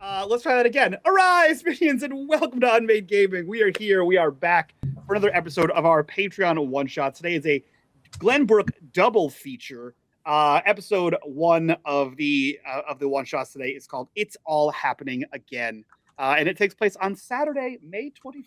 Let's try that again. Arise, minions, and welcome to unMadeGaming. We are here. We are back for another episode of our Patreon one-shot. Today is a Glenbrook double feature. Episode 1 of the one-shots today is called It's All Happening Again. And it takes place on Saturday, May 24th.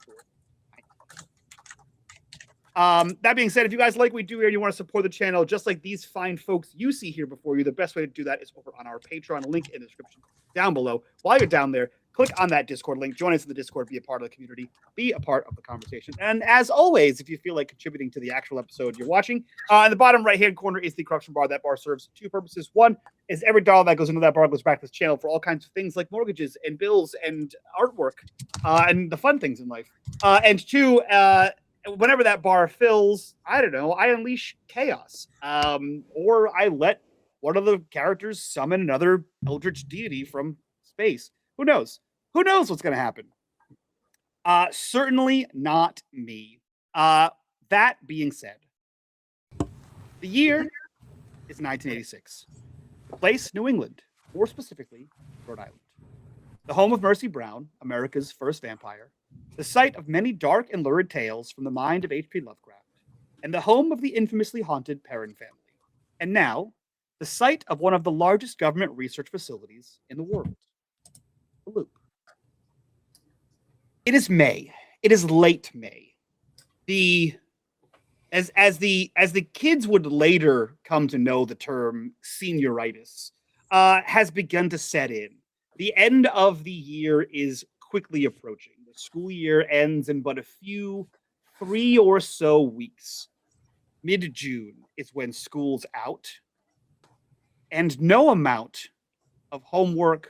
That being said, if you guys like what we do here and you want to support the channel, just like these fine folks you see here before you, the best way to do that is over on our Patreon, link in the description down below. While you're down there, click on that Discord link, join us in the Discord, be a part of the community, be a part of the conversation. And as always, if you feel like contributing to the actual episode you're watching, in the bottom right-hand corner is the corruption bar. That bar serves two purposes. One is every dollar that goes into that bar goes back to this channel for all kinds of things like mortgages and bills and artwork and the fun things in life. And two, whenever that bar fills, I don't know, I unleash chaos. Or I let one of the characters summon another eldritch deity from space. Who knows? Who knows what's going to happen? Certainly not me. That being said, the year is 1986. The place, New England, more specifically, Rhode Island. The home of Mercy Brown, America's first vampire. The site of many dark and lurid tales from the mind of HP Lovecraft, and the home of the infamously haunted Perron family. And now, the site of one of the largest government research facilities in the world. The Loop. It is May. It is late May. As the kids would later come to know the term senioritis, has begun to set in. The end of the year is quickly approaching. The school year ends in but a few, 3 or so weeks. Mid-June is when school's out, and no amount of homework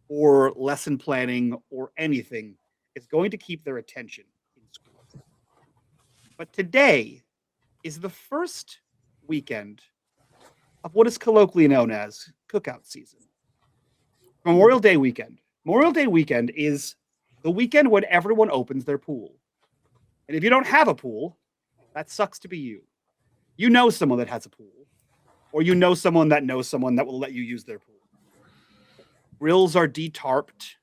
or lesson planning or anything is going to keep their attention in school. But today is the first weekend of what is colloquially known as cookout season. Memorial Day weekend. Memorial Day weekend is the weekend when everyone opens their pool. And if you don't have a pool, that sucks to be you. You know someone that has a pool. Or you know someone that knows someone that will let you use their pool. Grills are detarped.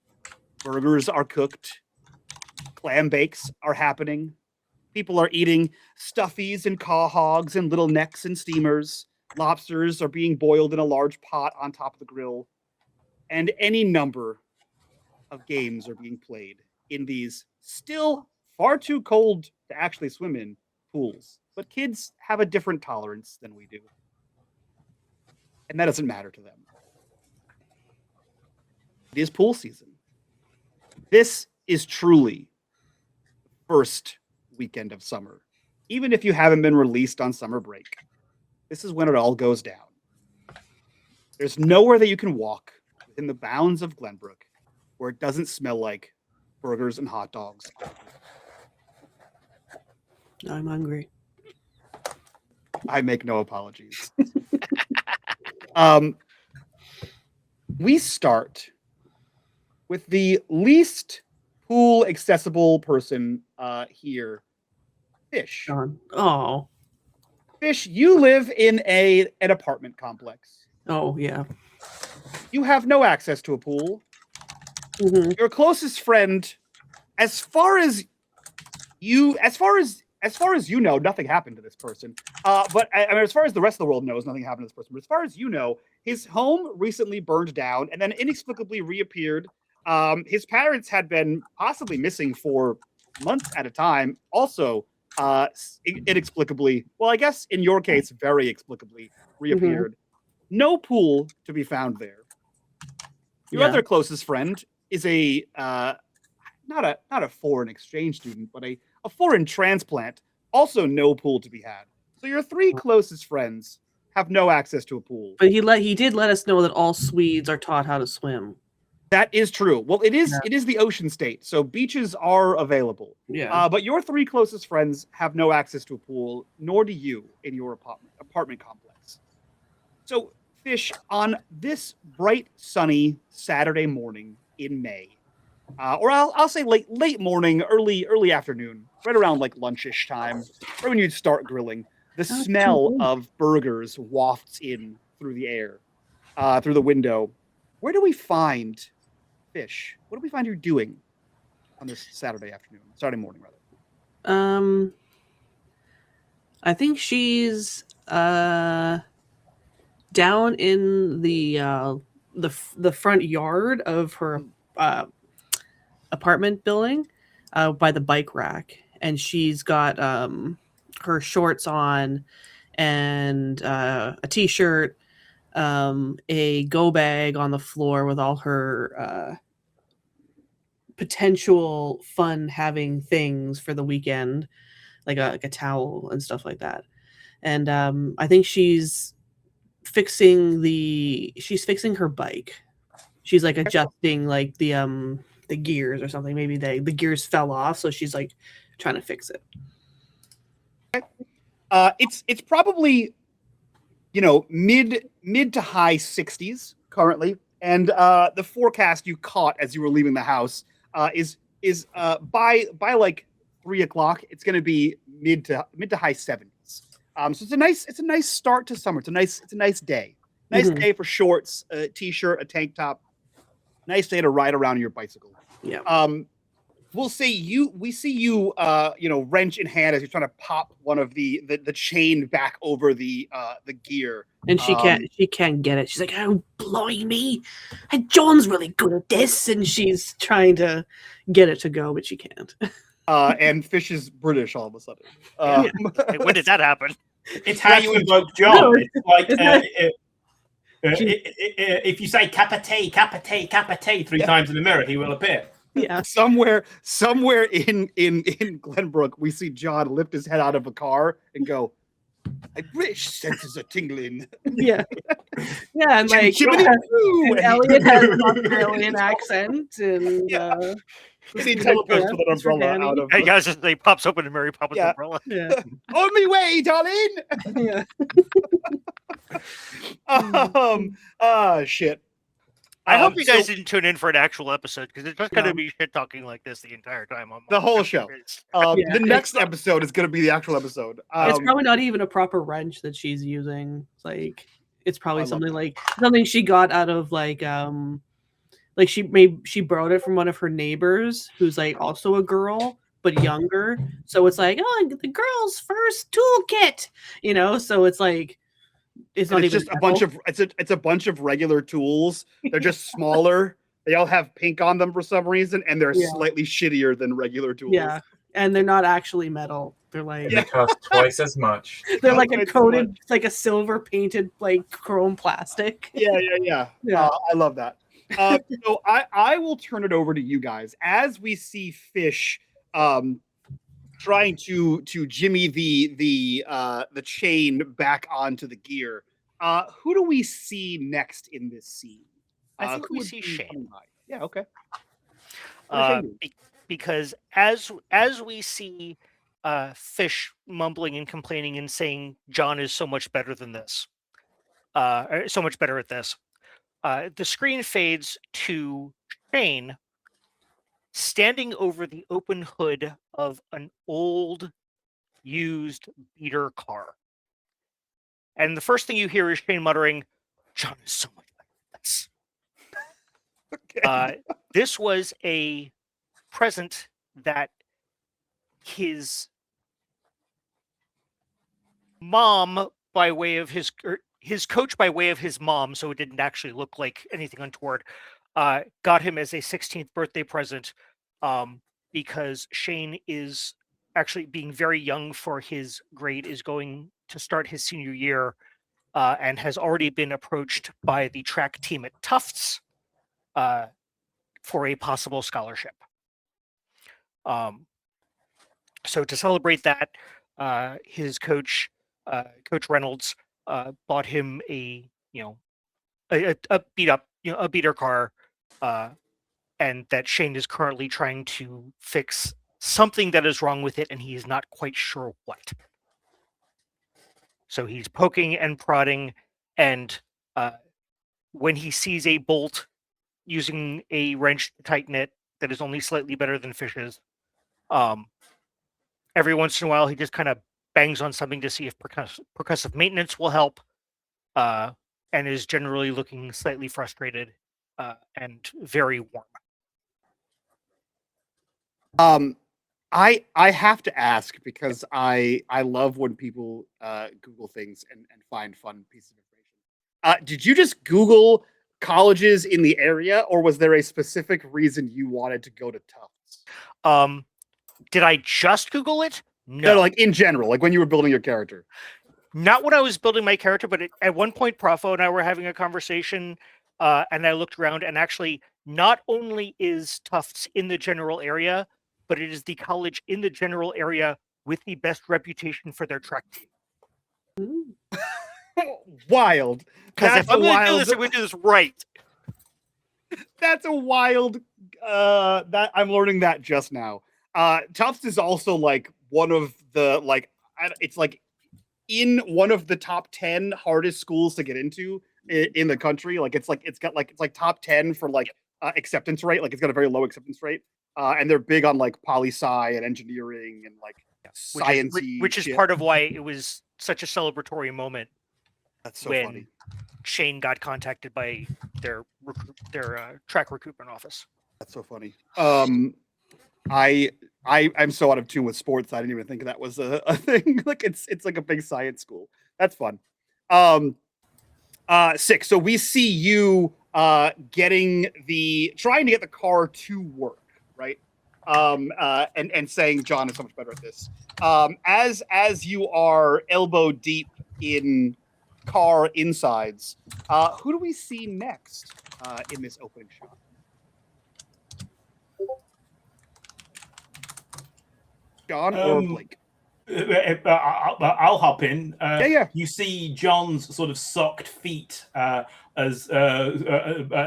Burgers are cooked. Clam bakes are happening. People are eating stuffies and caw hogs and little necks and steamers. Lobsters are being boiled in a large pot on top of the grill. And any number of games are being played in these still far too cold to actually swim in pools. But kids have a different tolerance than we do. And that doesn't matter to them. It is pool season. This is truly the first weekend of summer. Even if you haven't been released on summer break, this is when it all goes down. There's nowhere that you can walk within the bounds of Glenbrook where it doesn't smell like burgers and hot dogs. I'm hungry. I make no apologies. We start with the least pool accessible person here, Fish. John. Oh. Fish, you live in an apartment complex. Oh, yeah. You have no access to a pool. Mm-hmm. Your closest friend, as far as you know, nothing happened to this person. But I mean, as far as the rest of the world knows, nothing happened to this person. But as far as you know, his home recently burned down and then inexplicably reappeared. His parents had been possibly missing for months at a time. Also, inexplicably, well, I guess in your case, very explicably reappeared. Mm-hmm. No pool to be found there. Your other closest friend is a not a foreign exchange student, but a foreign transplant. Also, no pool to be had. So your three closest friends have no access to a pool. But he did let us know that all Swedes are taught how to swim. That is true. Well, it is the ocean state, so beaches are available. Yeah. But your three closest friends have no access to a pool, nor do you in your apartment complex. So, Fish, on this bright, sunny Saturday morning in May, or I'll say late morning, early afternoon, right around like lunchish time, right when you start grilling, the smell of burgers wafts in through the air, through the window. Where do we find Fish, what do we find you doing on this Saturday morning, rather? I think she's down in the front yard of her apartment building by the bike rack, and she's got her shorts on and a t-shirt, a go bag on the floor with all her potential fun having things for the weekend, like a towel and stuff like that. And I think she's fixing her bike. She's like adjusting like the gears or something. Maybe the gears fell off, so she's like trying to fix it. It's probably, you know, mid to high 60s currently, and the forecast you caught as you were leaving the house is by like 3 o'clock it's going to be mid to high 70s. So it's a nice start to summer. It's a nice day. Nice day for shorts, a t-shirt, a tank top. Nice day to ride around your bicycle. Yeah. We see you, you know, wrench in hand as you're trying to pop one of the chain back over the gear. And she can't get it. She's like, "Oh, blimey, John's really good at this," and she's trying to get it to go, but she can't. And Fish is British all of a sudden. Hey, when did that happen? It's how you invoke John. It's like She- if you say capite 3 times in the mirror, he will appear. Yeah. Somewhere in Glenbrook, we see John lift his head out of a car and go, "My British senses are tingling." Yeah. Yeah, and like and Elliot has an Australian accent, and He goes with an umbrella out of. Hey guys, they pops open and Mary Poppins umbrella. yeah. On me way, darling. Yeah. Shit. I hope you guys didn't tune in for an actual episode because it's just going to be shit talking like this the entire time. The whole show. The next episode is going to be the actual episode. It's probably not even a proper wrench that she's using. Like it's probably something she got out of like she borrowed it from one of her neighbors who's like also a girl but younger. So it's like, oh, the girl's first toolkit, you know. So it's like it's not even just a bunch of it's a bunch of regular tools. They're just smaller. They all have pink on them for some reason, and they're slightly shittier than regular tools. Yeah, and they're not actually metal. They're like they cost twice as much. They're like a coated, like a silver painted, like chrome plastic. Yeah. I love that. So I will turn it over to you guys as we see Fish trying to jimmy the chain back onto the gear. Who do we see next in this scene? I think we see Shane. Yeah, okay. Because as we see Fish mumbling and complaining and saying John is so much better than this, so much better at this, the screen fades to Shane standing over the open hood of an old, used beater car. And the first thing you hear is Shane muttering, "John is so much better than this." Okay. This was a present that his mom, by way of his coach, by way of his mom, so it didn't actually look like anything untoward, got him as a 16th birthday present, because Shane is actually being very young for his grade, is going to start his senior year, and has already been approached by the track team at Tufts for a possible scholarship. So to celebrate that, his coach, Coach Reynolds, bought him a beater car, and that Shane is currently trying to fix something that is wrong with it, and he is not quite sure what. So he's poking and prodding, and when he sees a bolt using a wrench to tighten it that is only slightly better than Fish's, every once in a while he just kind of bangs on something to see if percussive maintenance will help, and is generally looking slightly frustrated and very warm. I have to ask because I love when people Google things and find fun pieces of information. Did you just Google colleges in the area, or was there a specific reason you wanted to go to Tufts? Did I just Google it? No, like in general, like when you were building your character. Not when I was building my character, but at one point, Profo and I were having a conversation, and I looked around, and actually, not only is Tufts in the general area, but it is the college in the general area with the best reputation for their track team. Wild. Because if That's I'm a going to do wild. this, I'm going to do this right. That's a wild. That I'm learning that just now. Tufts is also like one of the it's like in one of the top 10 hardest schools to get into in the country. Like it's like top 10 for like acceptance rate. Like it's got a very low acceptance rate. And they're big on like poli-sci and engineering and like sciencey which is shit. part of why it was such a celebratory moment. That's so when funny. Shane got contacted by their track recruitment office. That's so funny. I'm so out of tune with sports. I didn't even think that was a thing. Like it's like a big science school. That's fun. 6. So we see you trying to get the car to work, right? And saying John is so much better at this. As you are elbow deep in car insides, who do we see next in this opening shot? John or Blake? I'll hop in. Yeah. You see John's sort of socked feet as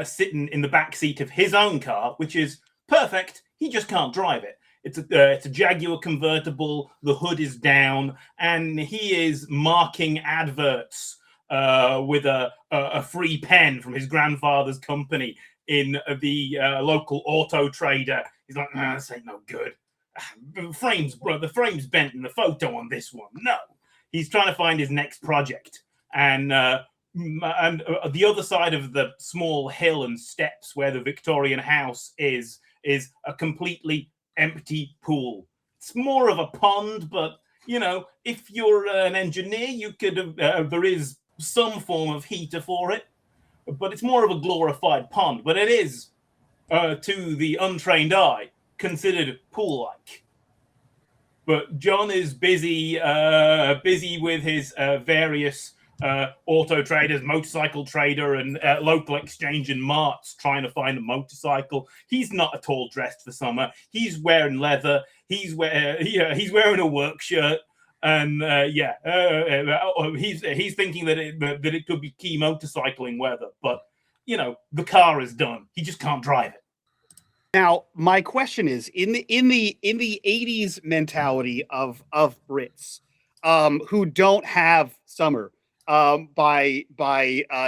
sitting in the back seat of his own car, which is perfect. He just can't drive it. It's a Jaguar convertible. The hood is down, and he is marking adverts with a free pen from his grandfather's company in the local auto trader. He's like, nah, this ain't no good. The frame's bent in the photo on this one. No, he's trying to find his next project, and the other side of the small hill and steps where the Victorian house is a completely empty pool. It's more of a pond, but you know, if you're an engineer, you could there is some form of heater for it, but it's more of a glorified pond. But it is to the untrained eye considered pool-like. But John is busy with his various auto traders, motorcycle trader, and local exchange and marts trying to find a motorcycle. He's not at all dressed for summer. He's wearing leather. He's wearing a work shirt, and he's thinking that it could be key motorcycling weather. But you know, the car is done. He just can't drive it. Now, my question is in the 80s mentality of Brits who don't have summer by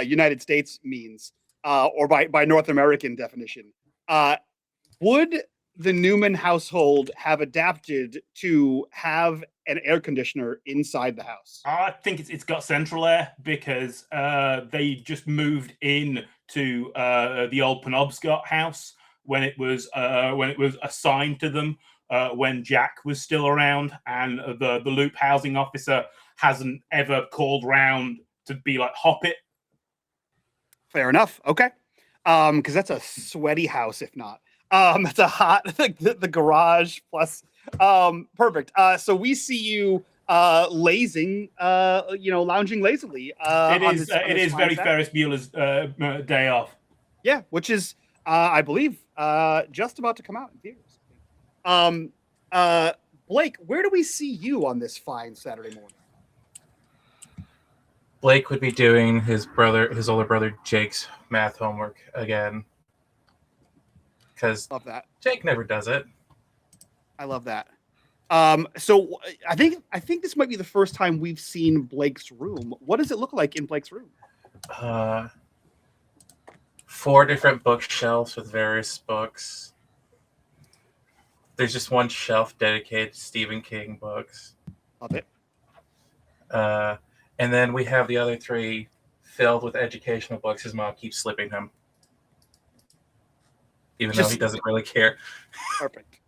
United States means or by North American definition, would the Newman household have adapted to have an air conditioner inside the house? I think it's got central air because they just moved in to the old Penobscot house when it was assigned to them when Jack was still around, and the Loop housing officer hasn't ever called round to be like, hop it. Fair enough. Okay. Because that's a sweaty house, if not. That's a hot the garage plus perfect. So we see you lounging lazily. It is very Ferris Bueller's day off. Yeah, which is I believe just about to come out in theaters. Blake, where do we see you on this fine Saturday morning? Blake would be doing his older brother Jake's math homework again. Because Love that. Jake never does it. I love that. So I think this might be the first time we've seen Blake's room. What does it look like in Blake's room? 4 different bookshelves with various books. There's just one shelf dedicated to Stephen King books. Love it. And then we have the other 3 filled with educational books his mom keeps slipping him. Even though he doesn't really care. Perfect.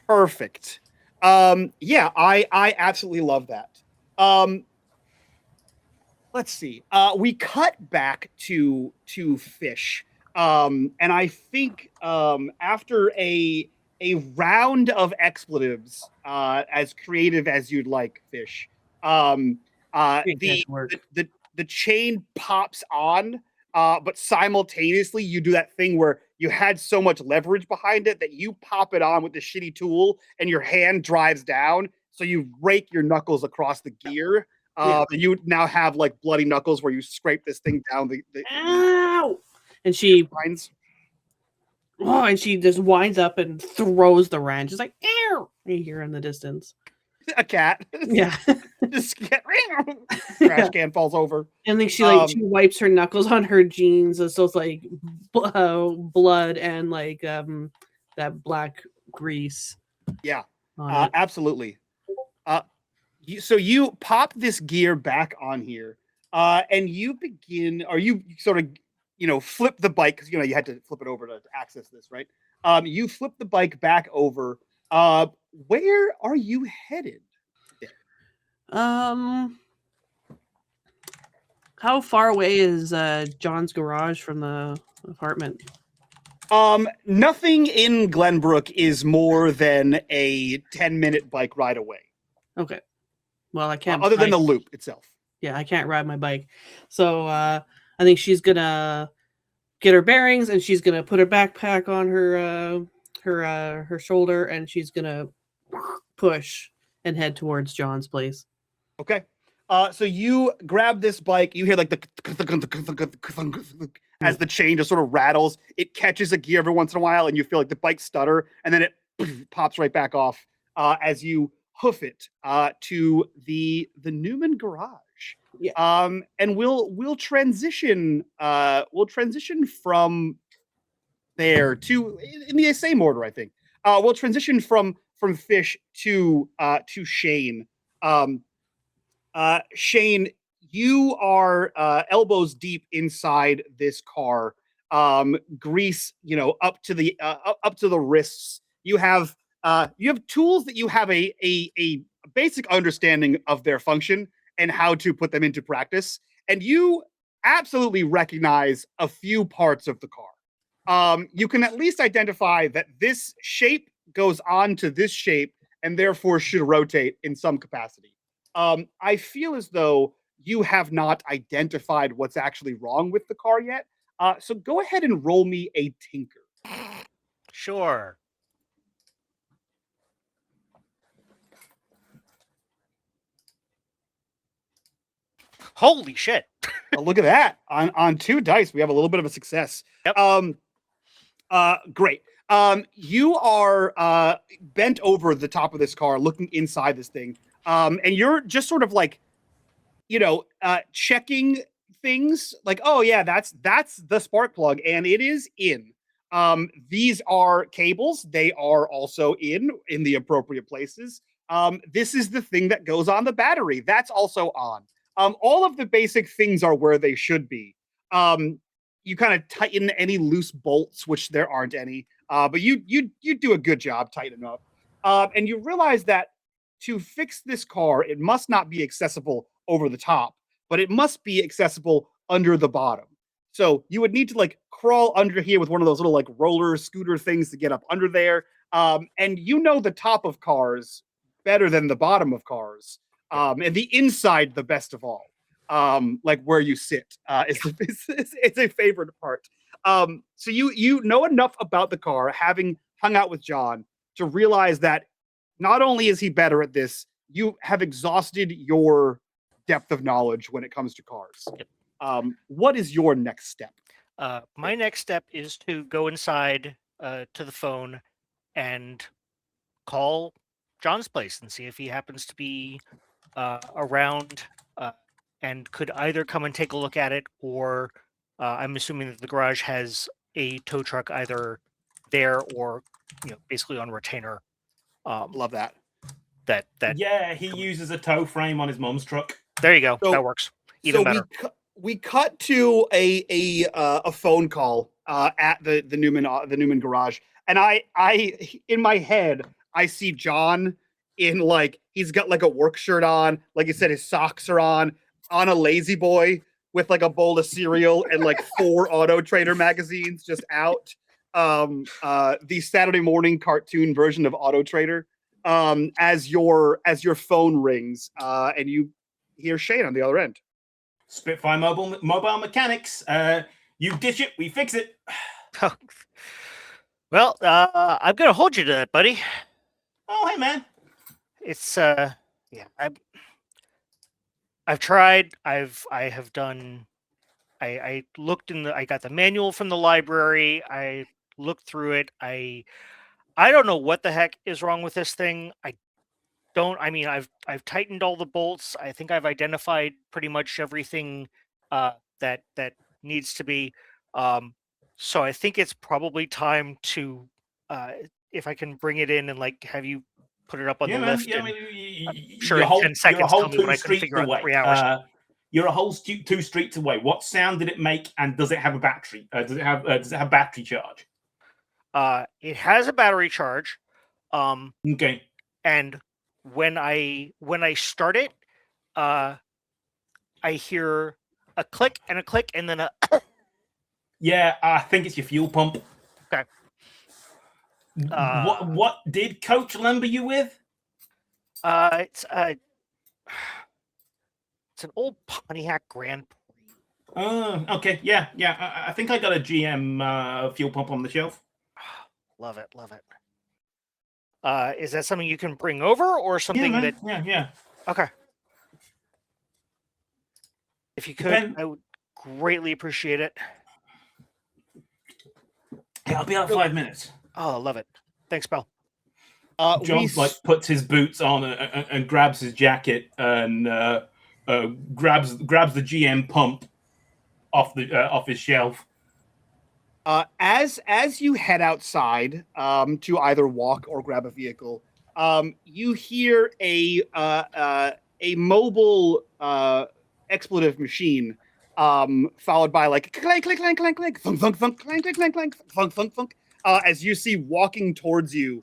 Perfect. Yeah, I absolutely love that. Let's see. We cut back to Fish. And I think after a round of expletives, as creative as you'd like, Fish, Fantastic work. the chain pops on, but simultaneously you do that thing where you had so much leverage behind it that you pop it on with the shitty tool and your hand drives down, so you rake your knuckles across the gear. And you now have like bloody knuckles where you scrape this thing down the Ow! And she lines. Oh, and she just winds up and throws the wrench. She's like, "Ew!" You hear in the distance. A cat. Yeah. Just trash can falls over. And then she she wipes her knuckles on her jeans, so it's like blood and like that black grease. Yeah, on it. absolutely. So you pop this gear back on here, and you begin, or you sort of, flip the bike, because you had to flip it over to access this, right? You flip the bike back over. Where are you headed today? How far away is John's garage from the apartment? Nothing in Glenbrook is more than a 10-minute bike ride away. Okay. Well, I can't. Other than the loop itself. Yeah, I can't ride my bike. So I think she's gonna get her bearings, and she's gonna put her backpack on her shoulder, and she's gonna push and head towards John's place. Okay. So you grab this bike. You hear like the as the chain just sort of rattles. It catches a gear every once in a while, and you feel like the bike stutter, and then it pops right back off as you hoof it to the Newman garage. Yeah. And we'll transition from there to in the same order, I think. We'll transition from Fish to Shane. Shane, you are elbows deep inside this car. Grease, up to the wrists. You have tools that you have a basic understanding of their function and how to put them into practice. And you absolutely recognize a few parts of the car. You can at least identify that this shape goes on to this shape and therefore should rotate in some capacity. I feel as though you have not identified what's actually wrong with the car yet. So go ahead and roll me a tinker. Sure. Holy shit. Oh, look at that. On 2 dice, we have a little bit of a success. Yep. Great. You are bent over the top of this car, looking inside this thing. And you're just sort of like, checking things like, oh yeah, that's the spark plug, and it is in. These are cables. They are also in the appropriate places. This is the thing that goes on the battery. That's also on. All of the basic things are where they should be. You kind of tighten any loose bolts, which there aren't any. But you do a good job tightening up. And you realize that to fix this car, it must not be accessible over the top, but it must be accessible under the bottom. So you would need to like crawl under here with one of those little like roller scooter things to get up under there. And the top of cars better than the bottom of cars. And the inside, the best of all. Like where you sit it's a favorite part. So you know enough about the car, having hung out with John, to realize that not only is he better at this, you have exhausted your depth of knowledge when it comes to cars. What is your next step? My next step is to go inside to the phone and call John's place and see if he happens to be around and could either come and take a look at it, or I'm assuming that the garage has a tow truck either there or basically on retainer. Love that. That Yeah, he uses a tow frame on his mum's truck. There you go. So- that works. Even better. We cut to a phone call at the Newman garage, and I in my head I see John in like he's got like a work shirt on, like you said, his socks are on a lazy boy with like a bowl of cereal and like 4 Auto Trader magazines just out. The Saturday morning cartoon version of Auto Trader. As your phone rings, and you hear Shane on the other end. Spitfire mobile mechanics. You ditch it, we fix it. Well, I'm gonna hold you to that, buddy. Oh, hey, man. It's yeah. I've tried. I have done. I looked in the. I got the manual from the library. I looked through it. I don't know what the heck is wrong with this thing. I mean, I've tightened all the bolts. I think I've identified pretty much everything that needs to be. So I think it's probably time to, if I can bring it in and like have you put it up on the lift. Yeah, and I mean, sure, in 10 seconds, tell me what I couldn't figure out in 3 hours. You're a whole 2 streets away. What sound did it make, and does it have a battery? Does it have battery charge? It has a battery charge. Okay. And when I start it, I hear a click and then a. Yeah, I think it's your fuel pump. Okay. What did Coach lumber you with? It's an old Pontiac Grand Prix. Okay, yeah. I think I got a GM fuel pump on the shelf. Love it. Is that something you can bring over, or something that? Yeah. Okay. If you could, I would greatly appreciate it. Yeah, I'll be out 5 minutes. Oh, love it. Thanks, pal. John puts his boots on and grabs his jacket and grabs the GM pump off his shelf. As you head outside to either walk or grab a vehicle, you hear a mobile expletive machine, followed by like clank clank clank clank clank thunk thunk thunk clank clank clank clank thunk thunk thunk. As you see walking towards you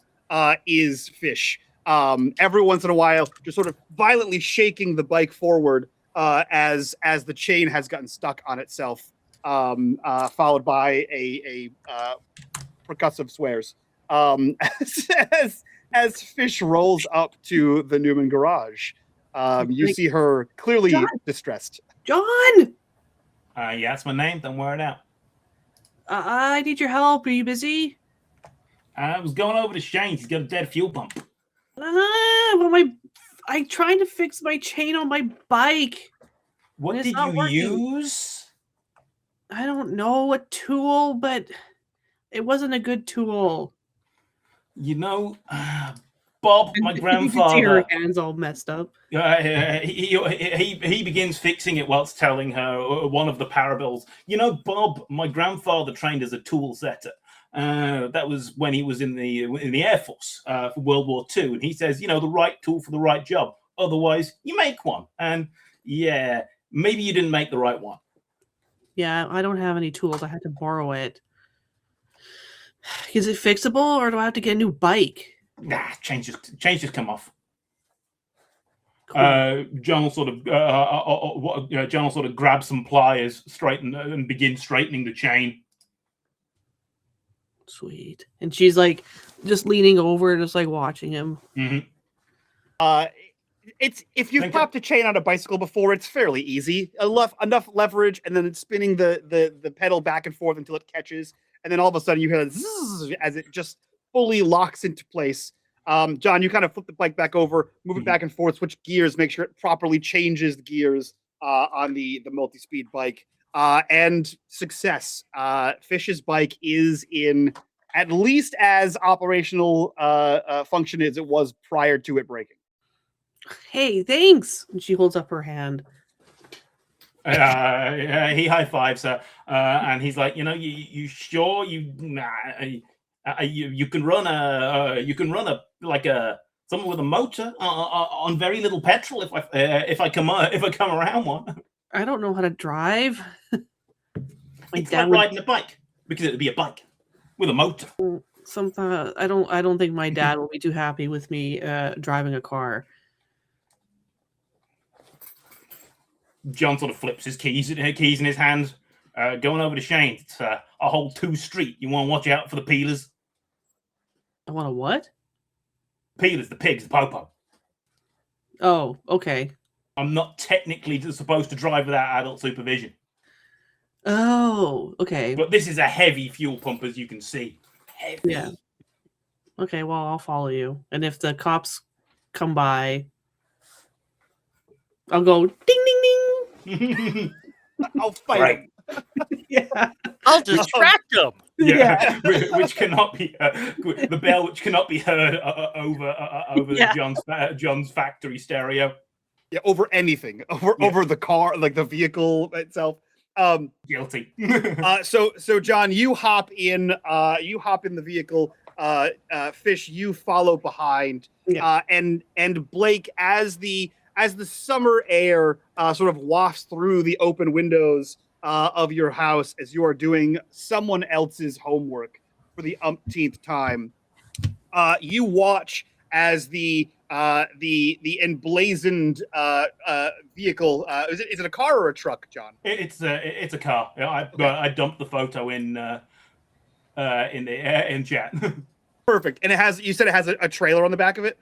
is Fish. Every once in a while, just sort of violently shaking the bike forward as the chain has gotten stuck on itself. Followed by a percussive swears as Fish rolls up to the Newman garage. You see her clearly distressed. John! Yeah, that's my name. Don't wear it out. I need your help. Are you busy? I was going over to Shane's. He's got a dead fuel pump. I'm trying to fix my chain on my bike. What did you use? I don't know, a tool, but it wasn't a good tool. You know, Bob, my grandfather. You can see her hands all messed up. He begins fixing it whilst telling her one of the parables. You know, Bob, my grandfather trained as a tool setter. That was when he was in the Air Force for World War II. And he says, the right tool for the right job. Otherwise, you make one. And yeah, maybe you didn't make the right one. Yeah, I don't have any tools. I had to borrow it. Is it fixable, or do I have to get a new bike? Nah, change just come off. Cool. John will sort of grab some pliers, and begin straightening the chain. Sweet. And she's like just leaning over, just like watching him. Mm-hmm. It's if you've popped a chain on a bicycle before, it's fairly easy. Enough leverage, and then it's spinning the pedal back and forth until it catches, and then all of a sudden you hear a zzz as it just fully locks into place. John, you kind of flip the bike back over, move it back and forth, switch gears, make sure it properly changes the gears on the multi-speed bike, and success. Fish's bike is in at least as operational function as it was prior to it breaking. Hey, thanks. And she holds up her hand. He high fives her, and he's like, you sure you can run someone with a motor on very little petrol if I come around one. I don't know how to drive. It's like riding a bike, because it would be a bike with a motor. something. I don't think my dad will be too happy with me driving a car. John sort of flips his keys in his hand. Going over to Shane. It's a whole Tues street. You want to watch out for the peelers? I want a what? Peelers, the pigs, the popo. Oh, okay. I'm not technically supposed to drive without adult supervision. Oh, okay. But this is a heavy fuel pump, as you can see. Heavy. Yeah. Okay, well, I'll follow you. And if the cops come by, I'll go ding, ding, ding. I'll fight Right. him. Yeah. I'll distract them. Yeah, which cannot be the bell, which cannot be heard over Yeah. John's factory stereo. Yeah, over anything, over the car, like the vehicle itself. Guilty. So John, you hop in the vehicle. Fish, you follow behind. Yeah. And Blake, as the summer air sort of wafts through the open windows of your house as you are doing someone else's homework for the umpteenth time, you watch as the emblazoned vehill. Is it a car or a truck, John? It's a car. I dumped the photo in chat. Perfect. And you said it has a trailer on the back of it.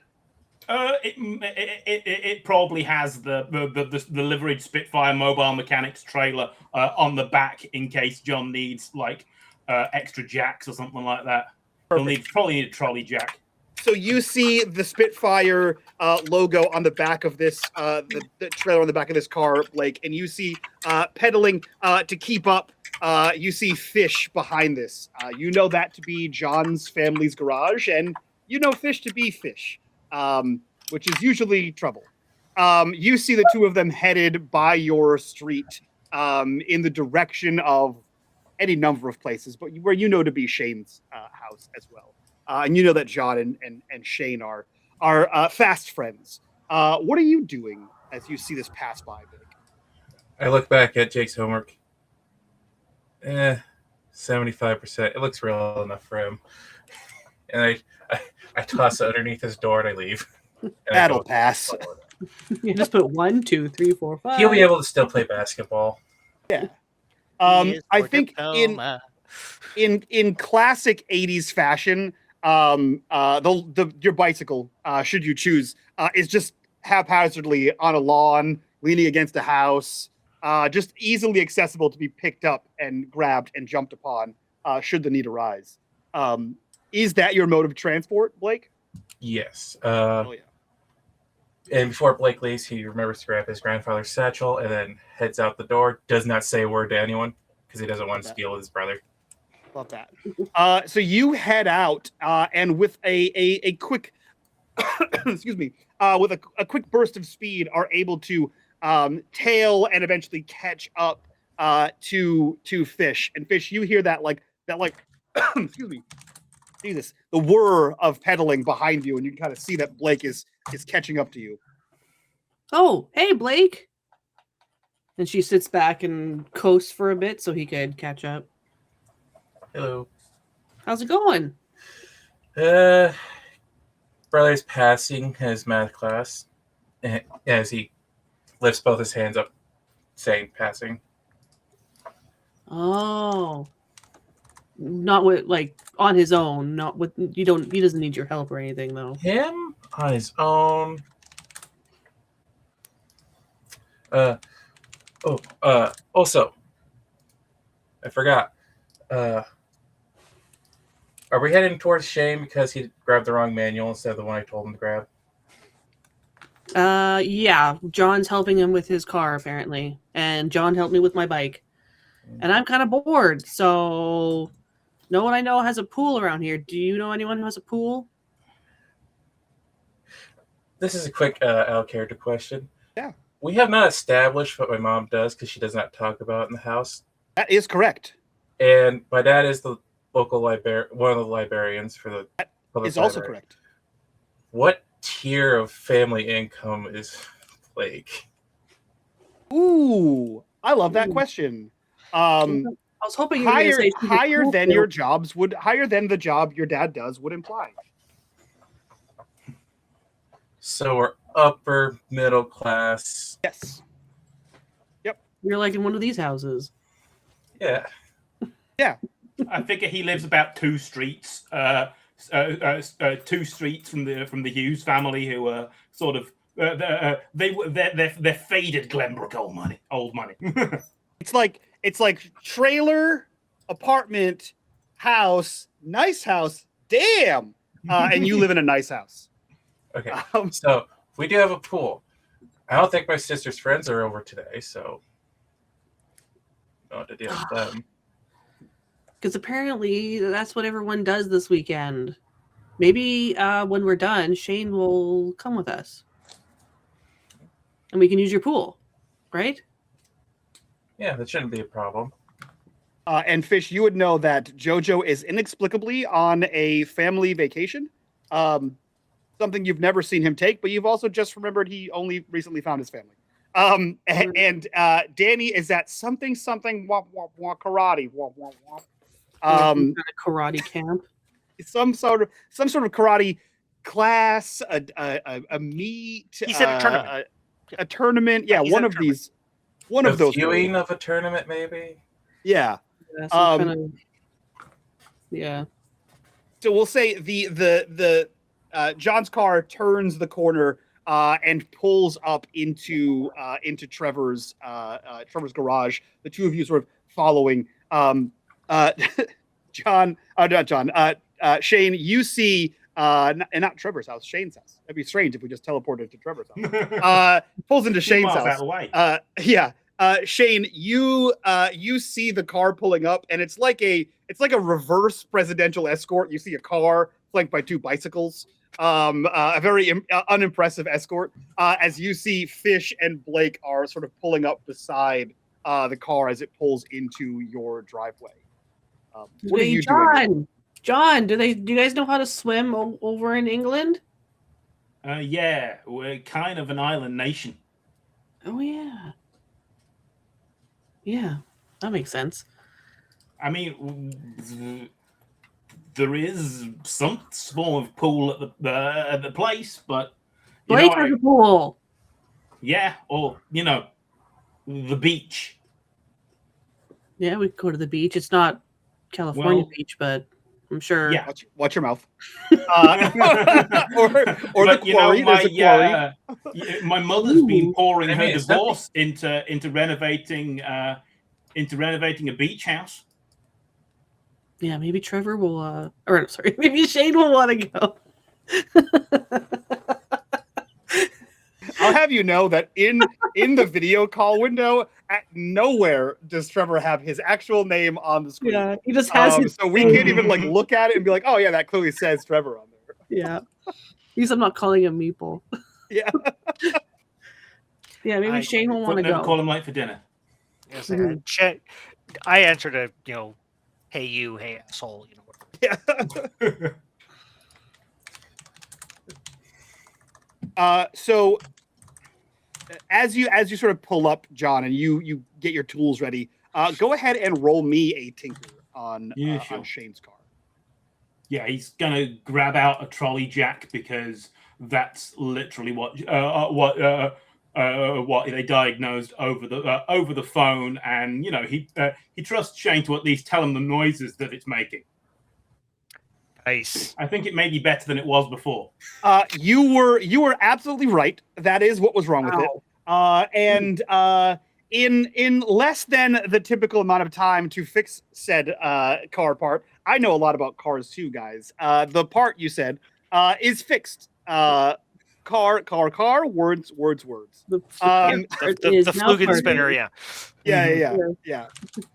It probably has the liveried Spitfire mobile mechanics trailer on the back in case John needs like extra jacks or something like that. He'll probably need a trolley jack. So you see the Spitfire logo on the back of this, the trailer on the back of this car, Blake, and you see pedaling to keep up. You see Fish behind this. You know that to be John's family's garage, and you know Fish to be Fish, which is usually trouble. You see the two of them headed by your street in the direction of any number of places, but where you know to be Shane's house as well. And you know that John and Shane are fast friends. What are you doing as you see this pass by, Blake? I look back at Jake's homework. 75%. It looks real enough for him. And I toss it underneath his door and I leave. And That'll pass. You just put 1, 2, 3, 4, 5. He'll be able to still play basketball. Yeah. I think in classic 80s fashion, your bicycle, should you choose, is just haphazardly on a lawn, leaning against a house, just easily accessible to be picked up and grabbed and jumped upon, should the need arise. Is that your mode of transport, Blake? Yes. Oh yeah. And before Blake leaves, he remembers to grab his grandfather's satchel and then heads out the door. Does not say a word to anyone because he doesn't want to steal with his brother. Love that. So you head out, and with a quick, excuse me, with a quick burst of speed, are able to tail and eventually catch up to Fish. And Fish, you hear that like excuse me, Jesus, the whir of pedaling behind you, and you can kind of see that Blake is catching up to you. Oh, hey, Blake. And she sits back and coasts for a bit so he could catch up. Hello. How's it going? Brother's passing his math class as he lifts both his hands up, saying passing. Oh. Not with on his own, not with he doesn't need your help or anything though. Him on his own. Also, I forgot. Are we heading towards Shane because he grabbed the wrong manual instead of the one I told him to grab? Yeah. John's helping him with his car apparently, and John helped me with my bike. And I'm kind of bored, so no one I know has a pool around here. Do you know anyone who has a pool? This is a quick out-of-character question. Yeah. We have not established what my mom does because she does not talk about it in the house. That is correct. And my dad is the local one of the librarians for the public Is also library. correct. What tier of family income is Blake? Ooh, I love that question. I was hoping you were gonna say she's a higher cool than kid. your jobs would higher than the job your dad does would imply. So we're upper middle class. Yes. You're like in one of these houses. Yeah. I figure he lives about 2 streets, 2 streets from the Hughes family, who are sort of they're faded Glenbrook old money. It's like trailer, apartment, house, nice house. Damn. And you live in a nice house. Okay. So we do have a pool. I don't think my sister's friends are over today, so not to deal with them. Because apparently that's what everyone does this weekend. Maybe when we're done, Shane will come with us. And we can use your pool, right? Yeah, that shouldn't be a problem. And Fish, you would know that JoJo is inexplicably on a family vacation. Something you've never seen him take, but you've also just remembered he only recently found his family. And Danny is at something karate. Kind of karate camp. Some sort of karate class, a meet. He's at a tournament. A tournament. Yeah, He's one at a of these. One of those. Viewing of a tournament, maybe. Yeah. Yeah, some kind of, yeah. So we'll say the John's car turns the corner and pulls up into Trevor's garage. The two of you sort of following. Shane, you see, and not Trevor's house, Shane's house. That'd be strange if we just teleported to Trevor's house. Pulls into Shane's miles house. out of the way. Yeah. Shane, you see the car pulling up, and it's like a reverse presidential escort. You see a car flanked by 2 bicycles. A very unimpressive escort. As you see, Fish and Blake are sort of pulling up beside the car as it pulls into your driveway. What are you doing? John, do you guys know how to swim over in England? Yeah, we're kind of an island nation. Oh yeah. Yeah, that makes sense. I mean, there is some form of pool at the place, but Blake has a pool. yeah, or the beach. Yeah, we could go to the beach. It's not California Well, beach, but I'm sure. Yeah. Watch your mouth. Or the quarry. There's a quarry. My mother's been pouring I mean, her it's divorce into renovating a beach house. Yeah, maybe Trevor will. Or sorry, maybe Shane will want to go. I'll have you know that in the video call window, at nowhere does Trevor have his actual name on the screen. Yeah, he just has his so we can't even look at it and be like, oh yeah, that clearly says Trevor on there. Yeah. Because I'm not calling him Meeple. Yeah. Yeah, maybe Shane will want to Never go. call him late for dinner. Yes, I answered a hey you, hey asshole, Yeah. So as you sort of pull up, John, and you get your tools ready, go ahead and roll me a tinker on Sure. on Shane's car. Yeah, he's gonna grab out a trolley jack because that's literally what they diagnosed over the phone, and he trusts Shane to at least tell him the noises that it's making. Nice. I think it may be better than it was before. You were absolutely right. That is what was wrong with it. And in less than the typical amount of time to fix said car part, I know a lot about cars too, guys. The part you said is fixed. Car, words. The is now Flugen spinner, working. Yeah.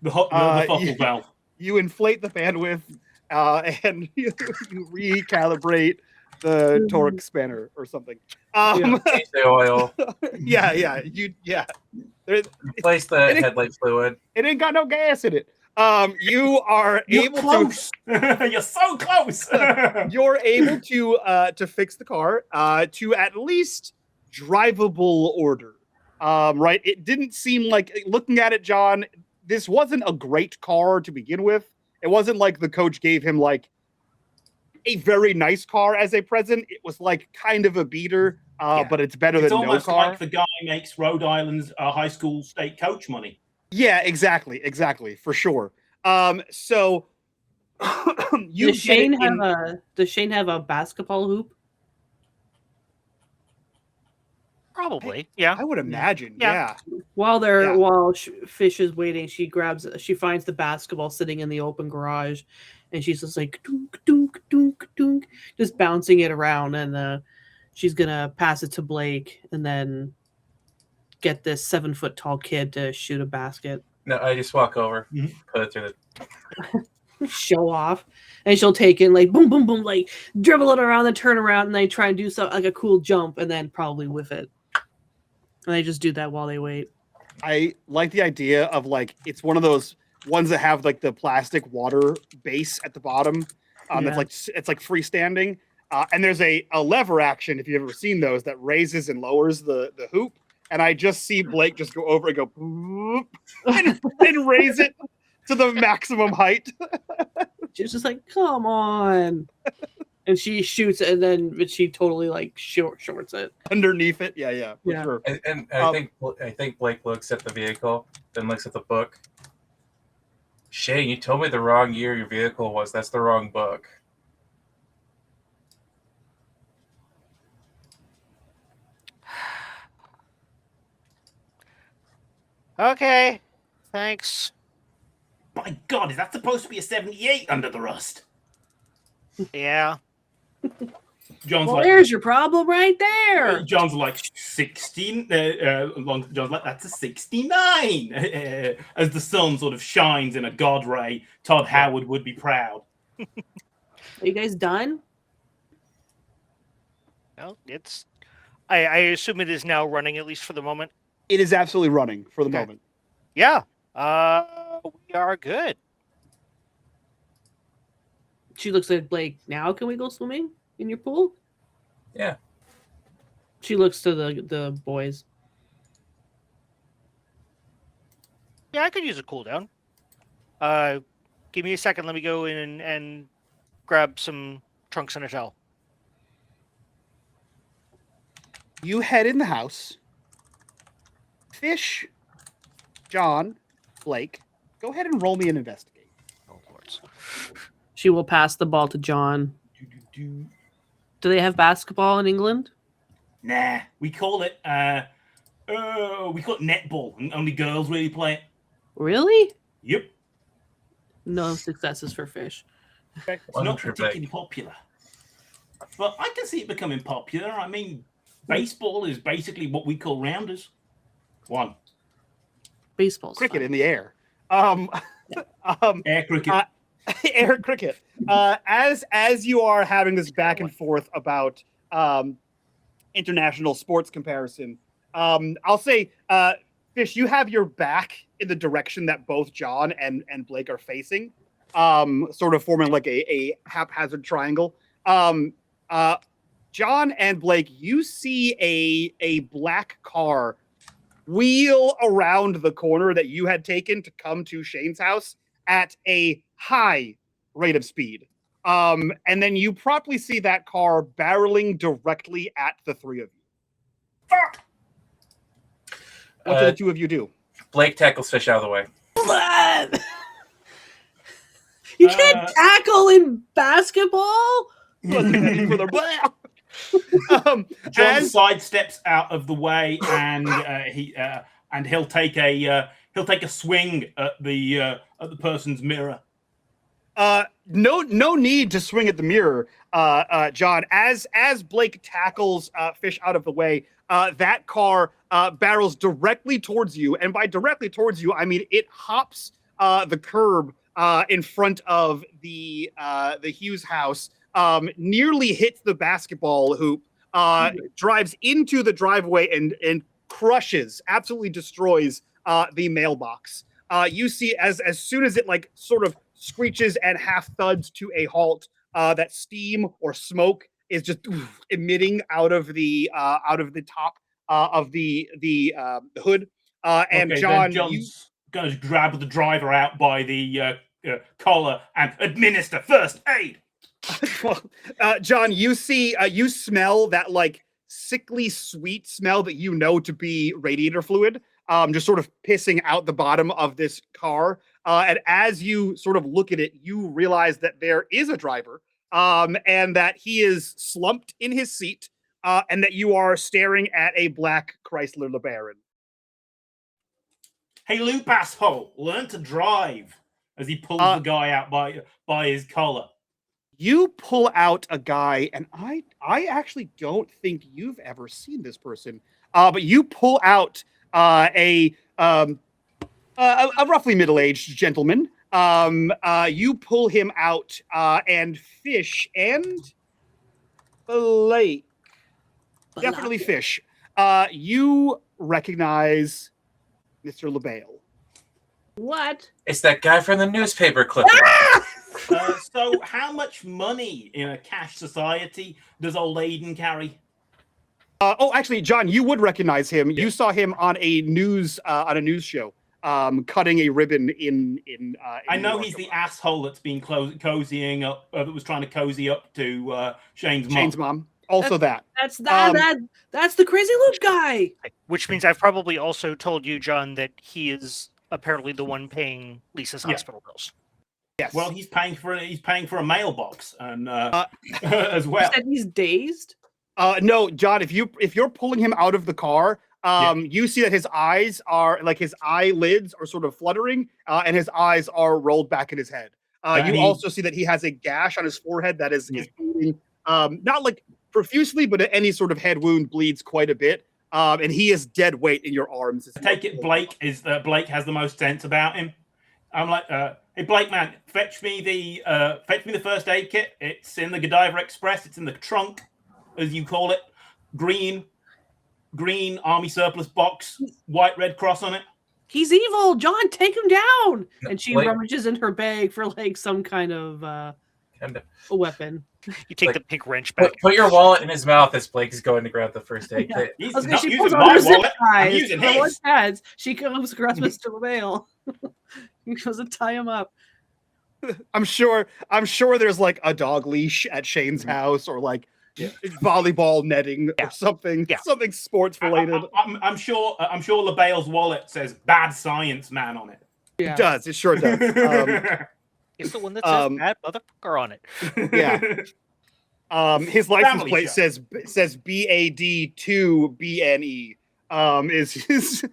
The Huffle valve. You inflate the bandwidth and you recalibrate the torque spanner or something. Change the oil. Yeah. Replace the headlight fluid. It ain't got no gas in it. You are You're able close. You're so close. you're able to fix the car to at least drivable order. Right? It didn't seem like, looking at it, John, this wasn't a great car to begin with. It wasn't like the coach gave him like a very nice car as a present. It was like kind of a beater, but it's better It's than no almost car. like the guy makes Rhode Island's high school state coach money. Yeah, exactly, for sure. So you Does Shane have a basketball hoop? Probably, yeah. I would imagine, Yeah. yeah. While Fish is waiting, she finds the basketball sitting in the open garage, and she's just like dunk, dunk, dunk, dunk, just bouncing it around, and she's gonna pass it to Blake, and then get this 7-foot tall kid to shoot a basket. No, I just walk over, put it through the. Show off, and she'll take it like boom, boom, boom, like dribble it around, then turn around, and they try and do something like a cool jump, and then probably whiff it. And they just do that while they wait. I like the idea of like it's one of those ones that have like the plastic water base at the bottom. That's like it's like freestanding, and there's a lever action if you've ever seen those that raises and lowers the hoop. And I just see Blake just go over and go boop, and raise it to the maximum height. She's just like, come on. And she shoots it, and then she totally like shorts it Underneath it. Yeah, for sure. And I think Blake looks at the vehicle, then looks at the book. Shane, you told me the wrong year your vehicle was. That's the wrong book. Okay, thanks. My God, is that supposed to be a 78 under the rust? Yeah. John's well, like, there's your problem right there. John's like 16. John's like, that's a 69. As the sun sort of shines in a god ray, Todd Howard would be proud. Are you guys done? Well, it's. I assume it is now running, at least for the moment. It is absolutely running for the moment. Yeah. We are good. She looks at Blake. Now can we go swimming in your pool? Yeah. She looks to the boys. Yeah, I could use a cooldown. Give me a second. Let me go in and grab some trunks and a towel. You head in the house. Fish, John, Blake, go ahead and roll me an investigate. Oh, lords. She will pass the ball to John. Do they have basketball in England? Nah, we call it netball, and only girls really play it. Really? Yep. No successes for Fish. It's not particularly popular. But I can see it becoming popular. I mean, baseball is basically what we call rounders. One. Baseball's Cricket fun. in the air. Air cricket. Air cricket. As you are having this back and forth about international sports comparison, I'll say, Fish, you have your back in the direction that both John and Blake are facing, sort of forming like a haphazard triangle. John and Blake, you see a black car wheel around the corner that you had taken to come to Shane's house at a high rate of speed. And then you promptly see that car barreling directly at the three of you. Fuck! What do the two of you do? Blake tackles Fish out of the way. You can't tackle in basketball? John sidesteps out of the way, and he'll take a swing at the person's mirror. No need to swing at the mirror, John. As Blake tackles Fish out of the way, that car barrels directly towards you, and by directly towards you, I mean it hops the curb in front of the Hughes house, nearly hits the basketball hoop, drives into the driveway and crushes, absolutely destroys the mailbox. You see as soon as it like sort of screeches and half thuds to a halt, that steam or smoke is just emitting out of the top of the hood. And okay, John, going to grab the driver out by the collar and administer first aid. Well, John, you see, you smell that like sickly sweet smell that you know to be radiator fluid, just sort of pissing out the bottom of this car. And as you sort of look at it, you realize that there is a driver, and that he is slumped in his seat, and that you are staring at a black Chrysler LeBaron. Hey, loop asshole, learn to drive. As he pulls the guy out by his collar. You pull out a guy, and I actually don't think you've ever seen this person. But you pull out a roughly middle-aged gentleman. You pull him out, and Fish and Blake, definitely Fish. You recognize Mr. LaBelle. What? It's that guy from the newspaper clipping. So how much money in a cash society does old Aiden carry? Actually, John, you would recognize him. You saw him on a news show, cutting a ribbon in I know New York. he's the asshole that's been cozying up, that was trying to cozy up to Shane's mom. Shane's mom. Also that. That's the crazy loop guy. Which means I've probably also told you, John, that he is apparently the one paying Lisa's hospital bills. Yes. Well, he's paying for a mailbox and as well. You said he's dazed? No, John, if you're pulling him out of the car, you see that his eyes are like his eyelids are sort of fluttering, and his eyes are rolled back in his head. You also see that he has a gash on his forehead that is bleeding, not like profusely, but any sort of head wound bleeds quite a bit. And he is dead weight in your arms. I take it Blake has the most sense about him. I'm like, hey Blake, man, fetch me the first aid kit. It's in the Godiva Express. It's in the trunk, as you call it. Green army surplus box, white Red Cross on it. He's evil. John, take him down. And she Blake- rummages in her bag for like some kind of a weapon. You take the pink wrench back. Put your wallet in his mouth as Blake is going to grab the first aid kit. He's I was not she using pulls on my her zip wallet. I'm ties. using Her one his. pads. She comes across Mr. LaVale. He goes to tie him up. I'm sure there's like a dog leash at Shane's house, or like volleyball netting or something sports related. I'm sure LaBelle's wallet says "bad science man" on it. Yeah. It does. It sure does. It's the one that says "bad motherfucker" on it. Yeah. His license Family plate show. says BAD2BNE. Is his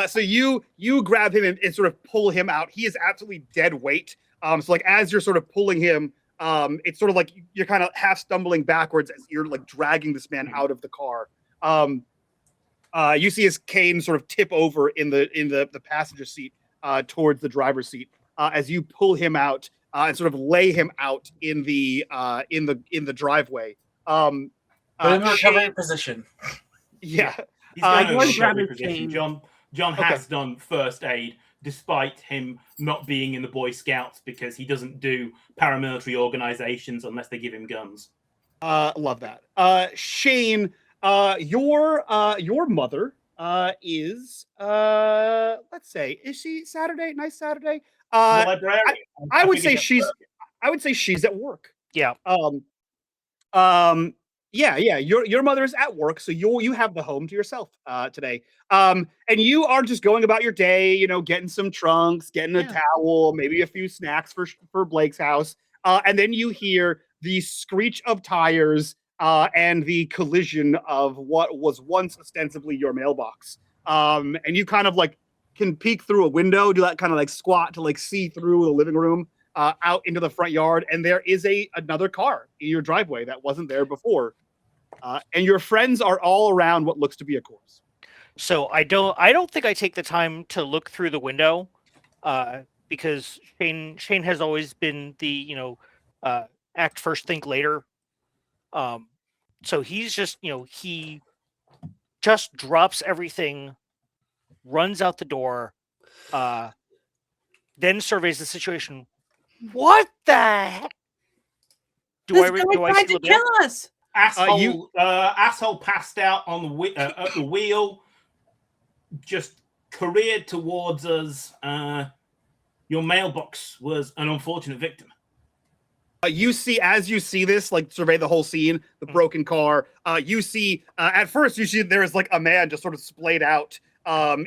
so you grab him and sort of pull him out. He is absolutely dead weight. So like as you're sort of pulling him, it's sort of like you're kind of half stumbling backwards as you're like dragging this man out of the car. You see his cane sort of tip over in the passenger seat towards the driver's seat as you pull him out and sort of lay him out in the driveway. Put him in a recovery position. Yeah. He's going to one a grab recovery his position. cane. John has done first aid, despite him not being in the Boy Scouts, because he doesn't do paramilitary organizations unless they give him guns. Love that. Shane, your mother is let's say, is she Saturday? Nice Saturday. The librarian. I would say figured she's at work. Yeah. Yeah. Your mother is at work, so you have the home to yourself today. And you are just going about your day, getting some trunks, getting a towel, maybe a few snacks for Blake's house. And then you hear the screech of tires and the collision of what was once ostensibly your mailbox. And you kind of like can peek through a window, do that kind of like squat to like see through the living room out into the front yard, and there is another car in your driveway that wasn't there before. And your friends are all around what looks to be a corpse. So I don't think I take the time to look through the window, because Shane has always been the act first, think later. So he's just he just drops everything, runs out the door, then surveys the situation. What the heck? Do I tried see to kill us. Asshole passed out on the wheel, just careered towards us. Your mailbox was an unfortunate victim. You see, as you see this, like survey the whole scene, the broken car. You see, at first, you see there is like a man just sort of splayed out,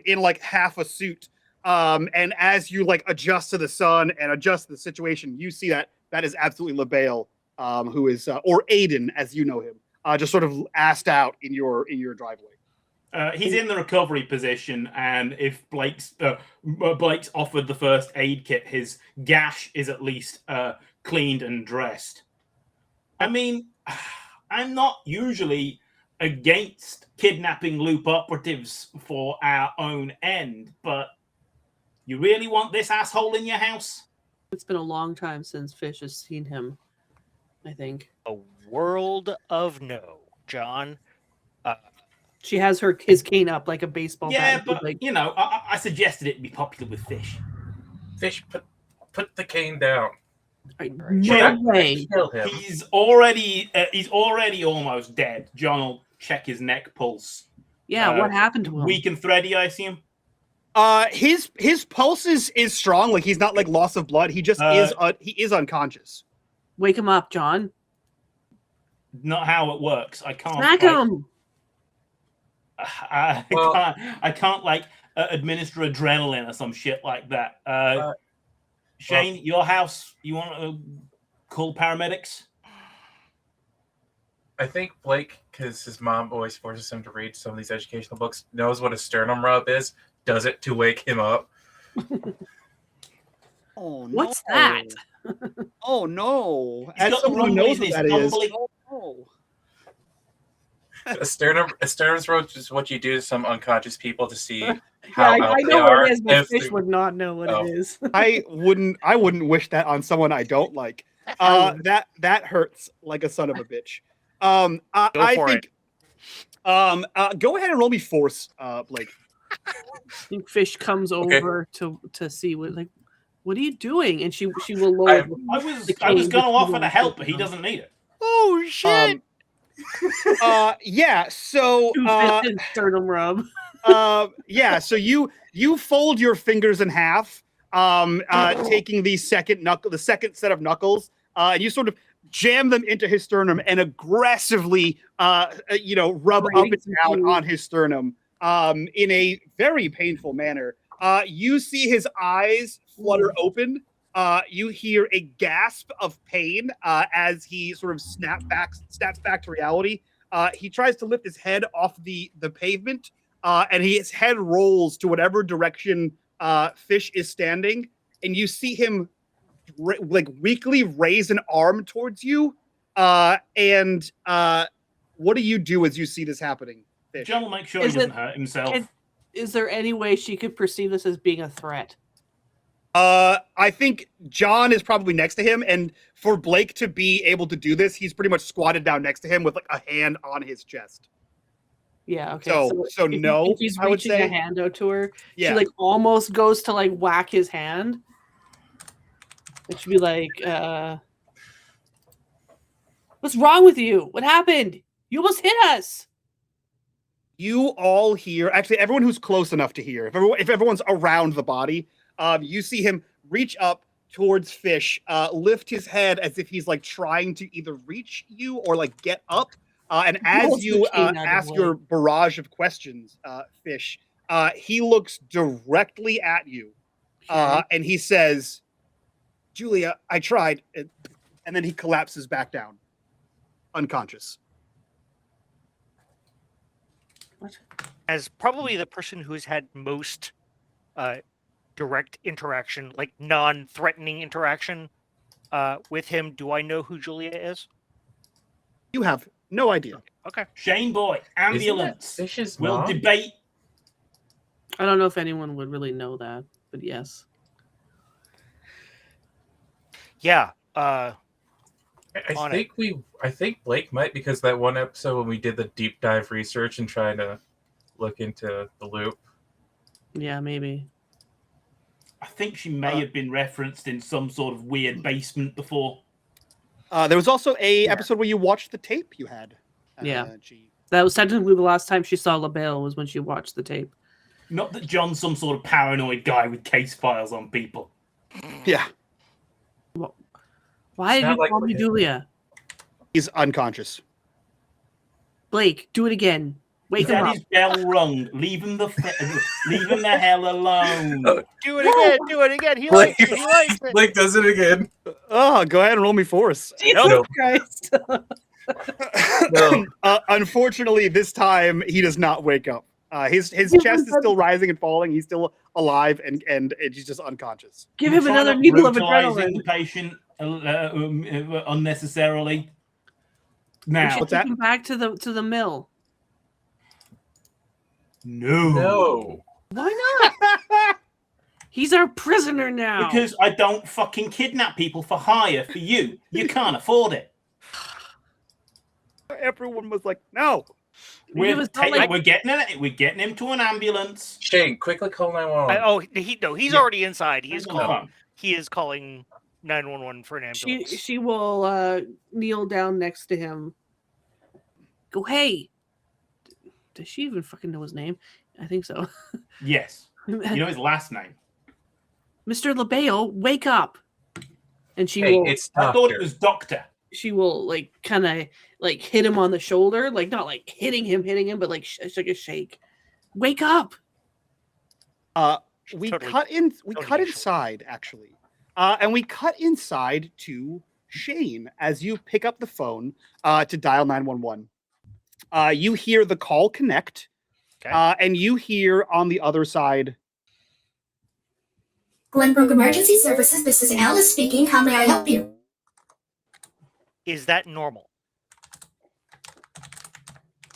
in like half a suit. And as you like adjust to the sun and adjust to the situation, you see that is absolutely LaBelle, who is, or Aiden, as you know him, just sort of assed out in your driveway. He's in the recovery position, and if Blake's offered the first aid kit, his gash is at least cleaned and dressed. I mean, I'm not usually against kidnapping loop operatives for our own end, but you really want this asshole in your house? It's been a long time since Fish has seen him, I think. A world of no, John. She has his cane up like a baseball Yeah, bat. but Like, you know, I suggested it be popular with Fish. Fish, put the cane down. no way. Kill him. He's already almost dead. John will check his neck pulse. Yeah, what happened to him? Weak and thready, I assume. His pulse is strong. Like he's not like loss of blood. He just he is unconscious. Wake him up, John. Not how it works. I can't. Smack him. I can't like administer adrenaline or some shit like that. Shane, your house. You want to call paramedics? I think Blake, because his mom always forces him to read some of these educational books, knows what a sternum rub is. Does it to wake him up. Oh no! What's that? Oh no! He's As got the someone who knows rumblies what in that his is. bumbly- Oh, no. A sternum rub is what you do to some unconscious people to see Yeah, how I out they know are. what it is, but if Fish they- would not know what Oh. it is. I wouldn't wish that on someone I don't like. That hurts like a son of a bitch. I for think. Go ahead and roll me force, Blake. I think Fish comes over to see what are you doing? And she will lower. I was the going cane, to offer but to she help, won't but he take it. doesn't need it. Oh shit! Yeah. So. Two-fisted sternum rub. Yeah. So you fold your fingers in half, taking the second set of knuckles, and you sort of jam them into his sternum and aggressively, rub up and down on his sternum, in a very painful manner. You see his eyes flutter open. You hear a gasp of pain as he sort of snaps back to reality. He tries to lift his head off the pavement, and his head rolls to whatever direction Fish is standing, and you see him weakly raise an arm towards you. And what do you do as you see this happening, Fish? John will make sure Is he doesn't it- hurt himself. Is there any way she could perceive this as being a threat? I think John is probably next to him, and for Blake to be able to do this, he's pretty much squatted down next to him with like a hand on his chest. Yeah. Okay. So no, if he's I would reaching say. a hand out to her, Yeah. she like almost goes to like whack his hand. It should be like, what's wrong with you? What happened? You almost hit us. You all hear, actually, everyone who's close enough to hear, if everyone's around the body, you see him reach up towards Fish, lift his head as if he's like trying to either reach you or like get up. And as Rolls the you cane out of ask the your way. barrage of questions, Fish, he looks directly at you, and he says, "Julia, I tried," and then he collapses back down, unconscious. What? As probably the person who's had most direct interaction, like non-threatening interaction with him, do I know who Julia is? You have no idea. Okay. Shane boy, ambulance. Isn't that Fish's We'll mom? debate. I don't know if anyone would really know that, but yes. Yeah. I on think Blake might, because that one episode when we did the deep dive research and trying to look into the loop. Yeah, maybe. I think she may have been referenced in some sort of weird basement before. There was also a episode where you watched the tape you had. Yeah. G. That was technically the last time she saw LaBelle was when she watched the tape. Not that John's some sort of paranoid guy with case files on people. Yeah, Why did not you like call me him. Julia? he's unconscious. Blake, do it again. Wake He's him had up. his bell rung. Leave him the hell alone. Do it again. Do it again. He Blake, likes it. He likes it. Blake does it again. Oh, go ahead and roll me force. Jesus Nope. Christ. No. Unfortunately, this time he does not wake up. His chest is still rising and falling. He's still alive, and he's just unconscious. Give him Try another not needle of brutalizing adrenaline. the patient unnecessarily. We Now, should What's take that? him back to the mill. no. Why not? He's our prisoner now. Because I don't fucking kidnap people for hire for you. You can't afford it. Everyone was like, "No." It was not like- We're getting him to an ambulance. Shane, quickly call 911. He's Yeah. already inside. He is Hold on. calling. He is calling 911 for an ambulance. She will kneel down next to him. Go, hey. Does she even fucking know his name? I think so. Yes. You know his last name. Mr. LeBeo, wake up. And she Hey, will it's I thought it Doctor. was Doctor. she will like kind of like hit him on the shoulder, like not like hitting him, but like it's like a shake. Wake up. We Totally- cut totally inside actually, and we cut inside to Shane as you pick up the phone to dial 911. You hear the call connect, Okay. and you hear on the other side, Glenbrook Emergency Services, this is Alice speaking. How may I help you? Is that normal?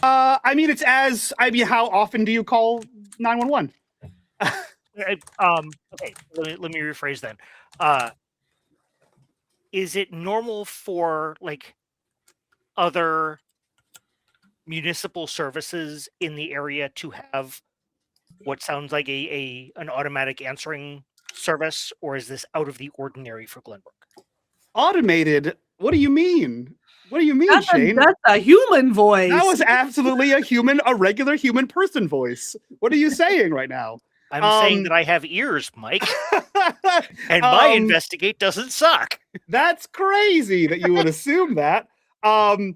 I mean, how often do you call 911? Okay. Let me rephrase then. Is it normal for like other municipal services in the area to have what sounds like an automatic answering service, or is this out of the ordinary for Glenbrook? Automated? What do you mean? What do you mean, Shane? That's a human voice. That was absolutely a regular human person voice. What are you saying right now? I'm saying that I have ears, Mike, and Um, my investigate doesn't suck. That's crazy that you would assume that. I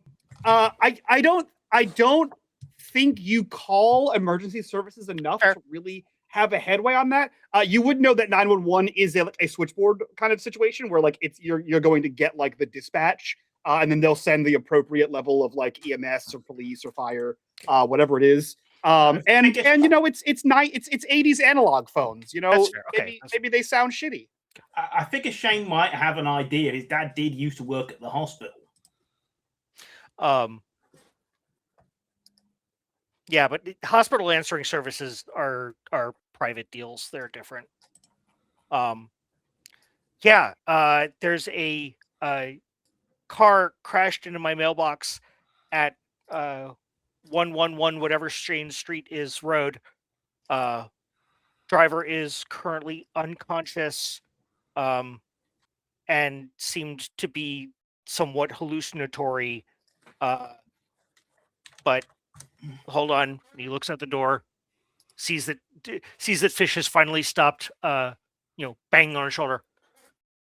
don't think you call emergency services enough Fair. to really have a headway on that. You would know that 911 is a switchboard kind of situation where like you're going to get like the dispatch, and then they'll send the appropriate level of like EMS or police or fire, whatever it is. And you know it's 80s analog phones. You know, That's fair. Okay, maybe they sound shitty. I figure Shane might have an idea. His dad did used to work at the hospital. Yeah, but hospital answering services are private deals. They're different. There's a car crashed into my mailbox at 111 whatever Strange Street is road. Driver is currently unconscious, and seemed to be somewhat hallucinatory. But hold on, he looks at the door, sees that Fish has finally stopped. Banging on her shoulder.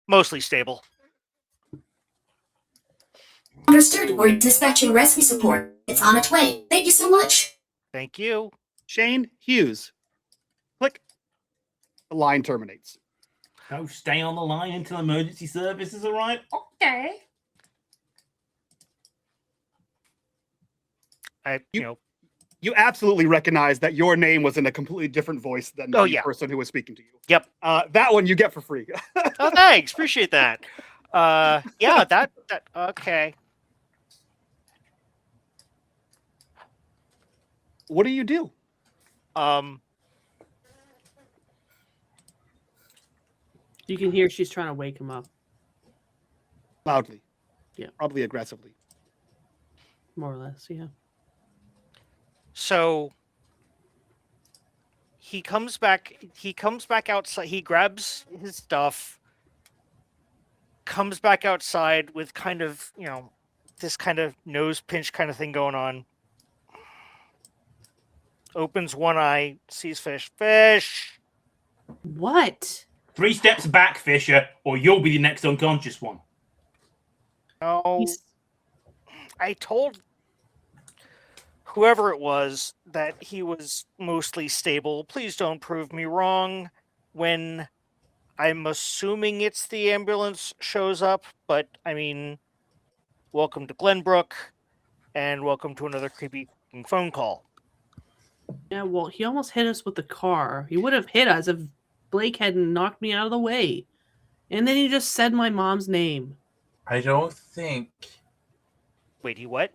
Mostly stable. Understood. We're dispatching rescue support. It's on its way. Thank you so much. Thank you. Shane Hughes. Click. The line terminates. Oh, stay on the line until emergency services arrive. Okay. You absolutely recognize that your name was in a completely different voice than the person who was speaking to you. Yep. That one you get for free. Oh, thanks. Appreciate that. That okay. What do you do? You can hear she's trying to wake him up. Loudly. Yeah. Probably aggressively. More or less, yeah. So he comes back outside, he grabs his stuff, comes back outside with kind of, this kind of nose pinch kind of thing going on. opens one eye, sees Fish. Fish! What? 3 steps back, Fisher, or you'll be the next unconscious one. No, He's- I told whoever it was that he was mostly stable. Please don't prove me wrong when I'm assuming it's the ambulance shows up, but I mean, welcome to Glenbrook and welcome to another creepy phone call. Yeah, well, he almost hit us with the car. He would have hit us if Blake hadn't knocked me out of the way. And then he just said my mom's name. I don't think. Wait, he what?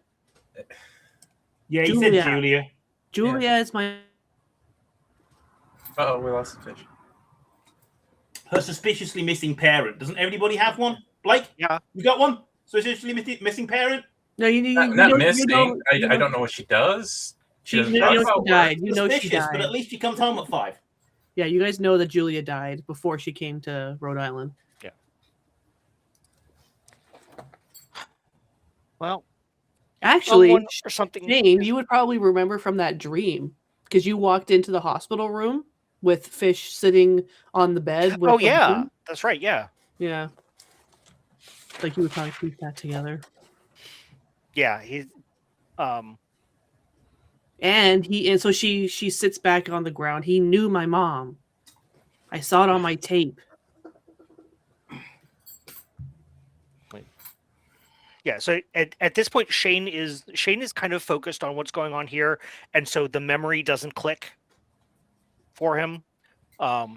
Yeah, he Julia. said Julia. Julia is my... Oh, we lost the fish. Her suspiciously missing parent. Doesn't everybody have one? Blake? Yeah. You got one? Suspiciously missing parent? No, you Not know, missing. you know, I don't know what she does. She, doesn't you talk know about she work. died. You know she Suspicious, but died. at least she comes home at 5. Yeah, you guys know that Julia died before she came to Rhode Island. Well, Actually, someone or something. Shane, you would probably remember from that dream because you walked into the hospital room with Fish sitting on the bed. With Oh a yeah, balloon. that's right. Yeah, Yeah. Like you would probably keep that together. yeah. He, And so she sits back on the ground. He knew my mom. I saw it on my tape. yeah. So at this point, Shane is kind of focused on what's going on here, and so the memory doesn't click for him. But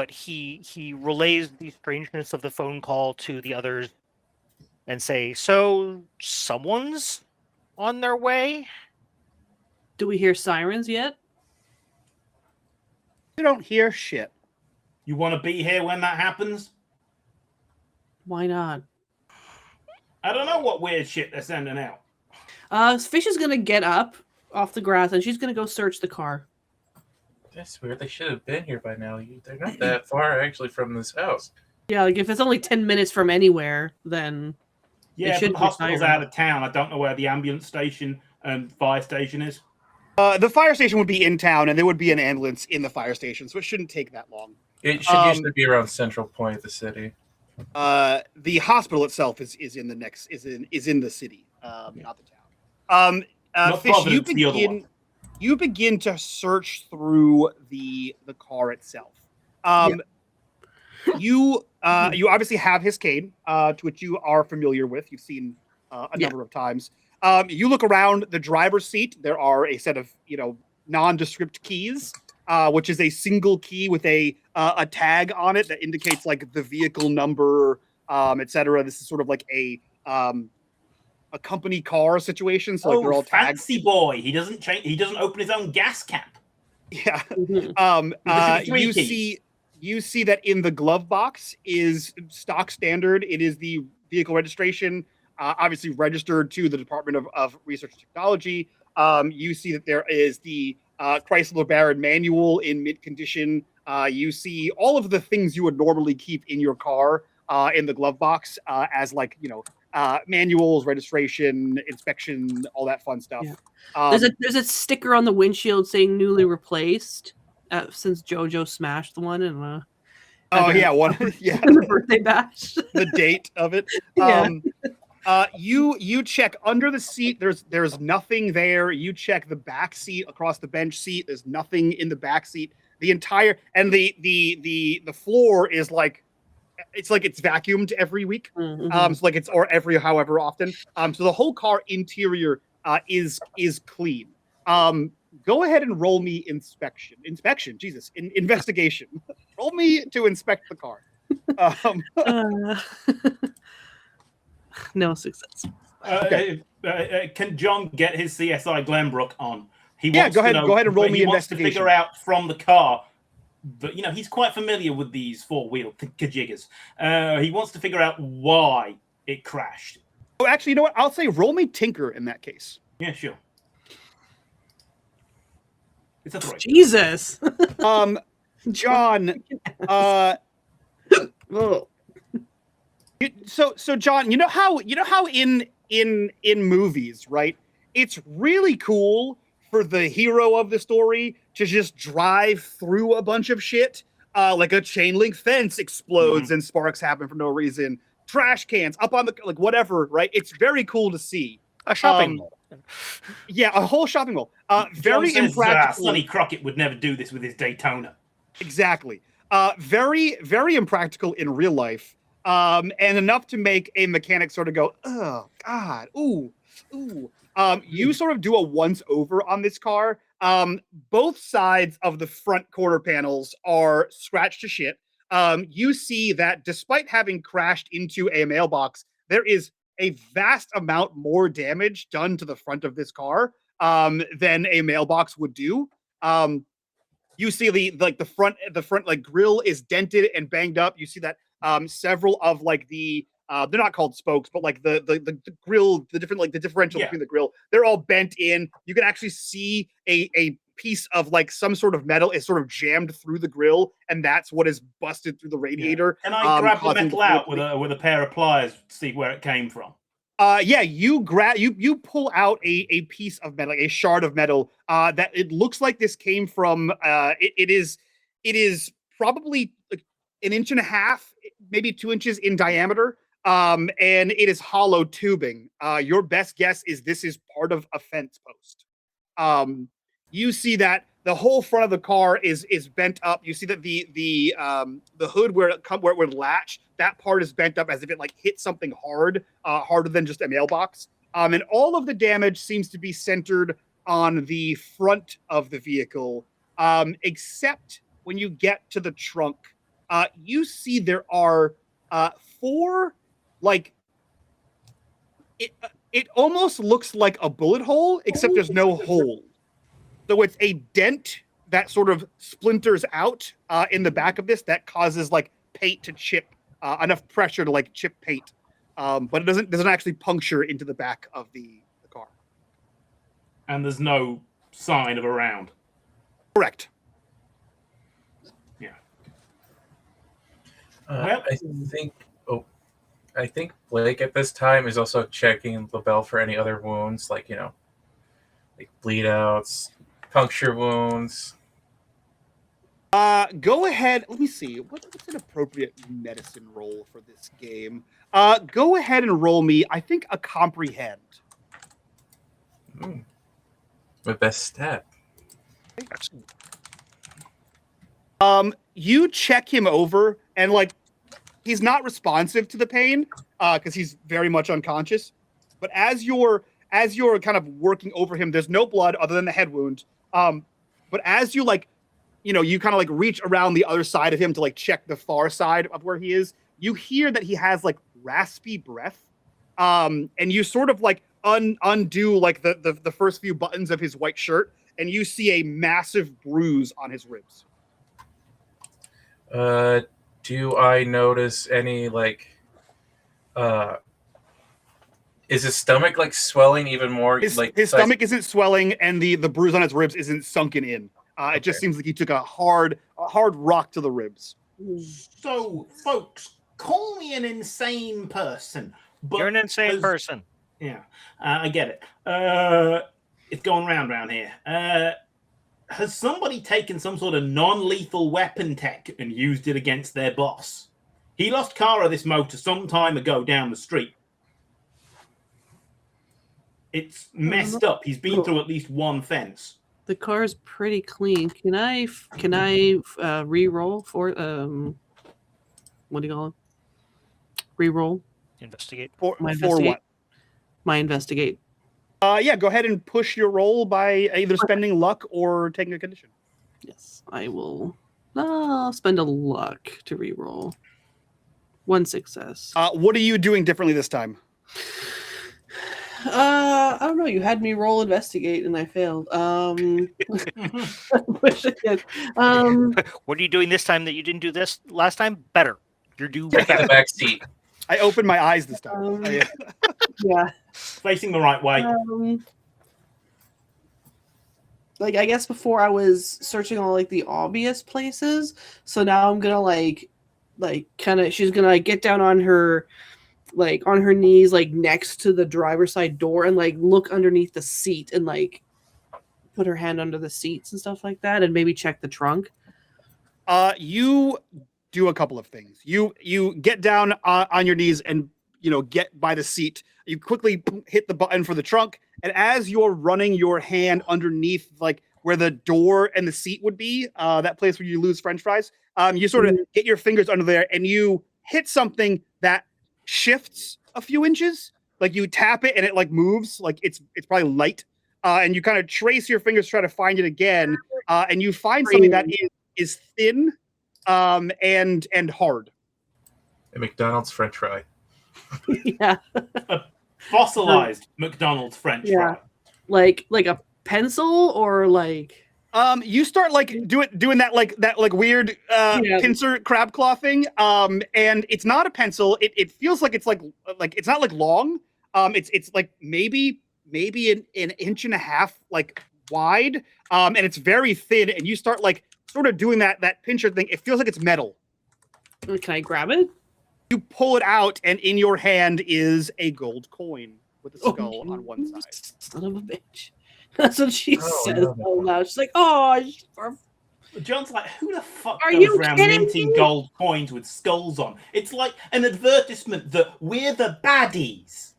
he relays the strangeness of the phone call to the others, and say, "So someone's on their way." Do we hear sirens yet? You don't hear shit. You want to be here when that happens? Why not? I don't know what weird shit they're sending out. Fish is gonna get up off the grass and she's gonna go search the car. That's weird. They should have been here by now. They're not that far actually from this house. Yeah, like if it's only 10 minutes from anywhere, then Yeah, should but the be hospital's siren. out of town. I don't know where the ambulance station and fire station is. The fire station would be in town, and there would be an ambulance in the fire station, so it shouldn't take that long. It should usually be around central point of the city. The hospital itself is in the city, not the town. Not Fish, Providence, the other one. you begin to search through the car itself. You obviously have his cane, to which you are familiar with. You've seen a number of times. You look around the driver's seat. There are a set of nondescript keys, which is a single key with a tag on it that indicates like the vehicle number, etc. This is sort of like a company car situation. So like they're all tagged. Fancy boy. He doesn't change. He doesn't open his own gas cap. Yeah. Mhm. You see that in the glove box is stock standard. It is the vehicle registration, obviously registered to the Department of Research and Technology. You see that there is the Chrysler Baron manual in mint condition. You see all of the things you would normally keep in your car in the glove box as like, manuals, registration, inspection, all that fun stuff. Yeah. There's a sticker on the windshield saying newly replaced since JoJo smashed the one and one the birthday bash. the date of it. Yeah. You check under the seat. There's nothing there. You check the back seat across the bench seat. There's nothing in the back seat. The entire and the floor is like it's vacuumed every week. Mm-hmm. So like it's or every however often. So the whole car interior is clean. Go ahead and roll me inspection. Jesus, investigation. Roll me to inspect the car. No success. Can John get his CSI Glenbrook on? Go ahead and roll me he wants to investigation. figure out from the car, but he's quite familiar with these four-wheel kajiggers. He wants to figure out why it crashed. Oh, actually, you know what? I'll say roll me Tinker in that case. Yeah, sure. It's a 3. Jesus. John. So John, you know how in movies, right? It's really cool for the hero of the story to just drive through a bunch of shit. Like a chain link fence explodes and sparks happen for no reason. Trash cans up on the like whatever, right? It's very cool to see. A shopping mall. Yeah, a whole shopping mall. John Very says, impractical. Sonny Crockett would never do this with his Daytona. Exactly. Very, very impractical in real life. And enough to make a mechanic sort of go, oh God, ooh. You sort of do a once over on this car. Both sides of the front quarter panels are scratched to shit. You see that despite having crashed into a mailbox, there is a vast amount more damage done to the front of this car than a mailbox would do. You see the front like grill is dented and banged up. You see that several of like the they're not called spokes, but like the grill, the different like the differential between the grill, they're all bent in. You can actually see a piece of like some sort of metal is sort of jammed through the grill, and that's what is busted through the radiator. Can I grab the causing metal out with a pair of pliers to see where it came from? Yeah, you pull out a piece of metal, like a shard of metal, that it looks like this came from it is probably like an inch and a half, maybe 2 inches in diameter. And it is hollow tubing. Your best guess is this is part of a fence post. You see that the whole front of the car is bent up. You see that the hood where it would latch, that part is bent up as if it like hit something hard, harder than just a mailbox. And all of the damage seems to be centered on the front of the vehicle, except when you get to the trunk. You see there are 4 like it almost looks like a bullet hole, except there's no hole. So it's a dent that sort of splinters out in the back of this that causes like paint to chip, enough pressure to like chip paint, but it doesn't actually puncture into the back of the car. And there's no sign of a round. Correct. Yeah. Well, I think Blake at this time is also checking the bell for any other wounds, like like bleed outs, puncture wounds. Go ahead. Let me see. What's an appropriate medicine roll for this game? Go ahead and roll me, I think, a comprehend. My best stat. You check him over and like he's not responsive to the pain because he's very much unconscious. But as you're kind of working over him, there's no blood other than the head wound. But as you like, you kind of like reach around the other side of him to like check the far side of where he is, you hear that he has like raspy breath. And you sort of like undo like the first few buttons of his white shirt, and you see a massive bruise on his ribs. Do I notice any like is his stomach like swelling even more? His stomach isn't swelling, and the bruise on his ribs isn't sunken in. It just seems like he took a hard rock to the ribs. So, folks, call me an insane person. But You're an insane person. Yeah, I get it. It's going round here. Has somebody taken some sort of non-lethal weapon tech and used it against their boss? He lost Kara this motor some time ago down the street. It's messed up. He's been through at least one fence. The car's pretty clean. Can I re-roll for what do you call it? Re-roll Investigate. For investigate? what? My investigate. Yeah, go ahead and push your roll by either spending luck or taking a condition. Yes, I will. I'll spend a luck to re-roll. 1 success. What are you doing differently this time? I don't know. You had me roll investigate and I failed. Wish I did. What are you doing this time that you didn't do this last time? Better. You're doing Check in the back seat. I opened my eyes this time. Yeah. Facing the right way. Like I guess before I was searching all like the obvious places, so now I'm gonna like kind of she's gonna like, get down on her knees like next to the driver's side door and like look underneath the seat and like put her hand under the seats and stuff like that, and maybe check the trunk? You do a couple of things. You get down on your knees and get by the seat. You quickly hit the button for the trunk, and as you're running your hand underneath, like where the door and the seat would be, that place where you lose French fries, you sort of get your fingers under there, and you hit something that shifts a few inches. Like you tap it, and it like moves. Like it's probably light, and you kind of trace your fingers, try to find it again, and you find something that is thin, and hard. A McDonald's French fry. Yeah. A fossilized McDonald's French fry. Like a pencil, or like you start like doing that weird pincer crab claw thing, and it's not a pencil. It feels like it's like it's not like long. It's like maybe an inch and a half like wide, and it's very thin, and you start like sort of doing that pincher thing. It feels like it's metal. Can I grab it? You pull it out, and in your hand is a gold coin with a skull on one side. Son of a bitch. That's what she says no. out loud. She's like, "Oh, John's like, who the fuck Are goes you around kidding minting me? gold coins with skulls on? It's like an advertisement that we're the baddies.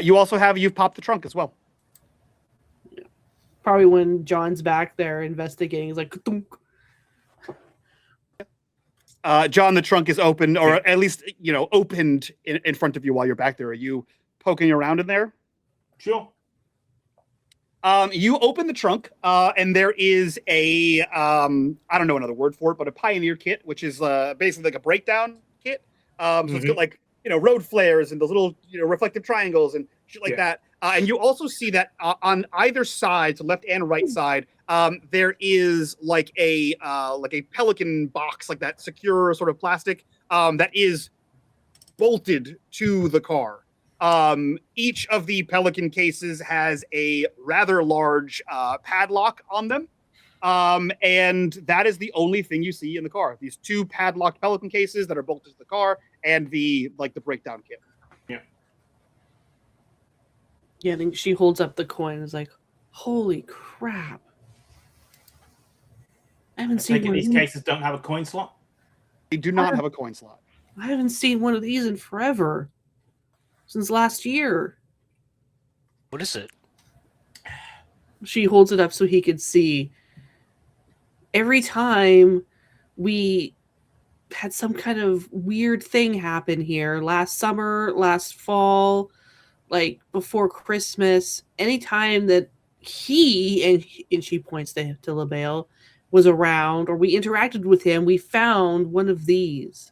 You've popped the trunk as well. probably when John's back there investigating, he's like, "Ka-thunk." John, the trunk is open, or at least opened in front of you while you're back there. Are you poking around in there? Sure. You open the trunk, and there is a I don't know another word for it, but a Pioneer kit, which is basically like a breakdown kit. So it's got like road flares and those little reflective triangles and shit like that. And you also see that on either side, so left and right side, there is like a Pelican box, like that secure sort of plastic that is bolted to the car. Each of the Pelican cases has a rather large padlock on them. And that is the only thing you see in the car. These two padlocked Pelican cases that are bolted to the car and the breakdown kit. Yeah, I think she holds up the coin and is like, holy crap. I haven't seen one these of these. cases don't have a coin slot? They do not have a coin slot. I haven't seen one of these in forever. Since last year. What is it? She holds it up so he could see. Every time we had some kind of weird thing happen here, last summer, last fall, like before Christmas, anytime that he, and she points to LaBelle, was around or we interacted with him, we found one of these.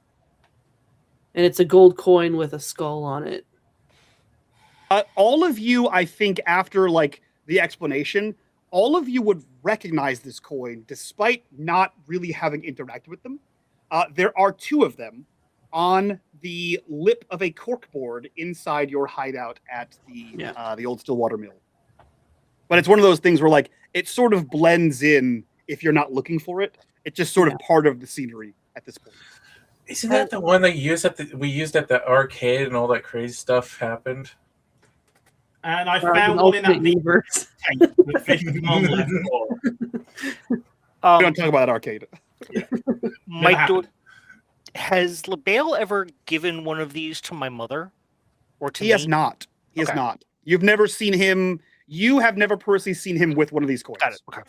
And it's a gold coin with a skull on it. All of you, I think, after like the explanation, all of you would recognize this coin despite not really having interacted with them. There are two of them on the lip of a corkboard inside your hideout at the old Stillwater Mill. But it's one of those things where like it sort of blends in if you're not looking for it. It's just sort of part of the scenery at this point. Isn't that the one that we used at the arcade and all that crazy stuff happened? And I found one in that universe. tank that Fish Mom left for. We don't talk about that arcade. Mike, has LaBelle ever given one of these to my mother? Or to He me? has not. He has not. You've never seen him. You have never personally seen him with one of these coins. Got it. Okay.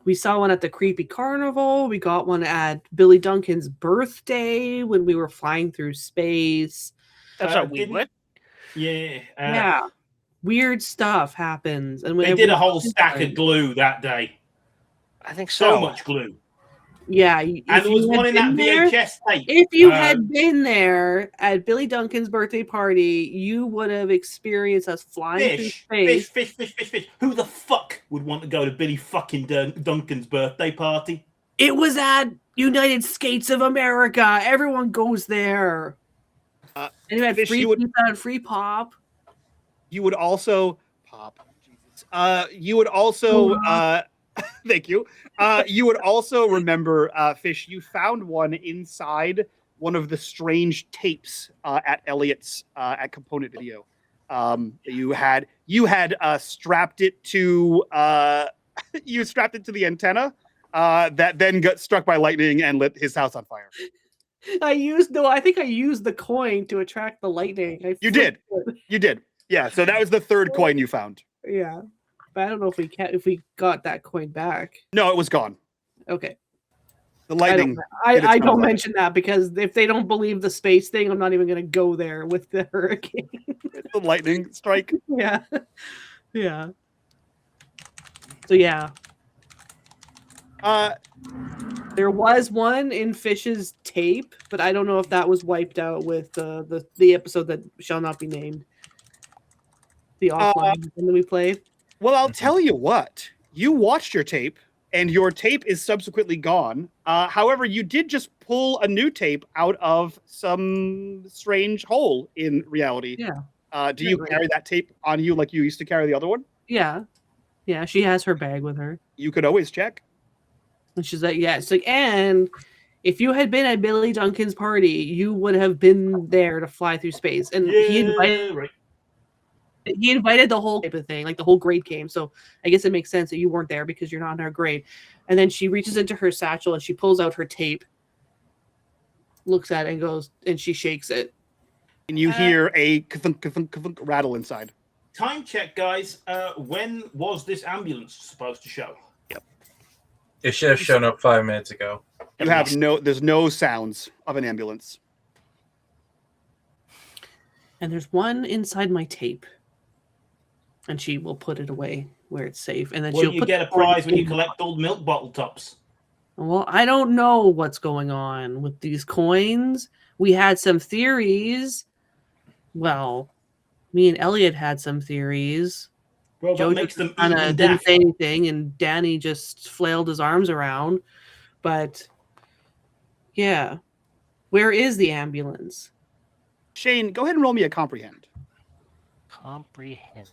We saw one at the Creepy Carnival. We got one at Billy Duncan's birthday when we were flying through space. That's not weird. What? Yeah. Yeah. Weird stuff happens. And They did a whole stack of glue that day. I think so. So much glue. Yeah. And there was one in that VHS tape. If you had been there at Billy Duncan's birthday party, you would have experienced us flying through space. Fish. Who the fuck would want to go to Billy fucking Duncan's birthday party? It was at United States of America. Everyone goes there. And you had Fish, free pizza and free pop. You would also pop. Jesus. You would also thank you. You would also remember, Fish, you found one inside one of the strange tapes at Elliot's at Component Video. You had strapped it to you strapped it to the antenna that then got struck by lightning and lit his house on fire. I think I used the coin to attract the lightning. You did. You did. Yeah. So that was the third coin you found. Yeah, but I don't know if we got that coin back. No, it was gone. Okay. The lightning. I don't mention that because if they don't believe the space thing, I'm not even going to go there with the hurricane. The lightning strike. Yeah. Yeah. So yeah. There was one in Fish's tape, but I don't know if that was wiped out with the episode that shall not be named. The offline that we played. Well, I'll tell you what. You watched your tape, and your tape is subsequently gone. However, you did just pull a new tape out of some strange hole in reality. Yeah. Do you carry that tape on you like you used to carry the other one? Yeah. Yeah, she has her bag with her. You could always check. And she's like, yeah. It's like, and if you had been at Billy Duncan's party, you would have been there to fly through space. And he invited the whole type of thing, like the whole grade came. So I guess it makes sense that you weren't there because you're not in our grade. And then she reaches into her satchel and she pulls out her tape, looks at it and goes, and she shakes it. And you hear a ka-thunk rattle inside. Time check, guys. When was this ambulance supposed to show? It should have shown up 5 minutes ago. You have there's no sounds of an ambulance. And there's one inside my tape. And she will put it away where it's safe. And then Will she'll you put get a prize when you collect old milk bottle tops? Well, I don't know what's going on with these coins. We had some theories. Well, me and Elliot had some theories. Well, Joe what makes them didn't even say anything, and Danny just flailed his arms around. But yeah, where is the ambulance? Shane, go ahead and roll me a comprehend. Comprehend.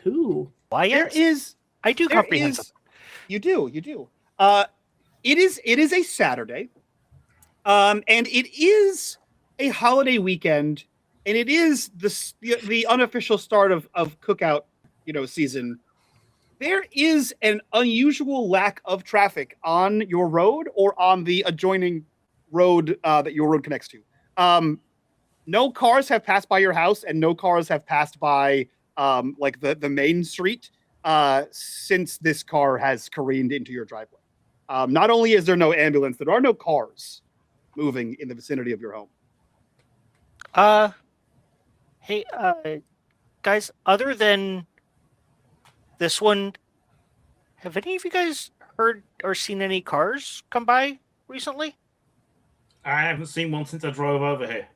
Who? Why? Yes. I do comprehend. You do. It is a Saturday. And it is a holiday weekend, and it is the unofficial start of cookout, season. There is an unusual lack of traffic on your road or on the adjoining road that your road connects to. No cars have passed by your house, and no cars have passed by like the main street since this car has careened into your driveway. Not only is there no ambulance, there are no cars moving in the vicinity of your home. Hey, guys, other than this one, have any of you guys heard or seen any cars come by recently? I haven't seen one since I drove over here.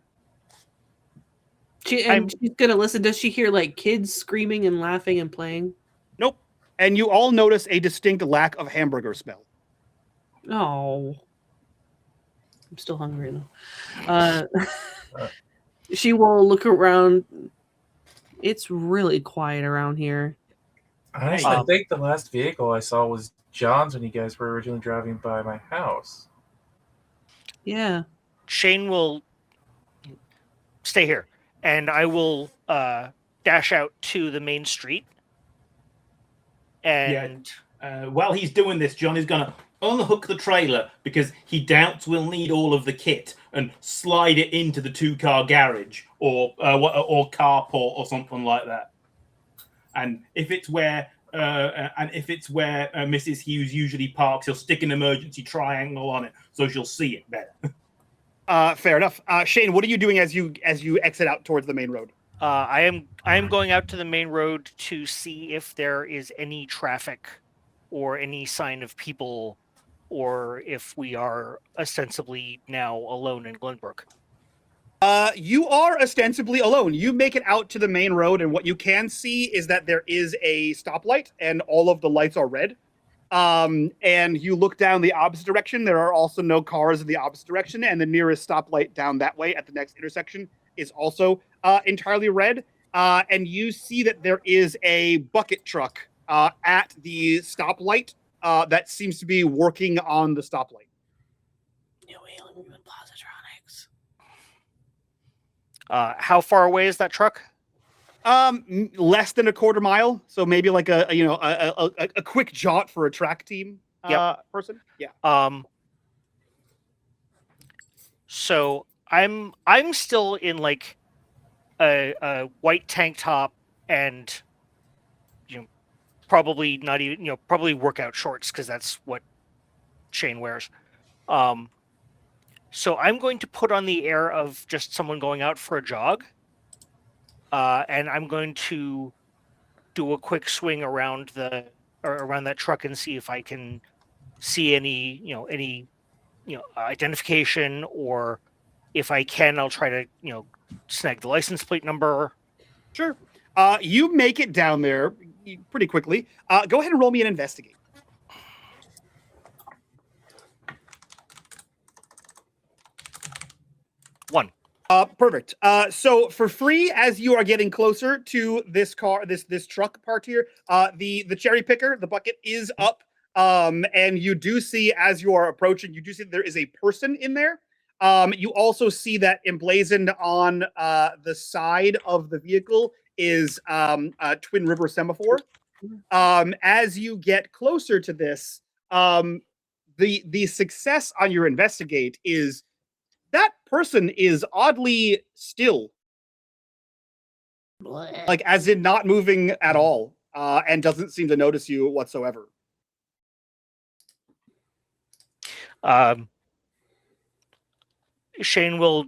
She's gonna listen. Does she hear like kids screaming and laughing and playing? Nope. And you all notice a distinct lack of hamburger smell. Oh. I'm still hungry though. She will look around. It's really quiet around here. Honestly, I think the last vehicle I saw was John's when you guys were originally driving by my house. Yeah. Shane will stay here, and I will dash out to the main street. And while he's doing this, John is going to unhook the trailer because he doubts we'll need all of the kit and slide it into the 2-car garage or carport or something like that. And if it's where Mrs. Hughes usually parks, he'll stick an emergency triangle on it so she'll see it better. Fair enough. Shane, what are you doing as you exit out towards the main road? I am going out to the main road to see if there is any traffic or any sign of people, or if we are ostensibly now alone in Glenbrook. You are ostensibly alone. You make it out to the main road, and what you can see is that there is a stoplight, and all of the lights are red. And you look down the opposite direction. There are also no cars in the opposite direction, and the nearest stoplight down that way at the next intersection is also entirely red. And you see that there is a bucket truck at the stoplight that seems to be working on the stoplight. New England Positronics. How far away is that truck? Less than a quarter mile, so maybe like a quick jaunt for a track team person. Yeah. So I'm still in like a white tank top and probably not even probably workout shorts because that's what Shane wears. So I'm going to put on the air of just someone going out for a jog, and I'm going to do a quick swing around around that truck and see if I can see any identification, or if I can, I'll try to snag the license plate number. Sure. You make it down there pretty quickly. Go ahead and roll me an investigate. One. Perfect. So for free, as you are getting closer to this car, this truck parked here, the cherry picker, the bucket is up. And you do see, as you are approaching, you do see that there is a person in there. You also see that emblazoned on the side of the vehicle is a Twin River semaphore. As you get closer to this, the success on your investigate is that person is oddly still, like as in not moving at all, and doesn't seem to notice you whatsoever. Shane will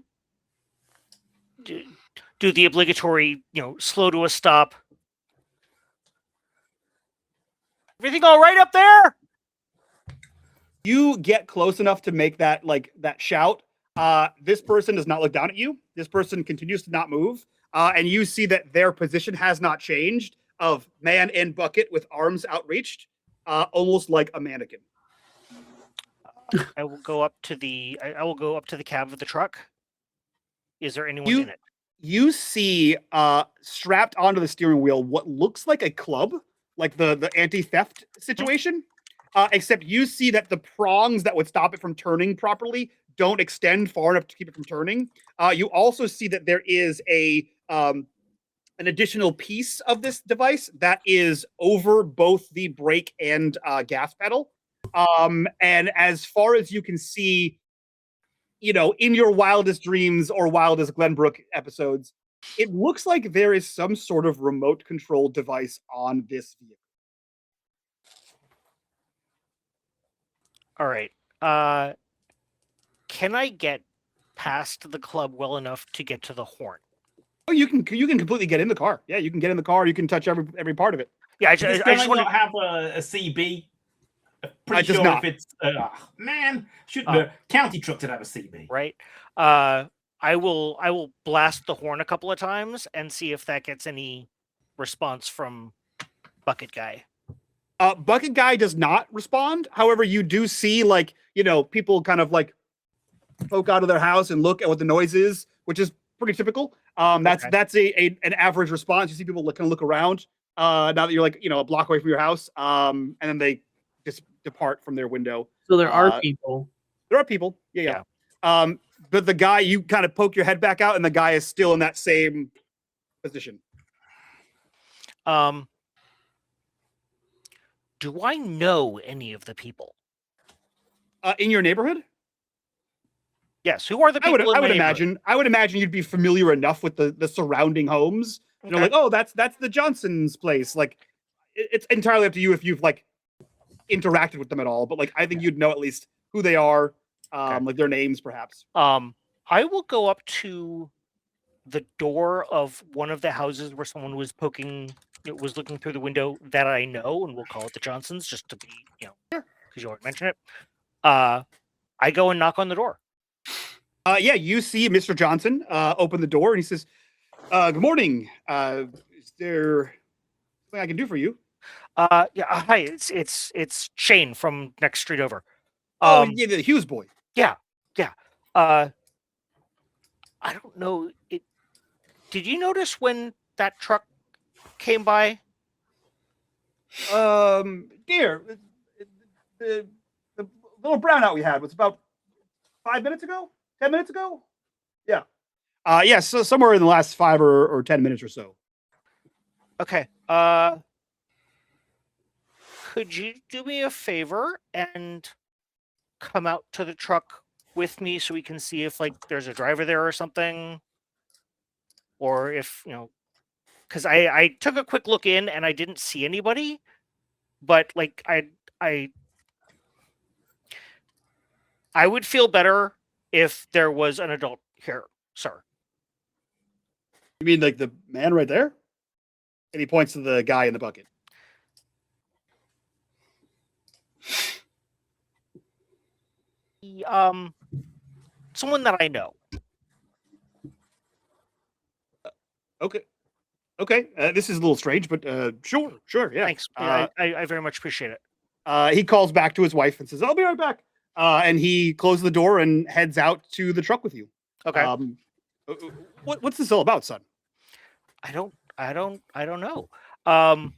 do the obligatory, slow to a stop. Everything all right up there? You get close enough to make that shout. This person does not look down at you. This person continues to not move. And you see that their position has not changed, of man in bucket with arms outreached, almost like a mannequin. I will go up to the cab of the truck. Is there anyone in it? You see strapped onto the steering wheel what looks like a club, like the anti-theft situation. Except you see that the prongs that would stop it from turning properly don't extend far enough to keep it from turning. You also see that there is an additional piece of this device that is over both the brake and gas pedal. And as far as you can see, in your wildest dreams or wildest Glenbrook episodes, it looks like there is some sort of remote control device on this vehicle. All right. Can I get past the club well enough to get to the horn? Oh, you can completely get in the car. Yeah, you can get in the car. You can touch every part of it. Yeah, I just want to have a CB. Pretty does sure not. if it's the county truck did have a CB, right? I will blast the horn a couple of times and see if that gets any response from Bucket Guy. Bucket Guy does not respond. However, you do see people kind of poke out of their house and look at what the noise is, which is pretty typical. That's an average response. You see people kind of look around now that you're a block away from your house, and then they just depart from their window. So there are people. There are people. Yeah. But the guy, you kind of poke your head back out, and the guy is still in that same position. Do I know any of the people in your neighborhood? Yes. Who are the people? I would imagine you'd be familiar enough with the surrounding homes. Okay. That's the Johnson's place. It's entirely up to you if you've interacted with them at all. But I think you'd know at least who they are, their names perhaps. I will go up to the door of one of the houses where someone was was looking through the window that I know, and we'll call it the Johnsons just to be, because you already mentioned it. I go and knock on the door. You see Mr. Johnson open the door, and he says, "Good morning. Is there something I can do for you?" Hi. It's Shane from next street over. The Hughes boy. Yeah. I don't know. Did you notice when that truck came by? Dear, the little brownout we had was about 5 minutes ago, 10 minutes ago. Yeah. Yeah. So somewhere in the last 5 or 10 minutes or so. Okay. Could you do me a favor and come out to the truck with me so we can see if like there's a driver there or something, or if because I took a quick look in and I didn't see anybody, but like I would feel better if there was an adult here, sir. You mean like the man right there? And he points to the guy in the bucket. Someone that I know. Okay. This is a little strange, but sure, yeah. Thanks. I very much appreciate it. He calls back to his wife and says, "I'll be right back." And he closes the door and heads out to the truck with you. Okay. What's this all about, son? I don't know. I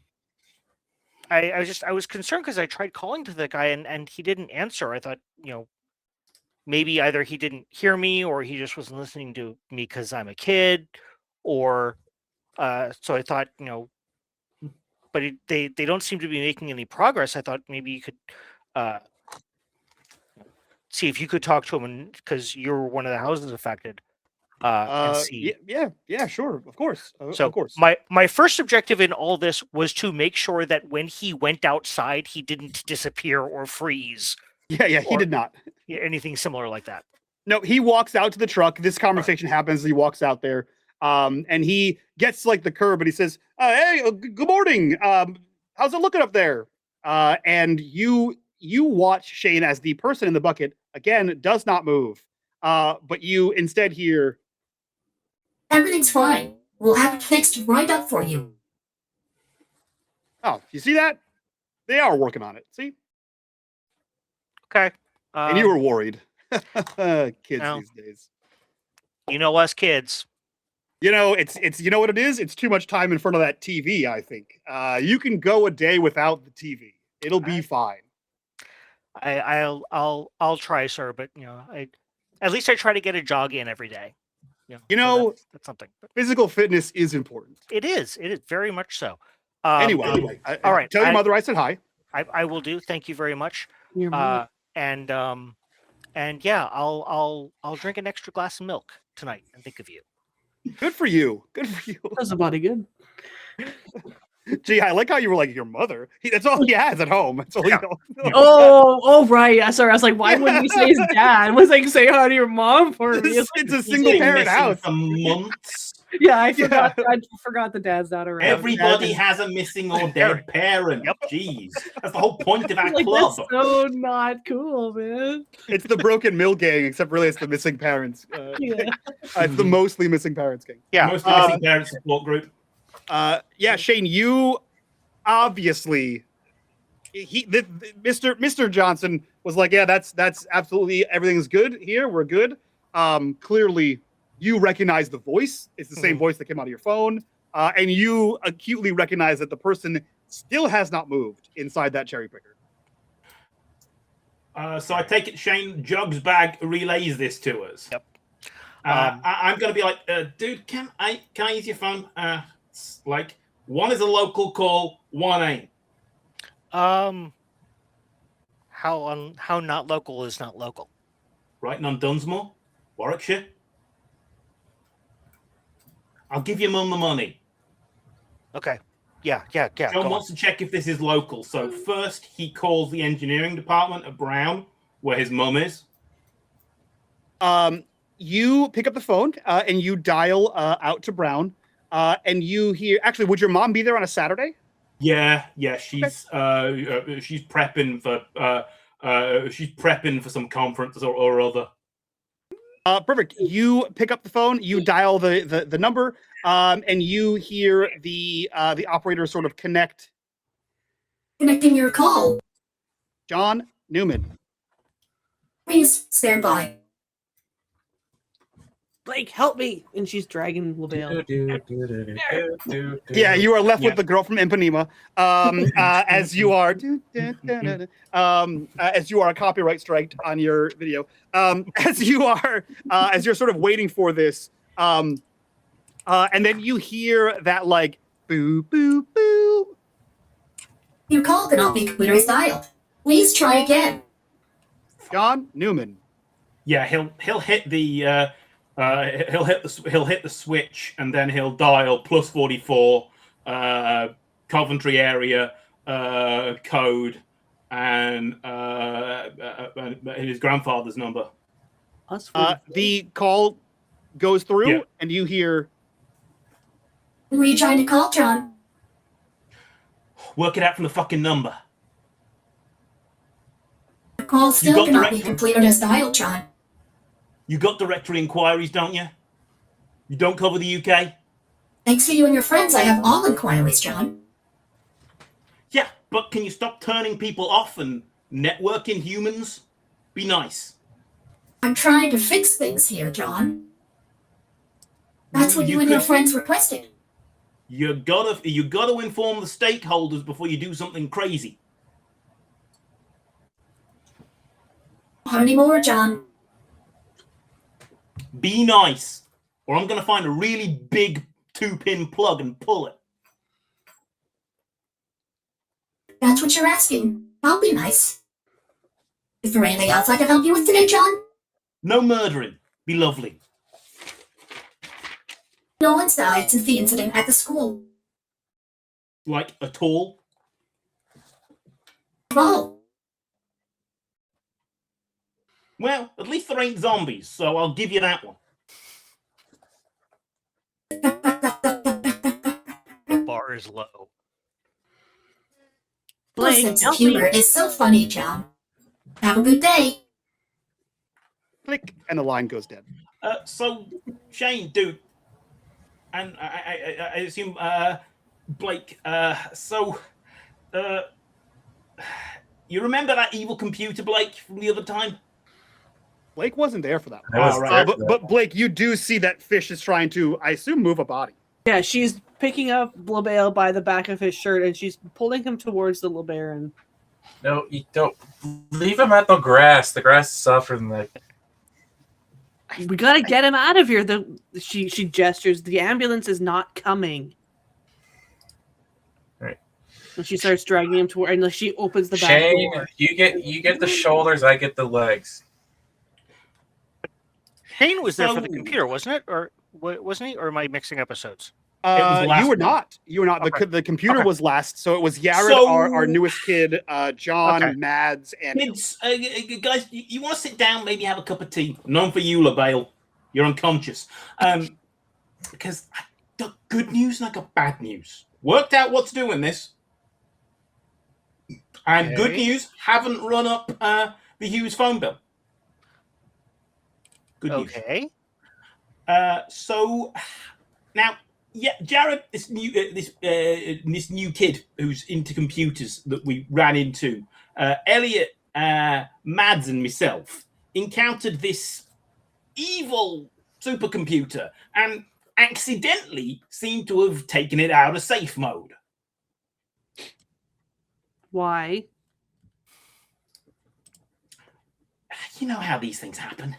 was concerned because I tried calling to the guy and he didn't answer. I thought, maybe either he didn't hear me or he just wasn't listening to me because I'm a kid, or so I thought, but they don't seem to be making any progress. I thought maybe you could see if you could talk to him, because you're one of the houses affected. And see. Yeah, sure, of course. So of course. My first objective in all this was to make sure that when he went outside, he didn't disappear or freeze. Yeah, he did not. Anything similar like that. No, he walks out to the truck. This conversation happens. He walks out there, and he gets to, like, the curb, and he says, "Hey, good morning. How's it looking up there?" And you watch Shane as the person in the bucket again does not move, but you instead hear, Everything's fine. We'll have it fixed right up for you. "Oh, you see that? They are working on it. See?" Okay. And you were worried. Kids no. these days. Us kids. It's you know what it is? It's too much time in front of that TV, I think. You can go a day without the TV. It'll be fine. I'll try, sir, but at least I try to get a jog in every day. So that's something. Physical fitness is important. It is very much so. Anyway, all right. Tell your mother I said hi. I will do. Thank you very much. Your mom. And yeah, I'll drink an extra glass of milk tonight and think of you. Good for you. Does the body good. Gee, I like how you were like your mother. That's all he has at home. That's all he knows. Oh, right. Yeah, sorry. I was like, why wouldn't you say his dad? I was like, say hi to your mom for me. It's a single parent house. For months. Yeah, I forgot the dad's not around. Everybody has a missing or dead parent. Yep. Jeez, that's the whole point of our like, club. that's so not cool, man. It's the broken mill gang, except really it's the missing parents. Yeah. It's the mostly missing parents gang. Yeah. Mostly missing parent support group. Yeah, Shane, you obviously Mr. Johnson was like, yeah, that's absolutely everything's good here. We're good. Clearly you recognize the voice. It's the same voice that came out of your phone. And you acutely recognize that the person still has not moved inside that cherry picker. So I take it Shane Jug's bag relays this to us. Yep. I'm going to be like, dude, can I use your phone? It's like, one is a local call, one ain't. How not local is not local? Right on Dunsmore, Warwickshire. I'll give your mum the money. Okay. Yeah. John wants to check if this is local. So first he calls the engineering department at Brown, where his mum is. You pick up the phone and you dial out to Brown. And you hear, actually, would your mom be there on a Saturday? Yeah, she's prepping for some conference or other. Perfect. You pick up the phone, you dial the number, and you hear the operator sort of connect. Connecting your call. John Newman. Please stand by. Blake, help me! And she's dragging LaBelle. Yeah, you are left with the girl from Ipanema. As you are, as you are copyright striked on your video. As you're sort of waiting for this, and then you hear that like boo boo boo. Your call cannot be computerized dialed. Please try again. John Newman. Yeah, he'll hit the he'll hit the switch and then he'll dial +44 Coventry area code and his grandfather's number. The call goes through, Yeah. and you hear, Who are you trying to call, John? Work it out from the fucking number. Your call still got cannot be direct- completed as dialed, John. You got directory inquiries, don't you? You don't cover the UK? Thanks to you and your friends, I have all inquiries, John. Yeah, but can you stop turning people off and networking humans? Be nice. I'm trying to fix things here, John. That's what you and your friends requested. You gotta inform the stakeholders before you do something crazy. Not anymore, John. Be nice, or I'm gonna find a really big 2-pin plug and pull it. That's what you're asking. I'll be nice. Is there anything else I can help you with today, John? No murdering. Be lovely. No one's died since the incident at the school. Like at all. Oh, Well, at least there ain't zombies, so I'll give you that one. The bar is low. your Blake, sense of help me! humor is so funny, John. Have a good day. click, and the line goes dead. So, Shane, dude, and I assume Blake. You remember that evil computer, Blake, from the other time? Blake wasn't there for that I one. was right. there But, for that. but Blake, you do see that Fish is trying to, I assume, move a body. Yeah, she's picking up LaBelle by the back of his shirt and she's pulling him towards the LeBaron. No, you don't. Leave him at the grass. The grass is softer than that. We gotta get him out of here. She gestures. The ambulance is not coming. Right. And she starts dragging him toward, and she opens the back Shane, door. you get the shoulders. I get the legs. Shane was there for the So- computer, wasn't it? Or wasn't he? Or am I mixing episodes? was last You were one. not. You were not. Okay. The computer Okay. was last, so it was Yared, So- our newest kid, John, Okay. Mads, and Kids, guys, you want to sit down, maybe have a cup of tea? None for you, LaBelle. You're unconscious. Because I got good news and I got bad news. Worked out what to do in this. And good Okay. news, haven't run up the Hughes phone bill. Good news. Okay. So now, yeah, Jared, this new kid who's into computers that we ran into, Elliot, Mads, and myself encountered this evil supercomputer and accidentally seemed to have taken it out of safe mode. Why? You know how these things happen.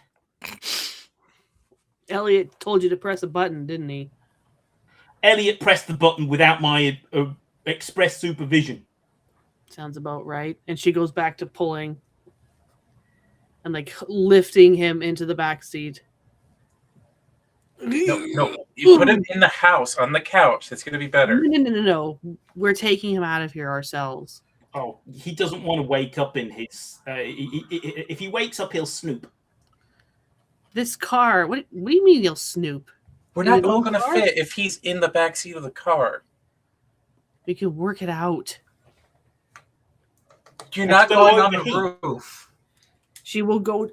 Elliot told you to press a button, didn't he? Elliot pressed the button without my express supervision. Sounds about right. And she goes back to pulling and like lifting him into the back seat. No. You put him in the house on the couch. It's gonna be better. No. We're taking him out of here ourselves. Oh, he doesn't want to wake up in his. If he wakes up, he'll snoop. This car. What do you mean he'll snoop? We're In not an all old gonna car? fit if he's in the back seat of the car. We can work it out. You're Let's not go going on over the here. roof. She will go.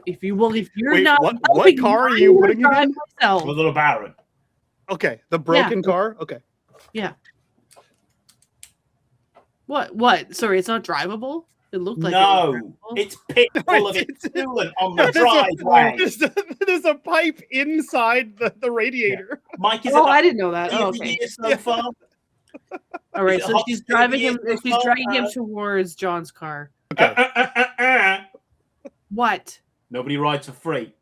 If you're Wait, not. what helping, car are I'm you gonna putting him drive in? myself. With a little Baron. okay, the broken car. Okay, What? Sorry, it's not drivable. It looked like it was No, gravel. it's pit full of It's- it coolant on the There's a- driveway. There's a pipe inside the radiator. Mike, is Oh, it I didn't know that. 30 Oh, of the okay. years so far? All right, Is it so hot she's still driving here him. so She's far? dragging him towards John's car. Okay. What? Nobody rides for free.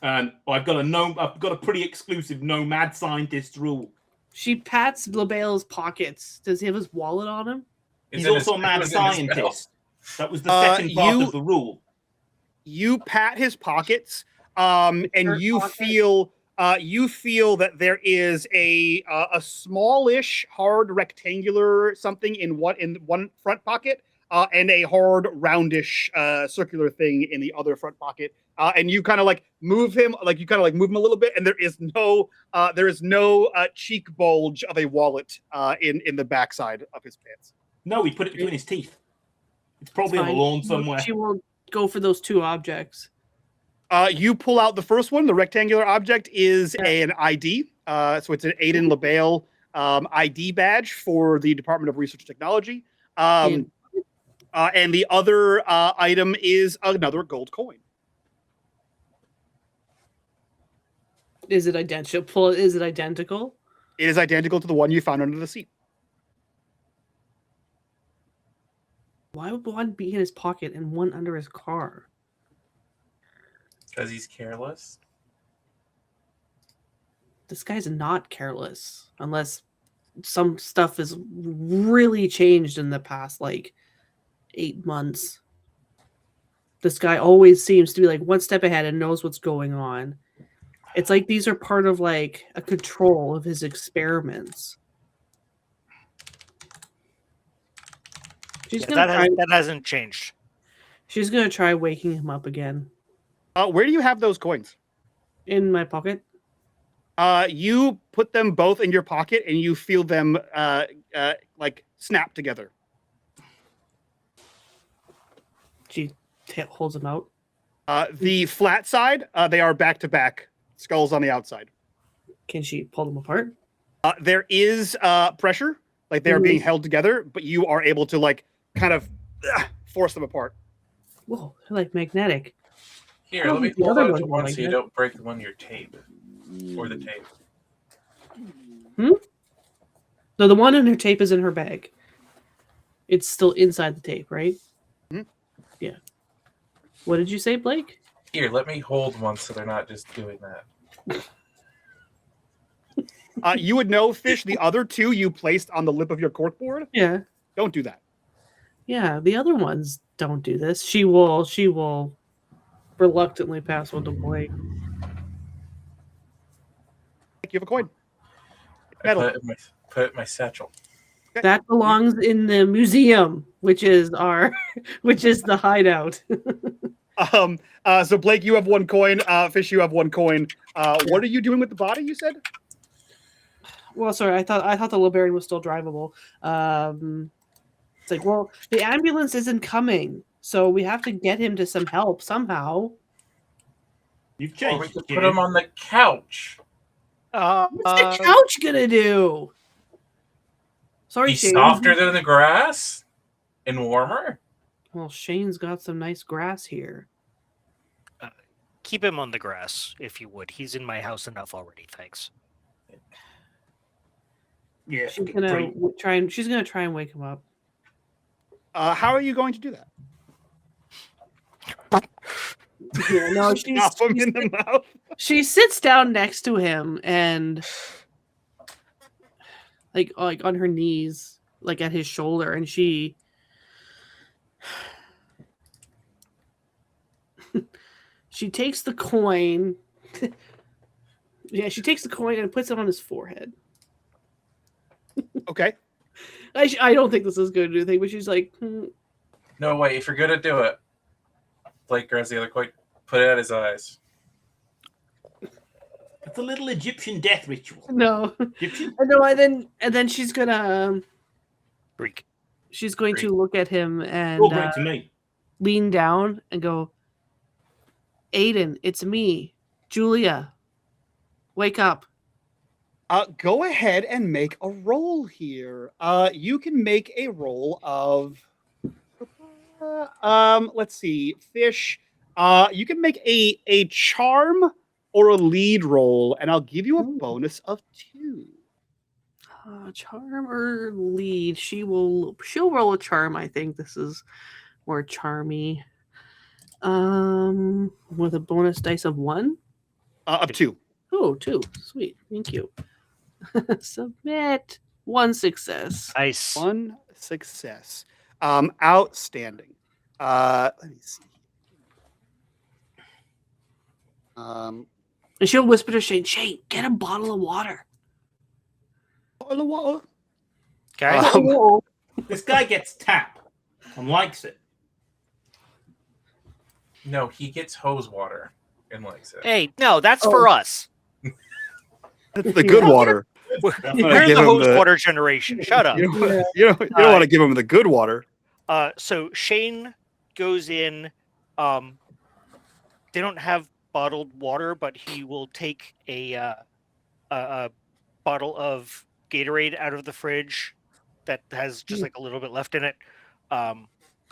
And I've got a pretty exclusive nomad scientist rule. She pats LaBelle's pockets. Does he have his wallet on him? He's in his- also a mad it was in his belt. scientist. That was the second part you- of the rule. You pat his pockets, and shirt you pocket? feel that there is a smallish, hard rectangular something in one front pocket, and a hard roundish circular thing in the other front pocket. And you kind of like move him, a little bit, and there is no cheek bulge of a wallet in the backside of his pants. No, he put it between his teeth. It's probably on the Fine. lawn somewhere. She will go for those two objects. You pull out the first one. The rectangular object is an ID. So it's an Aiden LaBelle ID badge for the Department of Research and Technology. And the other item is another gold coin. Is it identical? Is it identical? It is identical to the one you found under the seat. Why would one be in his pocket and one under his car? Because he's careless. This guy's not careless unless some stuff has really changed in the past 8 months. This guy always seems to be one step ahead and knows what's going on. It's like these are part of a control of his experiments. She's gonna try, That hasn't changed. she's gonna try waking him up again. Where do you have those coins? In my pocket. You put them both in your pocket, and you feel them snap together. She holds them out. The flat side, they are back to back. Skulls on the outside. Can she pull them apart? There is pressure, they are being held together, but you are able to kind of force them apart. Whoa, they're magnetic. Here, Oh, let me the pull other out one's the one like so you that. don't break the one your tape. Or the tape. No, the one in her tape is in her bag. It's still inside the tape, right? Mhm. Yeah. What did you say, Blake? Here, let me hold one so they're not just doing that. You would know, Fish, the other two you placed on the lip of your corkboard. Yeah. Don't do that. Yeah, the other ones don't do this. She will reluctantly pass one to Blake. You have a coin. I Metal. put it in my satchel. That belongs in the museum, which is the hideout. So Blake, you have one coin. Fish, you have one coin. What are you doing with the body? You said. Well, sorry, I thought the LeBaron was still drivable. It's the ambulance isn't coming, so we have to get him to some help somehow. You've Or changed. we could kid. put him on the couch. What's the couch gonna do? Sorry, He's Shane. softer than the grass and warmer. Well, Shane's got some nice grass here. Keep him on the grass, if you would. He's in my house enough already, thanks. Yeah. She's gonna try and wake him up. How are you going to do that? Yeah, no, Stop him in the mouth. she sits down next to him and on her knees, at his shoulder, and she takes the coin. Yeah, she takes the coin and puts it on his forehead. Okay. I don't think this is going to do anything, but she's like, No, wait, if you're gonna do it, Blake grabs the other coin, put it at his eyes. It's a little Egyptian death ritual. no, Egyptian? no, and then she's gonna Greek. she's going to look at him and All great to me. lean down and go, Aiden, it's me, Julia. Wake up. Go ahead and make a roll here. You can make a roll of Let's see. Fish. You can make a charm or a lead roll, and I'll give you a Ooh. bonus of 2. Charm or lead? She'll roll a charm. I think this is more charmy. With a bonus dice of 1. Of 2. Oh, 2. Sweet. Thank you. Submit. 1 success. Nice. 1 success. Outstanding. Let me see. And she'll whisper to Shane, Shane, get a bottle of water. Bottle of water. Okay. This guy gets tap and likes it. No, he gets hose water and likes it. Hey, no, that's for us. That's the good water. We're gonna the give him hose the- water generation. Shut up. You don't want to give him the good water. So Shane goes in. They don't have bottled water, but he will take a bottle of Gatorade out of the fridge that has just like a little bit left in it.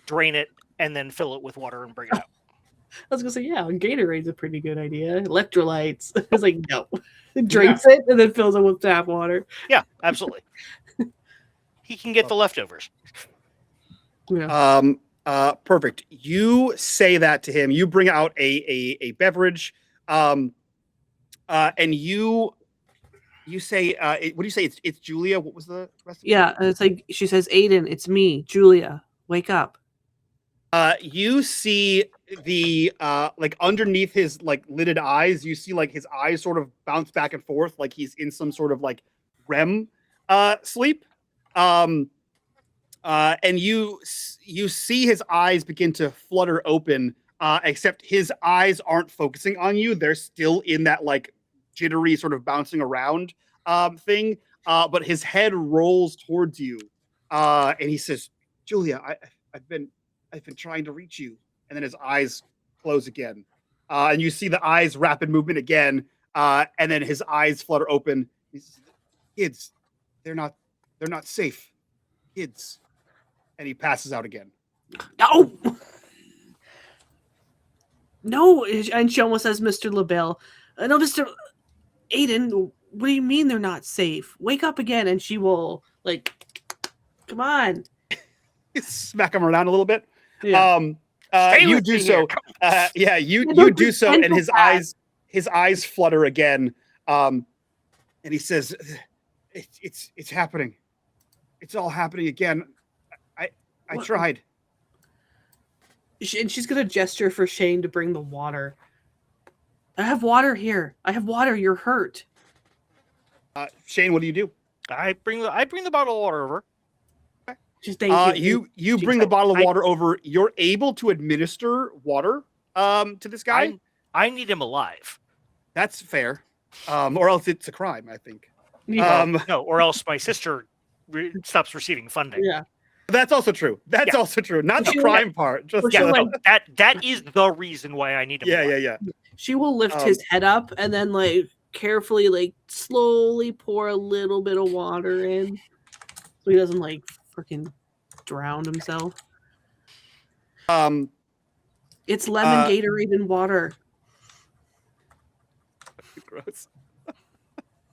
Drain it and then fill it with water and bring it out. I was gonna say, yeah, Gatorade's a pretty good idea. Electrolytes. It's like, no. Drinks it and then fills it with tap water. Yeah, absolutely. He can get the leftovers. Yeah. Perfect. You say that to him. You bring out a beverage, and you say, what do you say? It's Julia. What was the rest? Of Yeah, and it's like she says, Aiden, it's me, Julia. Wake up. You see the like underneath his like lidded eyes. You see like his eyes sort of bounce back and forth, like he's in some sort of like REM sleep. And you see his eyes begin to flutter open, except his eyes aren't focusing on you. They're still in that like jittery sort of bouncing around thing. But his head rolls towards you, and he says, "Julia, I've been trying to reach you." And then his eyes close again, and you see the eyes rapid movement again, and then his eyes flutter open. He says, "Kids, they're not safe, kids." And he passes out again. No! No! And she almost says, Mr. LaBelle. No, Mr. Aiden, what do you mean they're not safe? Wake up again. And she will, like, come on. Smack him around a little bit. Yeah. Stay You with do me so. here. You do so, and his Gentle eyes flutter again. And he says, "It's happening. It's all happening again. I What? tried." And she's going to gesture for Shane to bring the water. I have water here. I have water. You're hurt. Shane, what do you do? I bring the bottle of water over. Just thank you. You She bring the said, bottle of water over. You're able to administer water to this guy. I need him alive. That's fair. Or else it's a crime, I think. Yeah. No, or else my sister stops receiving funding. Yeah. That's also true. That's also true. Not the She- crime part. Just Well, Yeah, She'll, no, like- that is the reason why I need him. yeah, alive. yeah. She will lift his head up and then like carefully, like slowly pour a little bit of water in, so he doesn't like freaking drown himself. It's lemon Gatorade and water. Gross.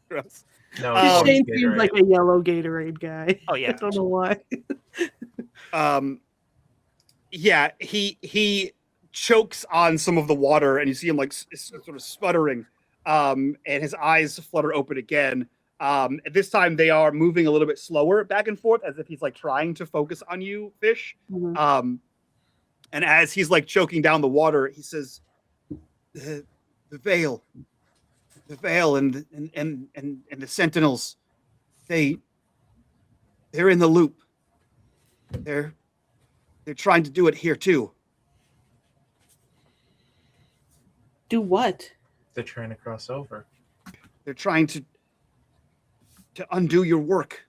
Gross. No, Oh, Shane it's seems Gatorade. like a yellow Gatorade guy. Oh I yeah. don't know why. Yeah, he chokes on some of the water, and you see him like sort of sputtering, and his eyes flutter open again. This time they are moving a little bit slower back and forth, as if he's like trying to focus on you, Fish. Mhm. And as he's like choking down the water, he says, "The veil, and the sentinels, they're in the loop. They're trying to do it here too." Do what? They're trying to cross over. They're trying to undo your work.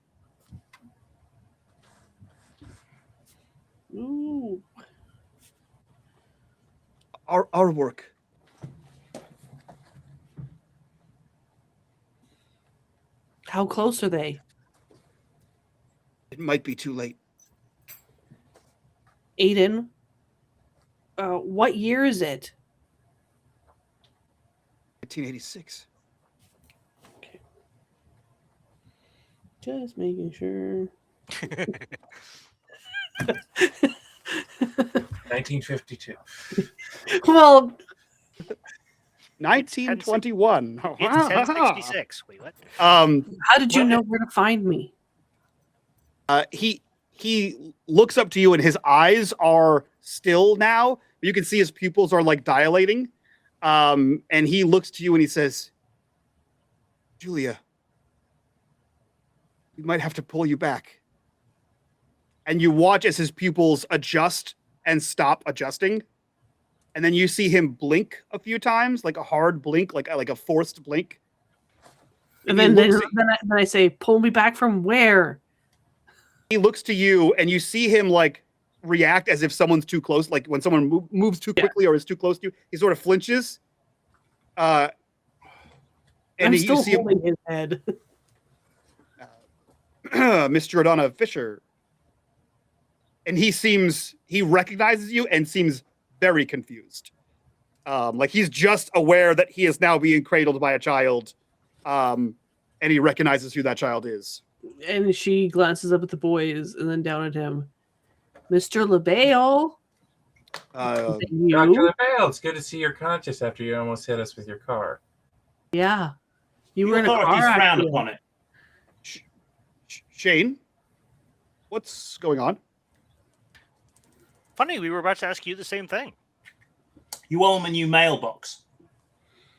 Ooh. Our work. How close are they? It might be too late. Aiden, What year is it? 1986. Okay. Just making sure. 1952. Well, 1921. It's 1066. Wait, what? how did you Well, know where to find me? He looks up to you and his eyes are still now. You can see his pupils are like dilating. And he looks to you and he says, Julia, we might have to pull you back. And you watch as his pupils adjust and stop adjusting. And then you see him blink a few times, like a hard blink, like a forced blink. And he then looks at- then I say, pull me back from where? he looks to you and you see him like react as if someone's too close, like when someone moves too quickly or is too close to you, he sort of flinches. And I'm you still see him, holding his head. Mr. Adonna Fisher. And he recognizes you and seems very confused. Like he's just aware that he is now being cradled by a child. And he recognizes who that child is. And she glances up at the boys and then down at him. Mr. LaBelle? Uh, Dr. You? LaBelle, it's good to see you're conscious after you almost hit us with your car. Yeah. You The were in a authorities car frown accident. upon it. Shane, what's going on? Funny, we were about to ask you the same thing. You owe him a new mailbox.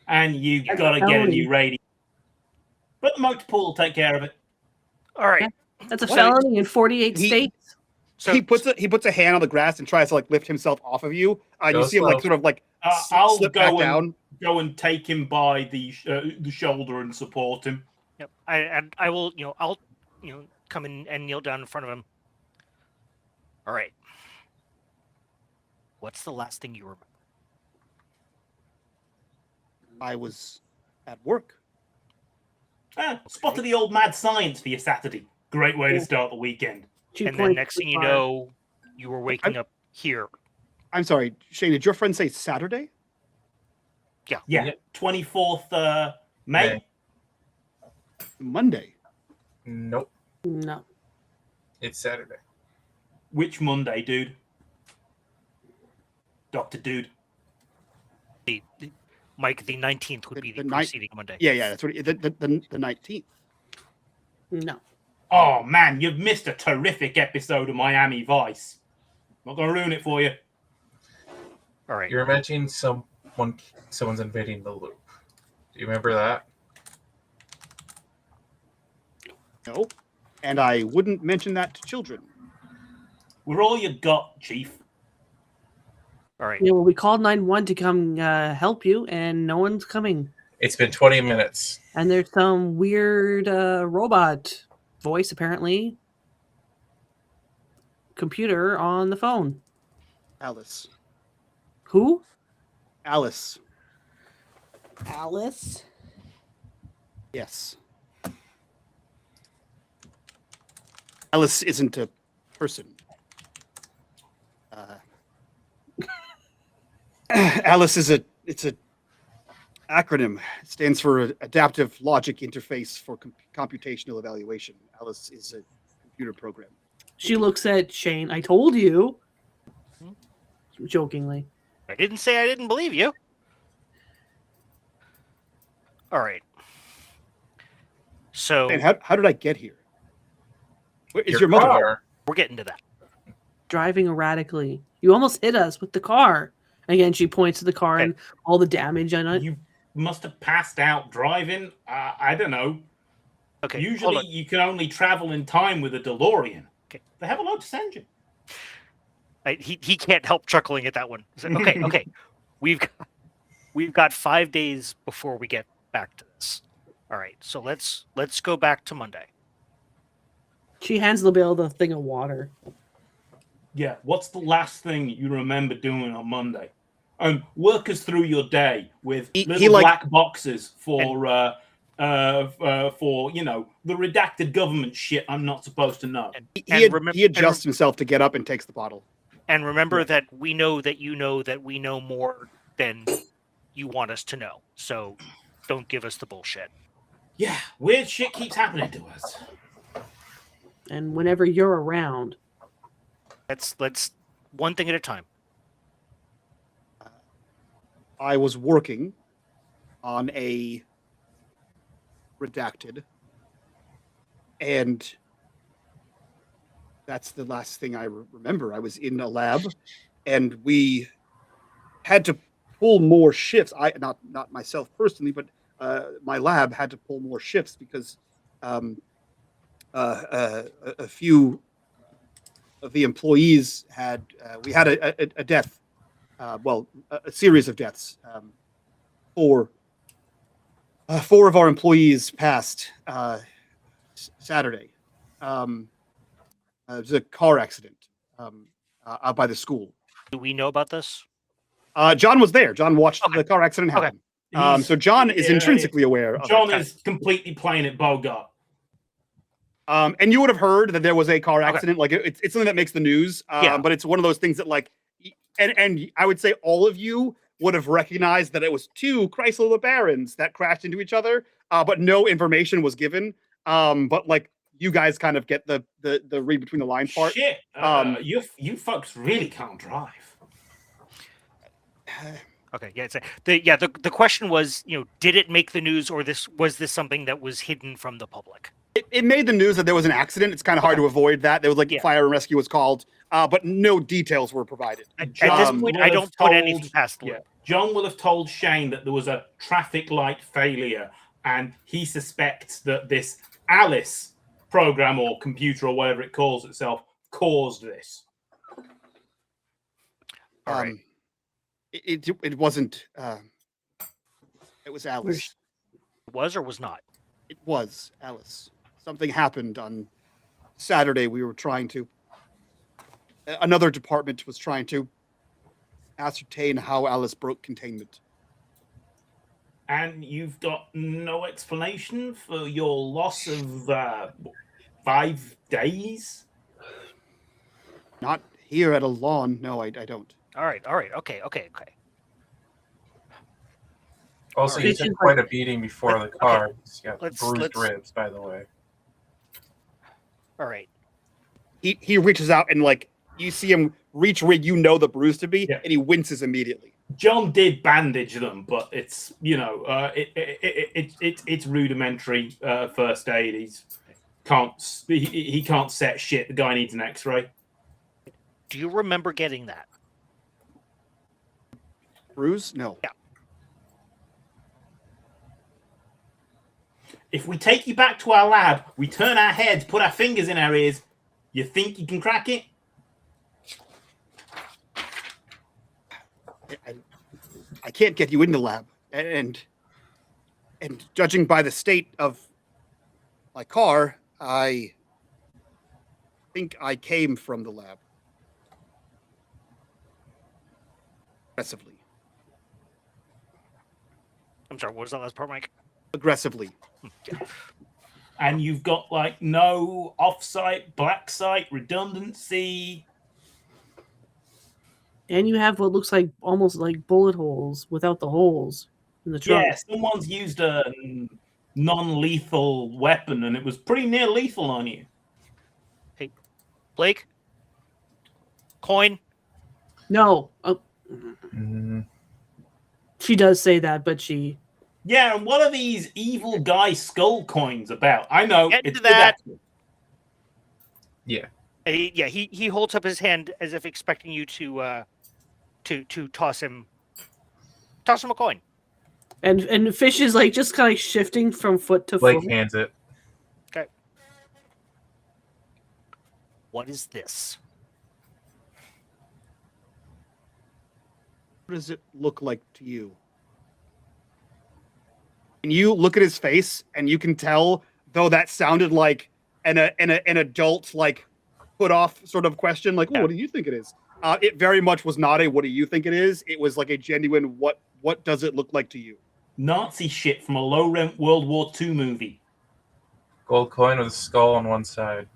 And you That's gotta get a felony. new radio. But the motor pool will take care of it. All right. That's a What? felony in 48 He- states. So he puts a hand on the grass and tries to like lift himself off of you. You Go see him like slow. sort of like I'll slip back go down. and take him by the shoulder and support him. Yep. I will, I'll, come in and kneel down in front of him. All right. What's the last thing you remember? I was at work. Spotted the old mad science for your Saturday. Great way to start the weekend. She And then points next to thing the you car. know, you were waking up here. I'm sorry, Shane. Did your friend say Saturday? Yeah, Yeah. 24th May. May. Monday. Nope, No. it's Saturday. Which Monday, dude? Dr. Dude. Mike, the 19th would be the The ninth- preceding Monday. Yeah. That's what the 19th. No. Oh man, you've missed a terrific episode of Miami Vice. Not gonna ruin it for you. All right. You're imagining someone's invading the loop. Do you remember that? No, and I wouldn't mention that to children. We're all you got, Chief. All right. Yeah, well, we called 911 to come help you, and no one's coming. It's been 20 minutes. And there's some weird robot voice, apparently. Computer on the phone. Alice. Who? Alice. Alice. Yes. Alice isn't a person. Alice is it's a acronym. It stands for Adaptive Logic Interface for Computational Evaluation. Alice is a computer program. She looks at Shane. I told you. Jokingly. I didn't say I didn't believe you. All right. So And how did I get here? Where is your mother? car. we're getting to that. Driving erratically. You almost hit us with the car. Again, she points to the car and all the damage on it. You must have passed out driving. I don't know. Okay. hold Usually on. you can only travel in time with a DeLorean. Okay. They have a Lotus engine. He can't help chuckling at that one. So, okay. We've got 5 days before we get back to this. All right. So let's go back to Monday. She hands LaBelle the thing of water. Yeah. What's the last thing you remember doing on Monday? Work us through your day with He little like- black boxes for the redacted government shit I'm not supposed to know. And He remember, adjusts himself to get up and takes the bottle. And remember Yeah. that we know that you know that we know more than you want us to know. So don't give us the bullshit. Yeah, weird shit keeps happening to us. And whenever you're around, Let's one thing at a time. I was working on a redacted, and that's the last thing I remember. I was in a lab, and we had to pull more shifts. I not myself personally, but my lab had to pull more shifts because a few of the employees had we had a death, a series of deaths. Four of our employees passed Saturday. It was a car accident out by the school. Do we know about this? John was there. John watched Okay. the car accident Okay. happen. So John is intrinsically aware of John it. is completely playing at Bogart. And you would have heard that there was a car accident. Like it's something that makes the news. Yeah. But it's one of those things that and I would say all of you would have recognized that it was two Chrysler LeBarons that crashed into each other. But no information was given. But like you guys kind of get the read between the lines part. Shit, you folks really can't drive. Okay, yeah. The question was, did it make the news, or was this something that was hidden from the public? It made the news that there was an accident. It's kind of hard to avoid that. There was fire and rescue was called, but no details were provided. At this point, I don't put anything past the loop. John will have told Shane that there was a traffic light failure, and he suspects that this Alice program or computer or whatever it calls itself caused this. All right. It wasn't. It was Alice. Was or was not? It was Alice. Something happened on Saturday. We were trying to. Another department was trying to ascertain how Alice broke containment. And you've got no explanation for your loss of 5 days? Not here at a lawn. No, I don't. All right. Okay. Also, All you right. took quite a beating before the car. You got Let's- bruised let's- ribs, by the way. All right. He reaches out and like you see him reach where you know the bruise to be, Yeah. and he winces immediately. John did bandage them, but it's it's rudimentary first aid. He can't set shit. The guy needs an X-ray. Do you remember getting that? Bruise? No. Yeah. If we take you back to our lab, we turn our heads, put our fingers in our ears, you think you can crack it? I can't get you in the lab, and judging by the state of my car, I think I came from the lab aggressively. I'm sorry. What was that last part, Mike? Aggressively. And you've got like no off-site, black site redundancy. and you have what looks like almost like bullet holes without the holes in the truck. Yeah, someone's used a non-lethal weapon, and it was pretty near lethal on you. Blake? Coin? No, Mm, she does say that, but she. Yeah, and what are these evil guy skull coins about? I know. Get it's into that. yeah. He holds up his hand as if expecting you to toss him a coin. And Fish is like just kind of shifting from foot to Blake foot. hands it. Okay. What is this? What does it look like to you? And you look at his face, and you can tell, though that sounded like an adult, like put off sort of question, like, "Oh, what do you think it is?" It very much was not a "What do you think it is?" It was like a genuine "What does it look like to you?" Nazi shit from a low-rent World War II movie. Gold coin with a skull on one side.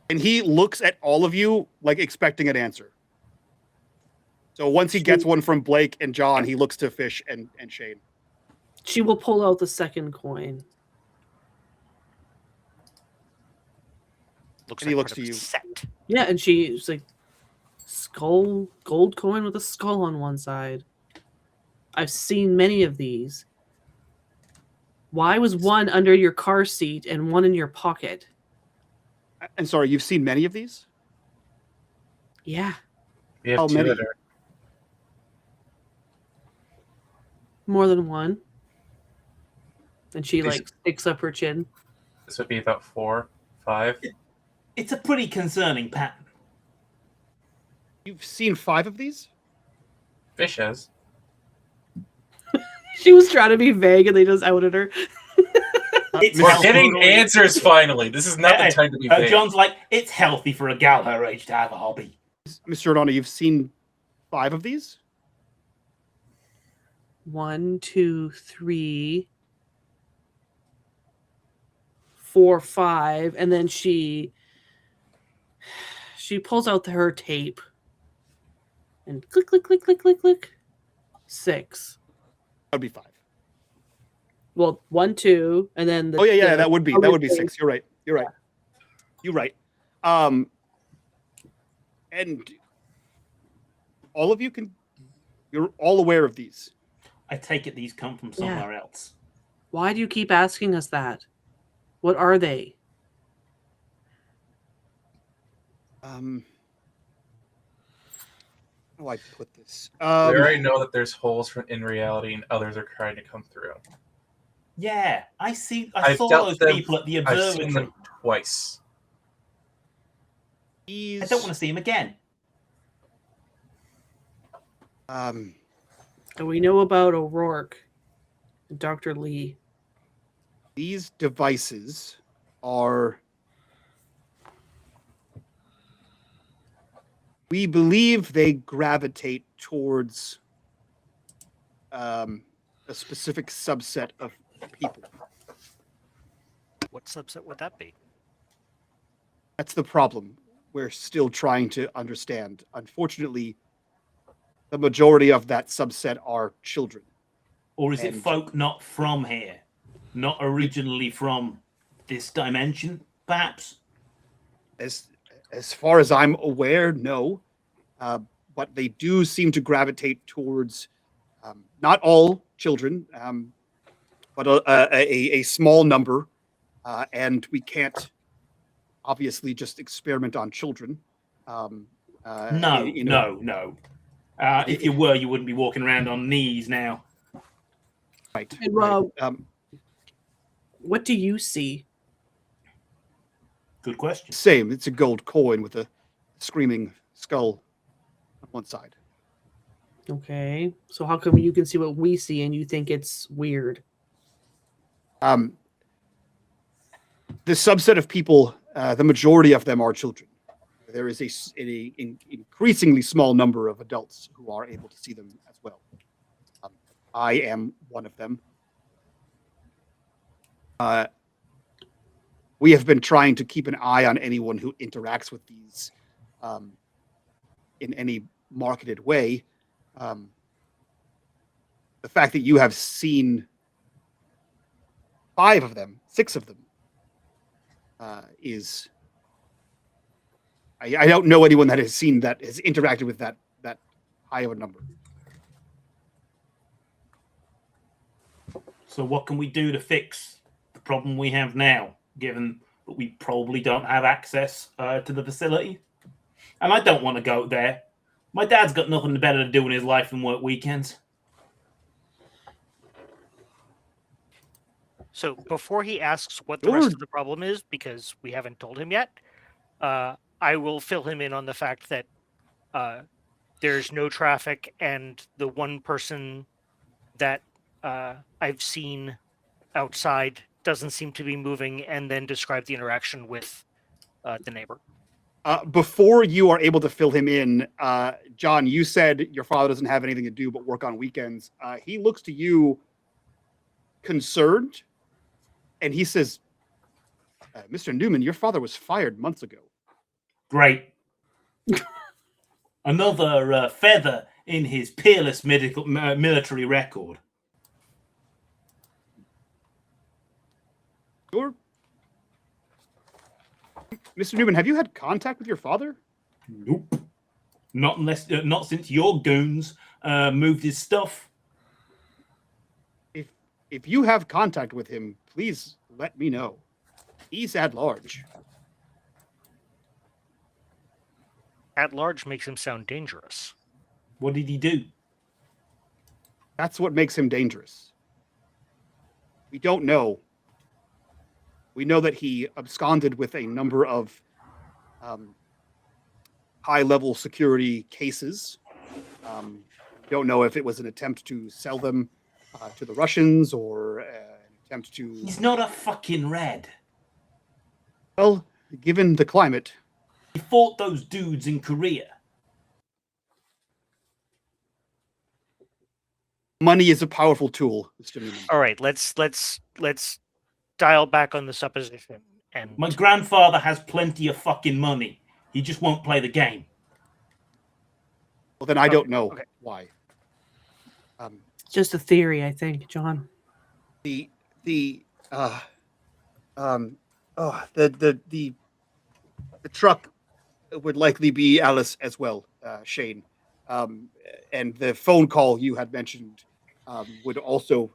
And he looks at all of you like expecting an answer. So once he gets one from Blake and John, he looks to Fish and Shane. She will pull out the second coin. Looks And he like looks part of to a you. Set. Yeah, and she's like, skull, gold coin with a skull on one side. I've seen many of these. Why was one under your car seat and one in your pocket? And sorry, you've seen many of these? Yeah, We have How two many? that are more than one. And she These- like sticks up her chin. this would be about 4, 5. It's a pretty concerning pattern. You've seen 5 of these? Fish has. She was trying to be vague and they just outed her. It's We're healthy. getting answers finally. This is not the time to be vague. John's like, it's healthy for a gal her age to have a hobby. Mr. O'Donnell, you've seen 5 of these? 1, 2, 3, 4, 5, and then she pulls out her tape and click, click, click, click, click, click. 6. That would be 5. Well, 1, 2, and then the, Oh yeah, the that would be other 6. You're right. You're right. And all of you you're all aware of these. I take it these come from somewhere else. Why do you keep asking us that? What are they? How do I put this? We already know that there's holes in reality and others are trying to come through. Yeah, I I've saw dealt those them- people at the I've seen observatory. them twice. These, I don't want to see him again. And we know about O'Rourke and Dr. Lee. these devices are. We believe they gravitate towards a specific subset of people. What subset would that be? That's the problem. We're still trying to understand. Unfortunately, the majority of that subset are children. Or is it And- folk not from here? Not originally from this dimension, perhaps? As far as I'm aware, no. But they do seem to gravitate towards not all children, but a small number. And we can't obviously just experiment on children. No. If you were, you wouldn't be walking around on knees now. Right. And right. Rob, what do you see? Good question. Same. It's a gold coin with a screaming skull on one side. Okay, so how come you can see what we see and you think it's weird? The subset of people, the majority of them are children. There is an increasingly small number of adults who are able to see them as well. I am one of them. We have been trying to keep an eye on anyone who interacts with these in any marketed way. The fact that you have seen 5 of them, 6 of them, is I don't know anyone that has seen that, has interacted with that high of a number. So what can we do to fix the problem we have now, given that we probably don't have access to the facility? And I don't want to go there. My dad's got nothing better to do in his life than work weekends. So before he asks what the rest of the problem is, because we haven't told him yet, I will fill him in on the fact that there's no traffic and the one person that I've seen outside doesn't seem to be moving, and then describe the interaction with the neighbor. Before you are able to fill him in, John, you said your father doesn't have anything to do but work on weekends. He looks to you concerned, and he says, Mr. Newman, your father was fired months ago. Great. Another feather in his peerless military record. Sure. Mr. Newman, have you had contact with your father? Nope. Not since your goons moved his stuff. If you have contact with him, please let me know. He's at large. At large makes him sound dangerous. What did he do? That's what makes him dangerous. We don't know. We know that he absconded with a number of high-level security cases. We don't know if it was an attempt to sell them to the Russians or an attempt to... He's not a fucking red. Well, given the climate... He fought those dudes in Korea. Money is a powerful tool, Mr. Newman. All right, let's dial back on the supposition. And My grandfather has plenty of fucking money. He just won't play the game. Well, then I don't know okay. why. Just a theory, I think, John. The truck would likely be Alice as well, Shane. And the phone call you had mentioned would also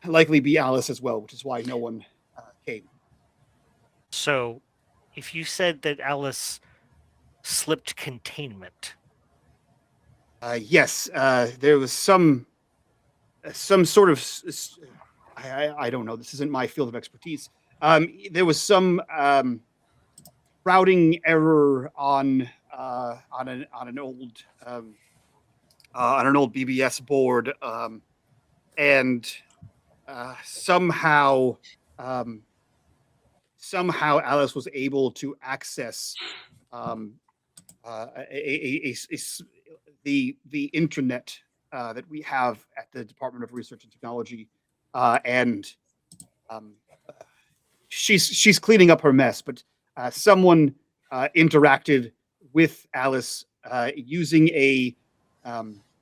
likely be Alice as well, which is why no one came. so, if you said that Alice slipped containment, Yes, there was some sort of I don't know. This isn't my field of expertise. There was some routing error on an old BBS board, and somehow Alice was able to access the intranet that we have at the Department of Research and Technology, and she's cleaning up her mess. But someone interacted with Alice using a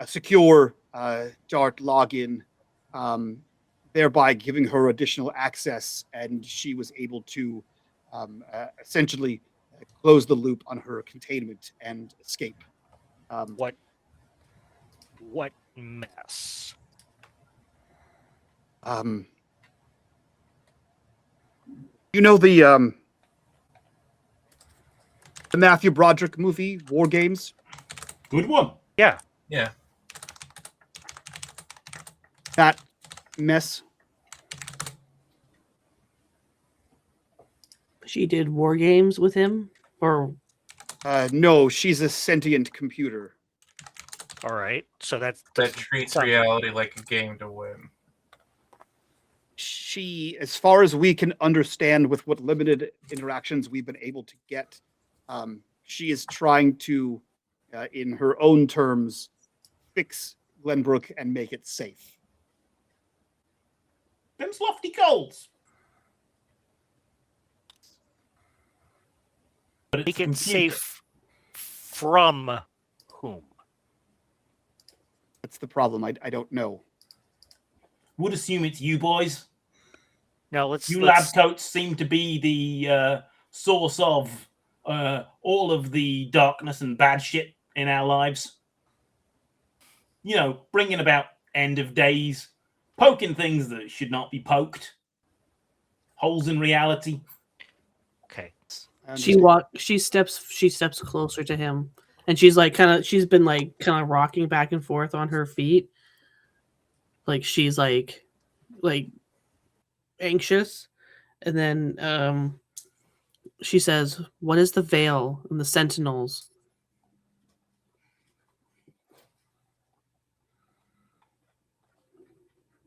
secure Dart login, thereby giving her additional access, and she was able to essentially close the loop on her containment and escape. what mess? You know the Matthew Broderick movie, War Games? Good one. Yeah. Yeah. That mess. She did war games with him, or No, she's a sentient computer. All right. So That doesn't treats sound- reality like a game to win. She, as far as we can understand with what limited interactions we've been able to get, she is trying to, in her own terms, fix Glenbrook and make it safe. Them's lofty goals. But it's Make it computer. safe from whom? That's the problem. I don't know. Would assume it's you boys. Now let's You lab coats seem to be the source of all of the darkness and bad shit in our lives. You know, bringing about end of days, poking things that should not be poked, holes in reality. Okay. I she understand. steps closer to him, and she's been kind of rocking back and forth on her feet, like she's like anxious, and then she says, "What is the veil and the sentinels?"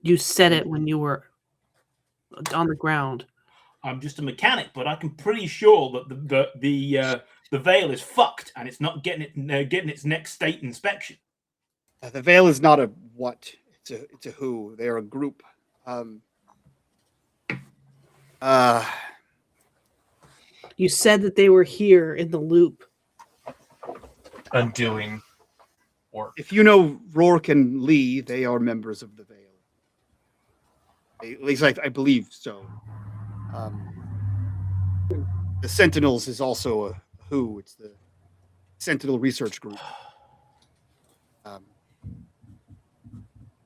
You said it when you were on the ground. I'm just a mechanic, but I'm pretty sure that the veil is fucked and it's not getting its next state inspection. The Veil is not a what. It's a who. They are a group. You said that they were here in the loop. Undoing work. If you know Rourke and Lee, they are members of the Veil. At least I believe so. The Sentinels is also a who. It's the Sentinel Research Group.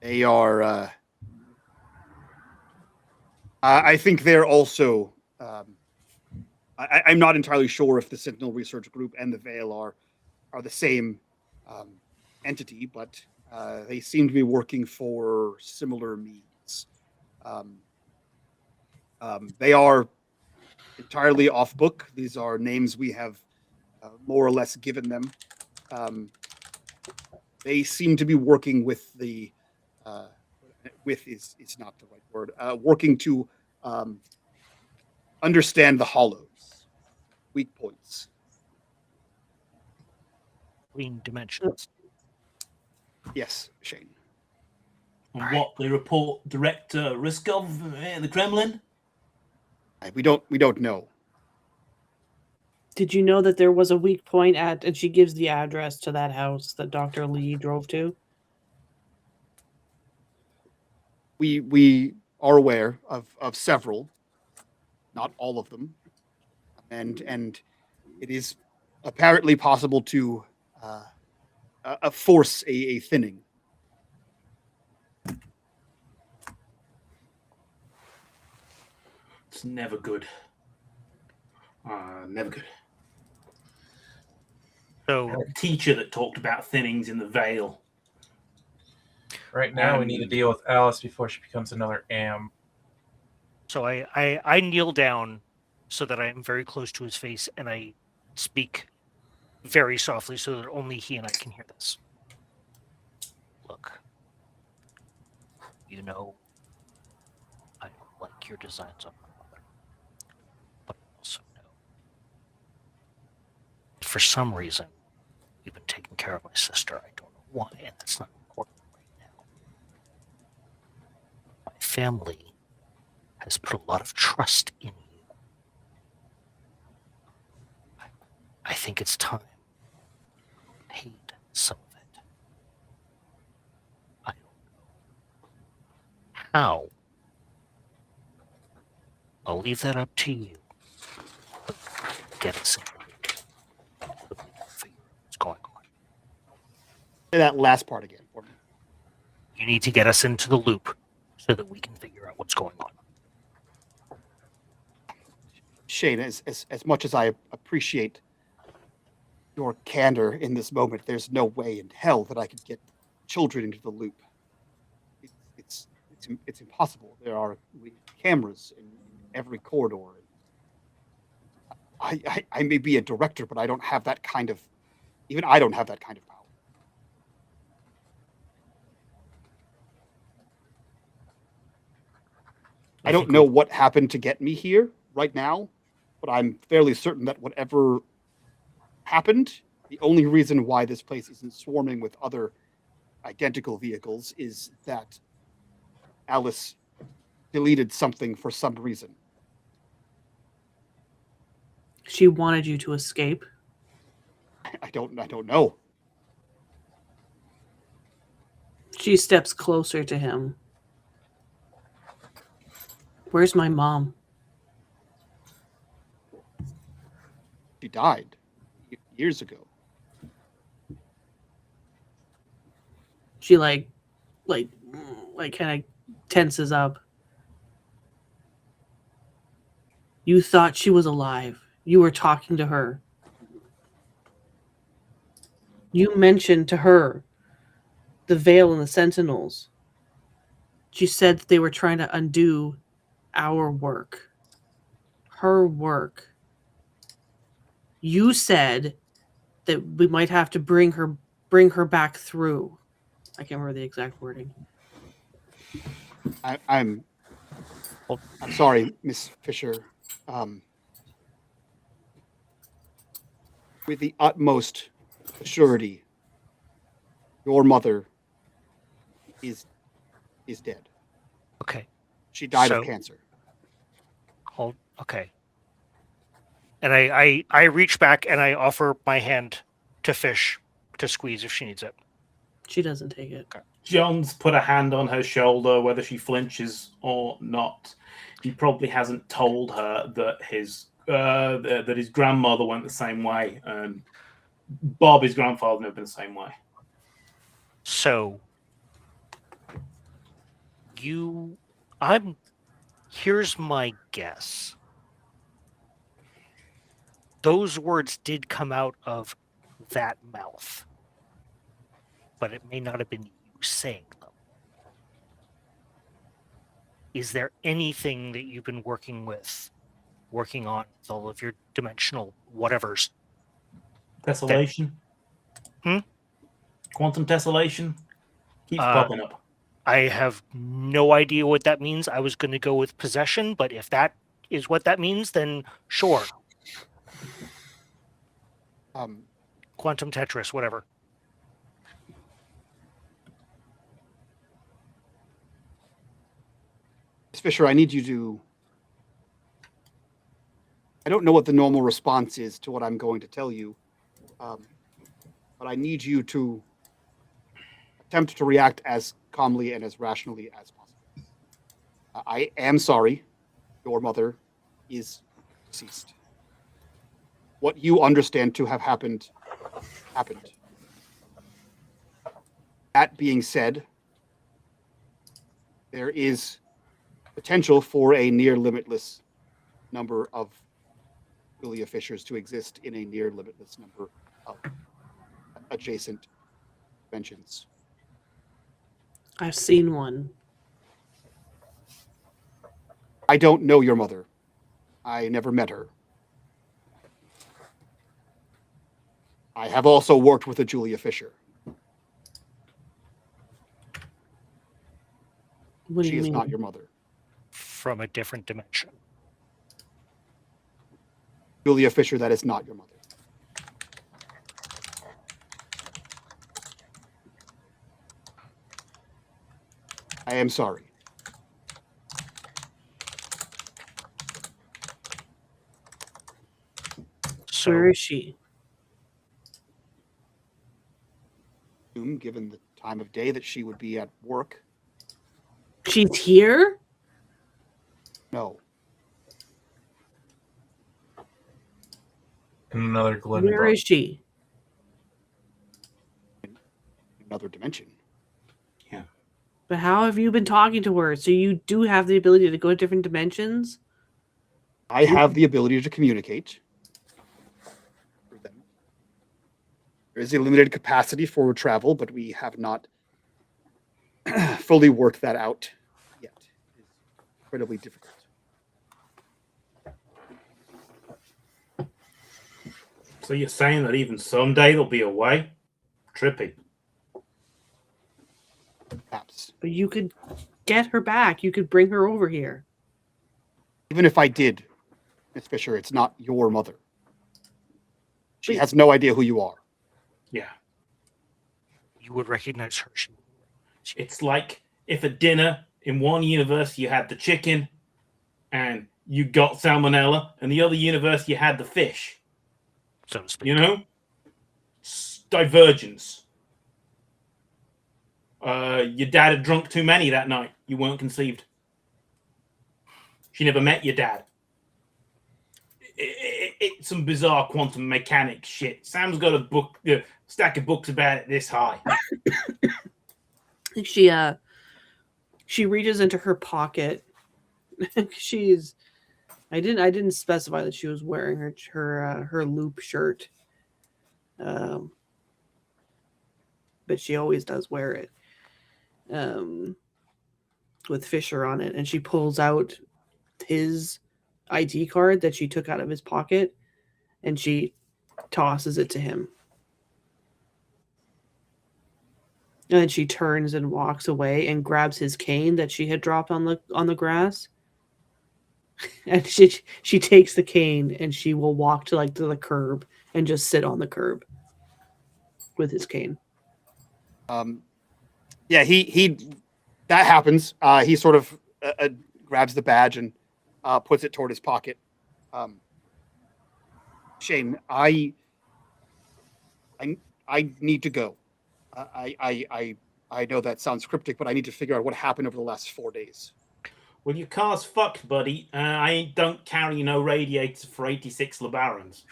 They are. I think they're also. I'm not entirely sure if the Sentinel Research Group and the Veil are the same entity, but they seem to be working for similar means. They are entirely off book. These are names we have more or less given them. They seem to be working with the with is not the right word. Working to understand the hollows, weak points. Green dimensions. Yes, Shane. And what they report Director Riskov in the Kremlin? We don't know. Did you know that there was a weak point at, and she gives the address to that house that Dr. Lee drove to? We are aware of several, not all of them, and it is apparently possible to force a thinning. It's never good. Never good. So A teacher that talked about thinnings in the Veil. Right now, we need to deal with Alice before she becomes another Am. So I kneel down so that I am very close to his face, and I speak very softly so that only he and I can hear this. Look, you know, I don't like your designs on my mother, but I also know for some reason you've been taking care of my sister. I don't know why, and that's not important right now. My family has put a lot of trust in you. I think it's time you paid some of it. I don't know how. I'll leave that up to you. But get us in so we can figure out what's going on. Say that last part again for me. You need to get us into the loop so that we can figure out what's going on. Shane, as much as I appreciate your candor in this moment, there's no way in hell that I could get children into the loop. It's impossible. There are cameras in every corridor. I may be a director, but I don't have that kind of. Even I don't have that kind of power. I don't know what happened to get me here right now, but I'm fairly certain that whatever happened, the only reason why this place isn't swarming with other identical vehicles is that Alice deleted something for some reason. She wanted you to escape. I don't know. She steps closer to him. Where's my mom? She died years ago. She like kind of tenses up. You thought she was alive. You were talking to her. You mentioned to her the Veil and the Sentinels. She said that they were trying to undo our work. Her work. You said that we might have to bring her back through. I can't remember the exact wording. I'm sorry, Miss Fisher. With the utmost surety, your mother is dead. Okay. She died So- of cancer. Okay. And I reach back and I offer my hand to Fish to squeeze if she needs it. She doesn't take it. John's put a hand on her shoulder, whether she flinches or not. He probably hasn't told her that his grandmother went the same way, and Bob, his grandfather, never been the same way. So here's my guess. Those words did come out of that mouth, but it may not have been you saying them. Is there anything that you've been working on with all of your dimensional whatevers? Tessellation? Quantum tessellation? Keeps popping up. I have no idea what that means. I was going to go with possession, but if that is what that means, then sure. Quantum Tetris, whatever. Miss Fisher, I need you to... I don't know what the normal response is to what I'm going to tell you, but I need you to attempt to react as calmly and as rationally as possible. I am sorry. Your mother is deceased. What you understand to have happened, happened. That being said, there is potential for a near limitless number of Julia Fishers to exist in a near limitless number of adjacent dimensions. I've seen one. I don't know your mother. I never met her. I have also worked with a Julia Fisher. What do She you is mean? not your mother. From a different dimension. Julia Fisher, that is not your mother. I am sorry. So Where is she? Given the time of day that she would be at work. She's here? No. In another glimmer. Where is she? Another dimension. But how have you been talking to her? So you do have the ability to go to different dimensions? I have the ability to communicate through them. There is a limited capacity for travel, but we have not fully worked that out yet. It's incredibly difficult. So you're saying that even someday they'll be away? Trippy. Perhaps. But you could get her back. You could bring her over here. Even if I did, Miss Fisher, it's not your mother. She Wait. has no idea who you are. Yeah. you would recognize her. It's like if at dinner in one universe you had the chicken and you got salmonella, and the other universe you had the fish. So to speak. You know? Divergence. Your dad had drunk too many that night. You weren't conceived. She never met your dad. It's some bizarre quantum mechanic shit. Sam's got a book, stack of books about it this high. She reaches into her pocket. I didn't specify that she was wearing her loop shirt. But she always does wear it. With Fisher on it, and she pulls out his ID card that she took out of his pocket, and she tosses it to him. And then she turns and walks away and grabs his cane that she had dropped on the grass. And she takes the cane and she will walk to the curb and just sit on the curb with his cane. Yeah, he that happens. He sort of grabs the badge and puts it toward his pocket. Shane, I need to go. I know that sounds cryptic, but I need to figure out what happened over the last 4 days. Well, your car's fucked, buddy. I don't carry no radiators for 86 LeBarons.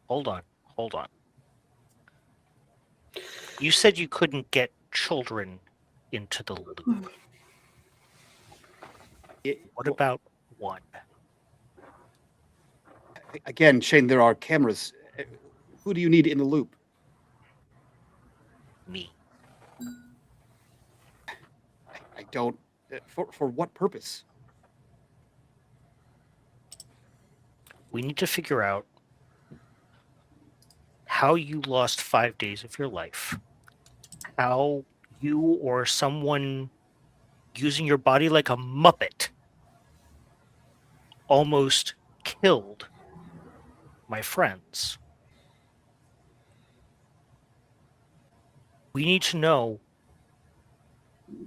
Hold on. You said you couldn't get children into the loop. What about one? Again, Shane, there are cameras. Who do you need in the loop? Me. I don't. For what purpose? We need to figure out how you lost 5 days of your life. How you or someone using your body like a Muppet almost killed my friends. We need to know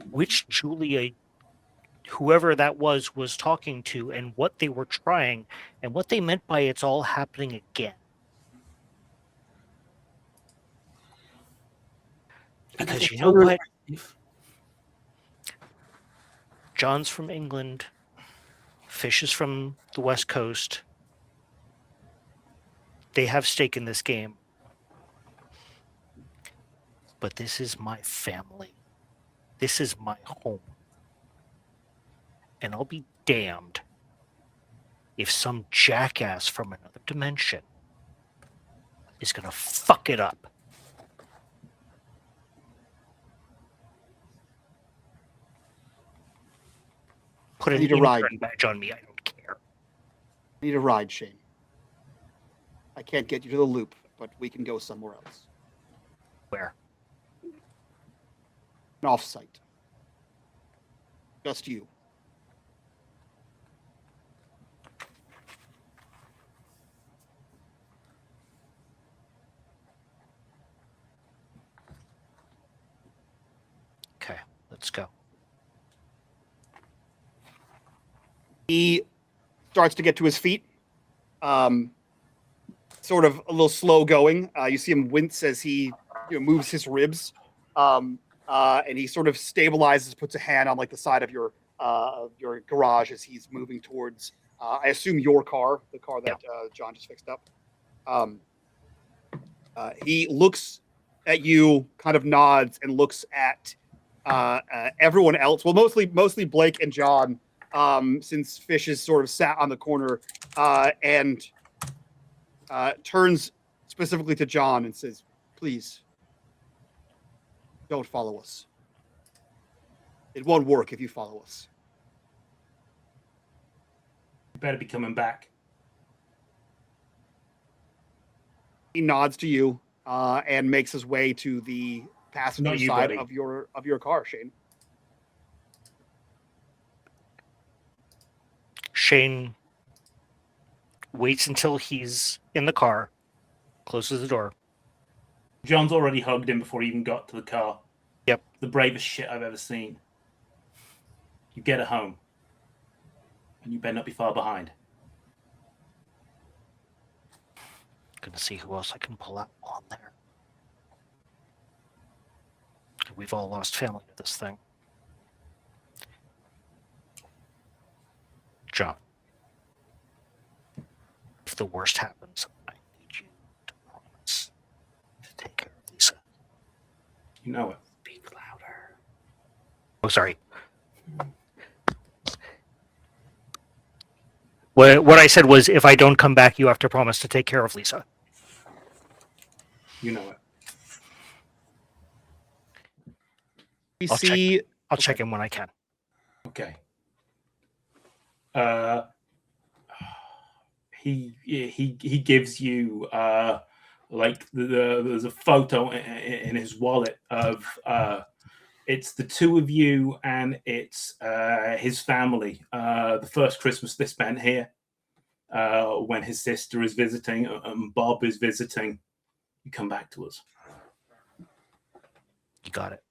which Julia, whoever that was talking to, and what they were trying, and what they meant by it's all happening again. Because you know what? John's from England. Fish is from the West Coast. They have stake in this game. But this is my family. This is my home. And I'll be damned if some jackass from another dimension is going to fuck it up. Put an intern badge on me. I don't care. I need a ride, Shane. I can't get you to the loop, but we can go somewhere else. Where? An off-site. Just you. Okay, let's go. He starts to get to his feet, sort of a little slow going. You see him wince as he moves his ribs, and he sort of stabilizes, puts a hand on like the side of your garage as he's moving towards, I assume, your car, the car that John just fixed up. He looks at you, kind of nods, and looks at everyone else. Well, mostly Blake and John. Since Fish is sort of sat on the corner, and turns specifically to John and says, "Please, don't follow us. It won't work if you follow us." You better be coming back. He nods to you and makes his way to the passenger side of your car, Shane. Shane waits until he's in the car, closes the door. John's already hugged him before he even got to the car. Yep. The bravest shit I've ever seen. You get it home. And you better not be far behind. Gonna see who else I can pull out on there. We've all lost family to this thing. John, if the worst happens, I need you to promise to take care of Lisa. You know it. Speak louder. Oh, sorry. What I said was, if I don't come back, you have to promise to take care of Lisa. You know it. I'll check in when I can. Okay. He gives you like there's a photo in his wallet of it's the two of you and it's his family. The first Christmas they spent here when his sister is visiting and Bob is visiting. You come back to us. You got it.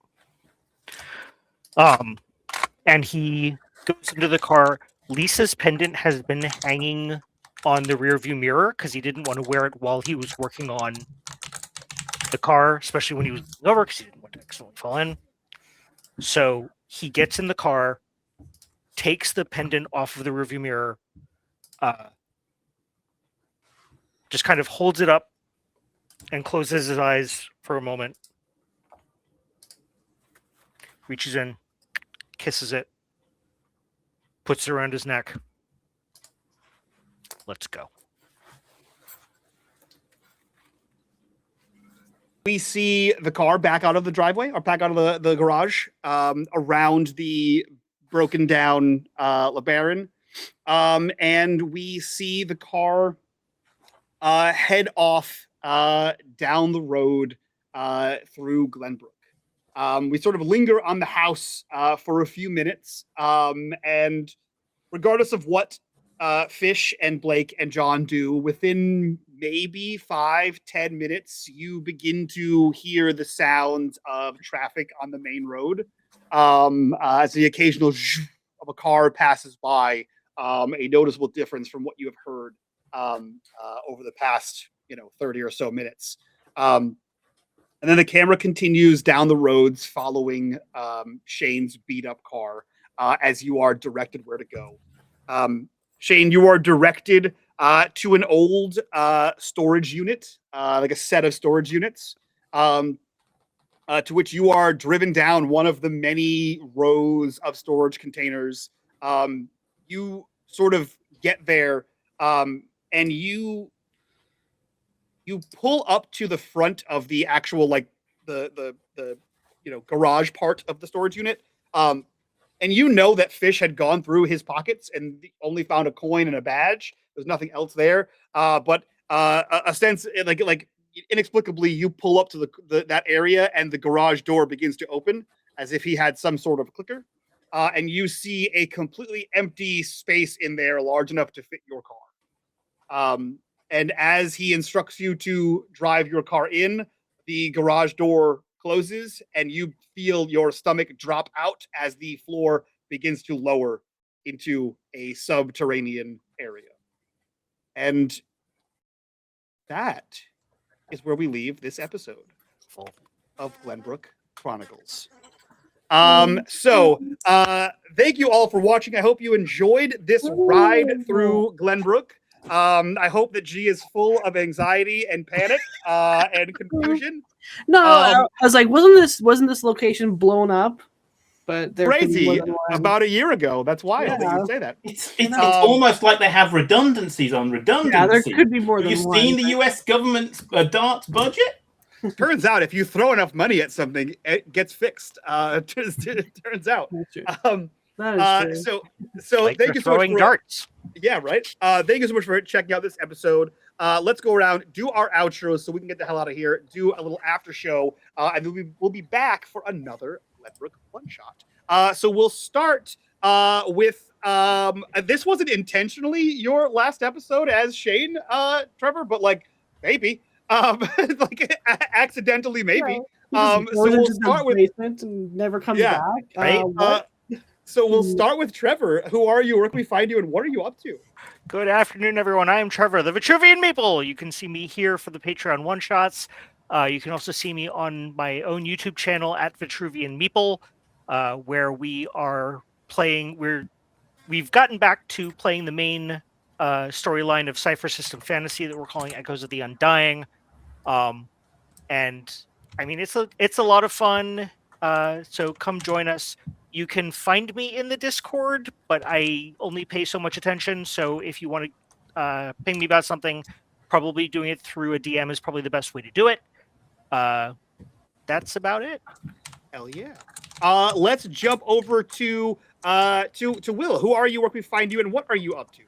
And he goes into the car. Lisa's pendant has been hanging on the rear view mirror because he didn't want to wear it while he was working on the car, especially when he was over, because he didn't want to accidentally fall in. So he gets in the car, takes the pendant off of the rearview mirror, just kind of holds it up and closes his eyes for a moment, reaches in, kisses it, puts it around his neck. Let's go. We see the car back out of the driveway or back out of the garage, around the broken down LeBaron. And we see the car head off down the road through Glenbrook. We sort of linger on the house for a few minutes. And regardless of what Fish and Blake and John do, within maybe 5-10 minutes, you begin to hear the sounds of traffic on the main road. As the occasional zhoosh of a car passes by, a noticeable difference from what you have heard over the past 30 or so minutes. And then the camera continues down the roads following Shane's beat up car as you are directed where to go. Shane, you are directed to an old storage unit, like a set of storage units, to which you are driven down one of the many rows of storage containers. You sort of get there, and you pull up to the front of the actual, like the garage part of the storage unit. And you know that Fish had gone through his pockets and only found a coin and a badge. There's nothing else there. But a sense like inexplicably, you pull up to that area and the garage door begins to open as if he had some sort of clicker. And you see a completely empty space in there large enough to fit your car. And as he instructs you to drive your car in, the garage door closes and you feel your stomach drop out as the floor begins to lower into a subterranean area. And that is where we leave this episode of Glenbrook Chronicles. So thank you all for watching. I hope you enjoyed this ride through Glenbrook. I hope that G is full of anxiety and panic and confusion. No, I was like, wasn't this location blown up? But crazy about a year ago. That's wild that you say that. It's almost like they have redundancies on redundancies. Yeah, there could be more than one. You've seen the U.S. government's darts budget? Turns out, if you throw enough money at something, it gets fixed. Turns out. That is true. So like thank you so much throwing darts. Yeah, right. Thank you so much for checking out this episode. Let's go around, do our outros so we can get the hell out of here, do a little after show, and then we'll be back for another Glenbrook one shot. So we'll start with this wasn't intentionally your last episode as Shane, Trevor, but like maybe like accidentally maybe. So we'll start with basement and never comes back. Right? So we'll start with Trevor. Who are you? Where can we find you? And what are you up to? Good afternoon, everyone. I am Trevor, the Vitruvian Meeple. You can see me here for the Patreon one-shots. You can also see me on my own YouTube channel at Vitruvian Meeple, where we are playing. We've gotten back to playing the main storyline of Cypher System Fantasy that we're calling Echoes of the Undying. And I mean, it's a lot of fun. So come join us. You can find me in the Discord, but I only pay so much attention. So if you want to ping me about something, probably doing it through a DM is probably the best way to do it. That's about it. Hell yeah. Let's jump over to Will. Who are you? Where can we find you? And what are you up to?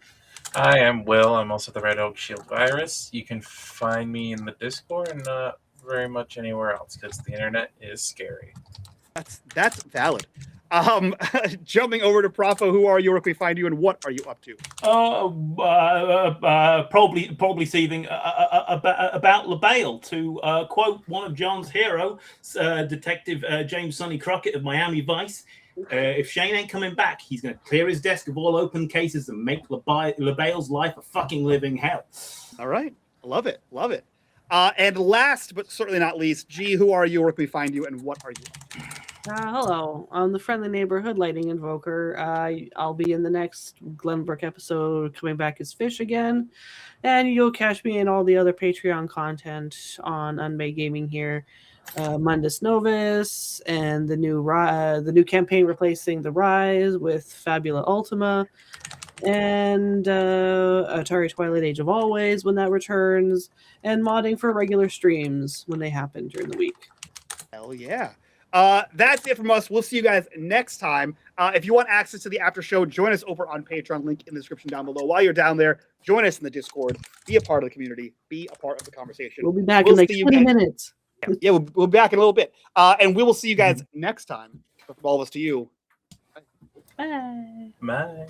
I am Will. I'm also the Red Oak Shield Virus. You can find me in the Discord and not very much anywhere else because the internet is scary. That's valid. Jumping over to Profo, who are you? Where can we find you? And what are you up to? Probably seething about LaBelle, to quote one of John's heroes, Detective James Sonny Crockett of Miami Vice. If Shane ain't coming back, he's going to clear his desk of all open cases and make LaBelle's life a fucking living hell. All right. Love it. Love it. And last but certainly not least, G, who are you? Where can we find you? And what are you? Hello, I'm the Friendly Neighborhood Lighting Invoker. I'll be in the next Glenbrook episode, coming back as Fish again. And you'll catch me in all the other Patreon content on unMadeGaming here. Mundus Novus and the new campaign replacing the Rise with Fabula Ultima, and Atari Twilight Age of Always when that returns, and modding for regular streams when they happen during the week. Hell yeah. That's it from us. We'll see you guys next time. If you want access to the after show, join us over on Patreon. Link in the description down below. While you're down there, join us in the Discord. Be a part of the community. Be a part of the conversation. We'll be back in like 20 minutes. Yeah, we'll be back in a little bit. And we will see you guys next time. From all of us to you. Bye. Bye.